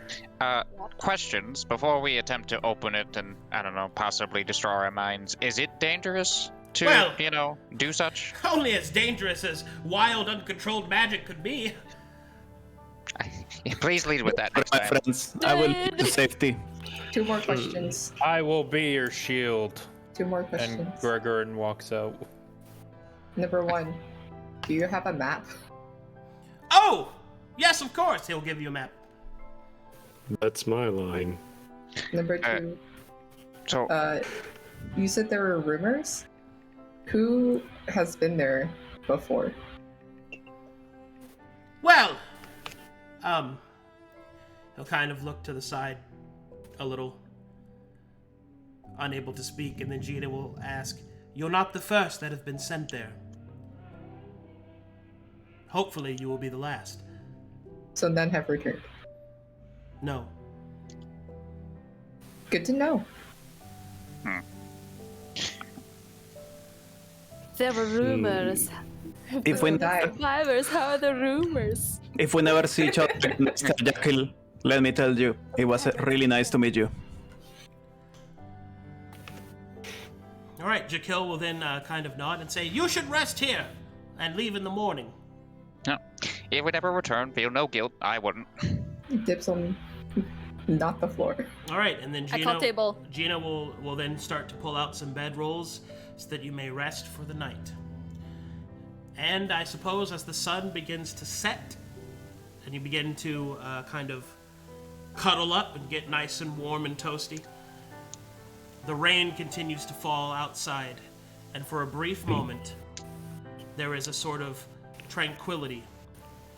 Questions before we attempt to open it and, I don't know, possibly destroy our minds. Is it dangerous to, Well- do such? Only as dangerous as wild, uncontrolled magic could be. Please lead with that next My time. friends, I will lead to safety. 2 more questions. I will be your shield. 2 more And questions. Gregorin walks out. Number 1, do you have a map? Oh! Yes, of course, he'll give you a map. That's my line. Number 2, So, you said there were rumors? Who has been there before? Well, he'll kind of look to the side a little, unable to speak, and then Gina will ask, "You're not the first that have been sent there. Hopefully you will be the last." So none have returned. No. Good to know. There were rumors. If we Survivors, how are the rumors? if we never see each other, Mr. Jekyll, let me tell you, it was really nice to meet you. All right, Jekyll will then kind of nod and say, "You should rest here and leave in the morning." no. If we never return, feel no guilt. I wouldn't. Dips on not the floor. All right, and then I call table. Gina will then start to pull out some bedrolls so that you may rest for the night. And I suppose as the sun begins to set and you begin to kind of cuddle up and get nice and warm and toasty, the rain continues to fall outside, and for a brief moment there is a sort of tranquility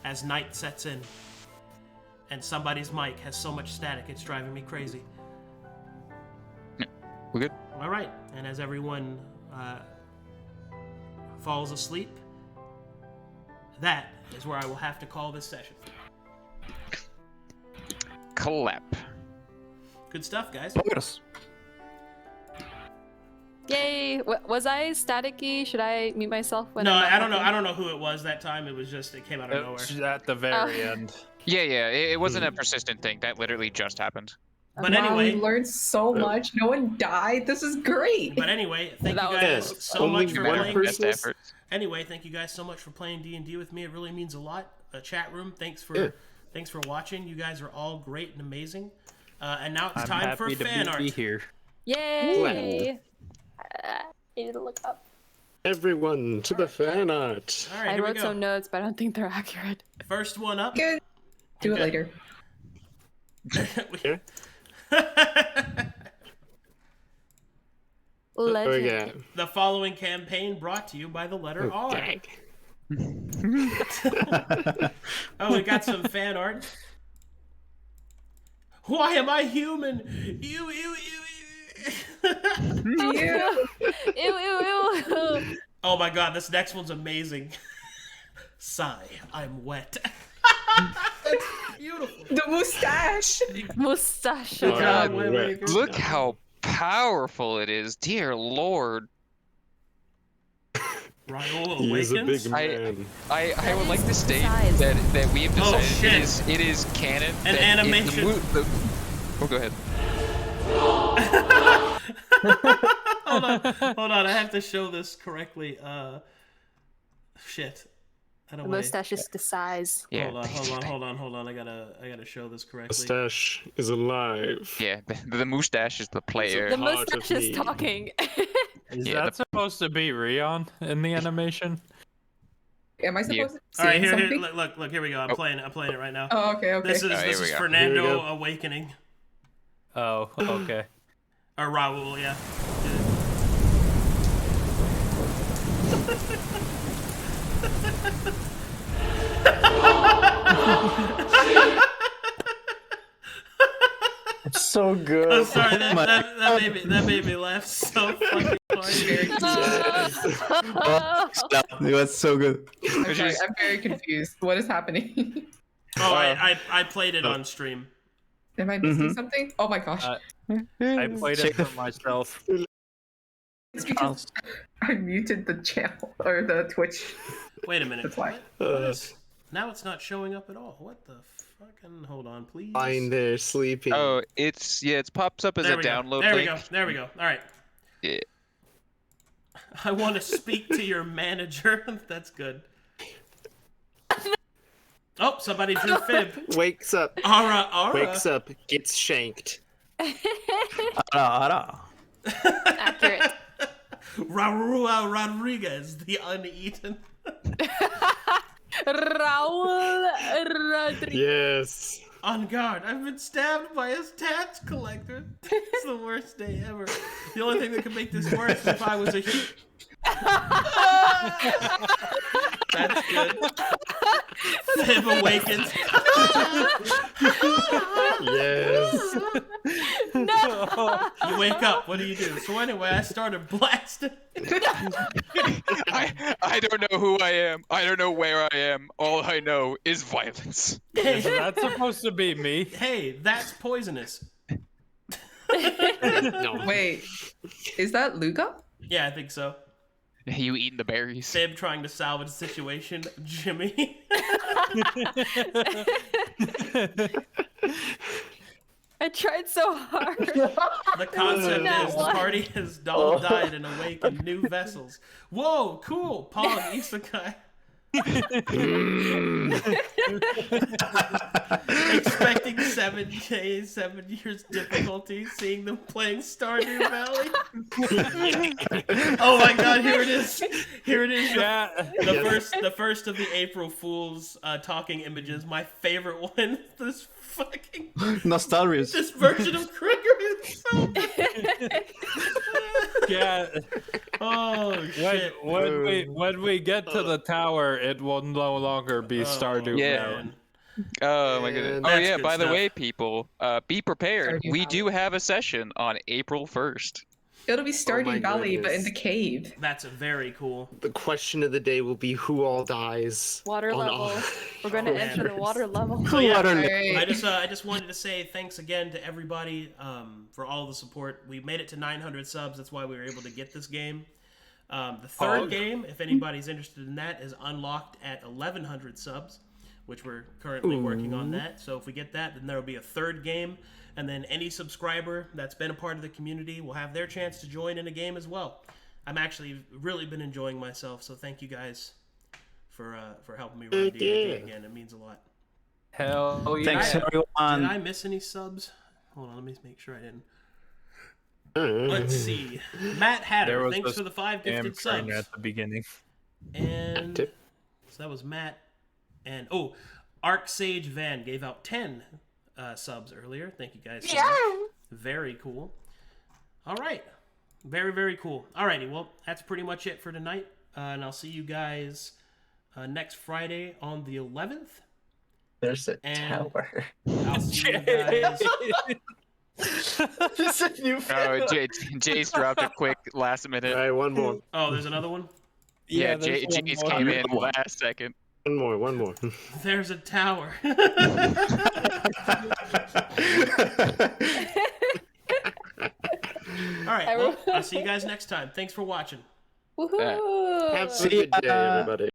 as night sets in. And somebody's mic has so much static, it's driving me crazy. We're good? All right, and as everyone falls asleep, that is where I will have to call this session. Clap. Good stuff, guys. Yes. Yay! Was I staticky? Should I mute myself when? No, I'm not I don't know. talking? I don't know who it was that time. It was just it came out of nowhere. It's at the very end. Yeah, it wasn't a persistent thing. That literally just happened. But Wow, anyway, we learned so much. No one died. This is great. But anyway, thank That you was- guys Yes, so only much for one playing. person- Best effort. Anyway, thank you guys so much for playing D&D with me. It really means a lot. Chat room, thanks for watching. You guys are all great and amazing. And now it's I'm time for happy to fan be art. here. Yay! I need to look up. Everyone to the fan art. All right, I here we wrote go. some notes, but I don't think they're accurate. First one up. Good. Do it Okay. later. Here. Legend. Yeah. The following campaign brought to you by the letter R. Gag. Oh, we got some fan art. Why am I human? Ew. Yeah. Ew. Oh my god, this next one's amazing. Sigh, I'm wet. That's beautiful. The mustache. Mustache. Good job, Oh, Waymaker. Look how powerful it is. Dear Lord. Raoul He's a awakens. big man. I would like to state Size. that we have Oh, decided shit. it is canon. An that animation. Oh, go ahead. Hold on, I have to show this correctly. Shit. I The don't want mustache is the size. Yeah. Hold on. I gotta show this correctly. Mustache is alive. Yeah, the mustache is the player. The Heart of mustache is me. talking. Is Yeah, that supposed to be Rion in the animation? Am I supposed to All right, say here, something? look, here we go. I'm playing it right now. Oh, okay. This is Oh, here we go. Fernando Here we go. awakening. Oh, okay. Or Raoul, yeah. So good. I'm sorry, that made me laugh so fucking hard. It was so good. I'm sorry, I'm very confused. What is happening? Oh, I played it on stream. Am I missing something? Oh my gosh. I played it Check the- for myself. It's because I muted the channel or the Twitch. Wait a minute. That's why. Now it's not showing up at all. What the fucking? Hold on, please. Fine, they're sleeping. Oh, it pops up as a download There we link. go. There we go. All right. Yeah. I want to speak to your manager. That's good. Oh, somebody drew fib. Wakes up. Ara. Wakes up. Gets shanked. Ara. Accurate. Raul Rodriguez, the uneaten. Raul Rodriguez. Yes. On guard. I've been stabbed by a tax collector. It's the worst day ever. The only thing that could make this worse is if I was a That's good. Fib awakens. Yes. No. You wake up. What do you do? So anyway, I started blasting. I don't know who I am. I don't know where I am. All I know is violence. Is that supposed to be me? Hey, that's poisonous. No. Wait, is that Luca? Yeah, I think so. You eating the berries? Fib trying to salvage the situation. Jimmy. I tried so hard. The concept is the party has all died and awakened new vessels. Whoa, cool. Pog, Isekai. Expecting 7 days, 7 years difficulty, seeing them playing Stardew Valley. Oh my god, here it is. Here it is. The first of the April Fool's talking images. My favorite one. This fucking Nostalgic. this version of Krieger is so Yeah. Oh shit. When we get to the tower, it will no longer be Stardew Yeah. Valley. Oh my goodness. Oh That's yeah, good by the stuff. way, people, be prepared. Stardew We Valley. do have a session on April 1st. It'll be Stardew my Valley, but in goodness. the cave. That's very cool. The question of the day will be who all dies. Water on level. all- We're gonna Oh, enter the water level. So yeah, Alright. I just wanted to say thanks again to everybody for all the support. We made it to 900 subs. That's why we were able to get this game. The third game, if anybody's interested in that, is unlocked at 1100 subs, which we're currently working on that. So if we get that, then there will be a third game, and then any subscriber that's been a part of the community will have their chance to join in a game as well. I'm actually really been enjoying myself, so thank you guys for helping me run D&D again. It means a lot. Hell yeah. Thanks, Did everyone. I miss any subs? Hold on, let me make sure I didn't. Uh, Let's see. Matt There Hatter, was thanks a for the 5 Damn gifted train subs. at the beginning. And Tip. so that was Matt. And oh, Arc Sage Van gave out 10 subs earlier. Thank you guys so much. Very cool. All right. Very, very cool. Alrighty, well, that's pretty much it for tonight. And I'll see you guys next Friday on the 11th. There's a And- tower. I'll see you guys. There's a new Oh, Jace dropped a quick last minute. All right, one more. Oh, there's another one? Yeah, there's one Jace more. came in last second. One more. There's a tower. All right, well, I'll see you guys next time. Thanks for watching. Woohoo! Have a good day, everybody.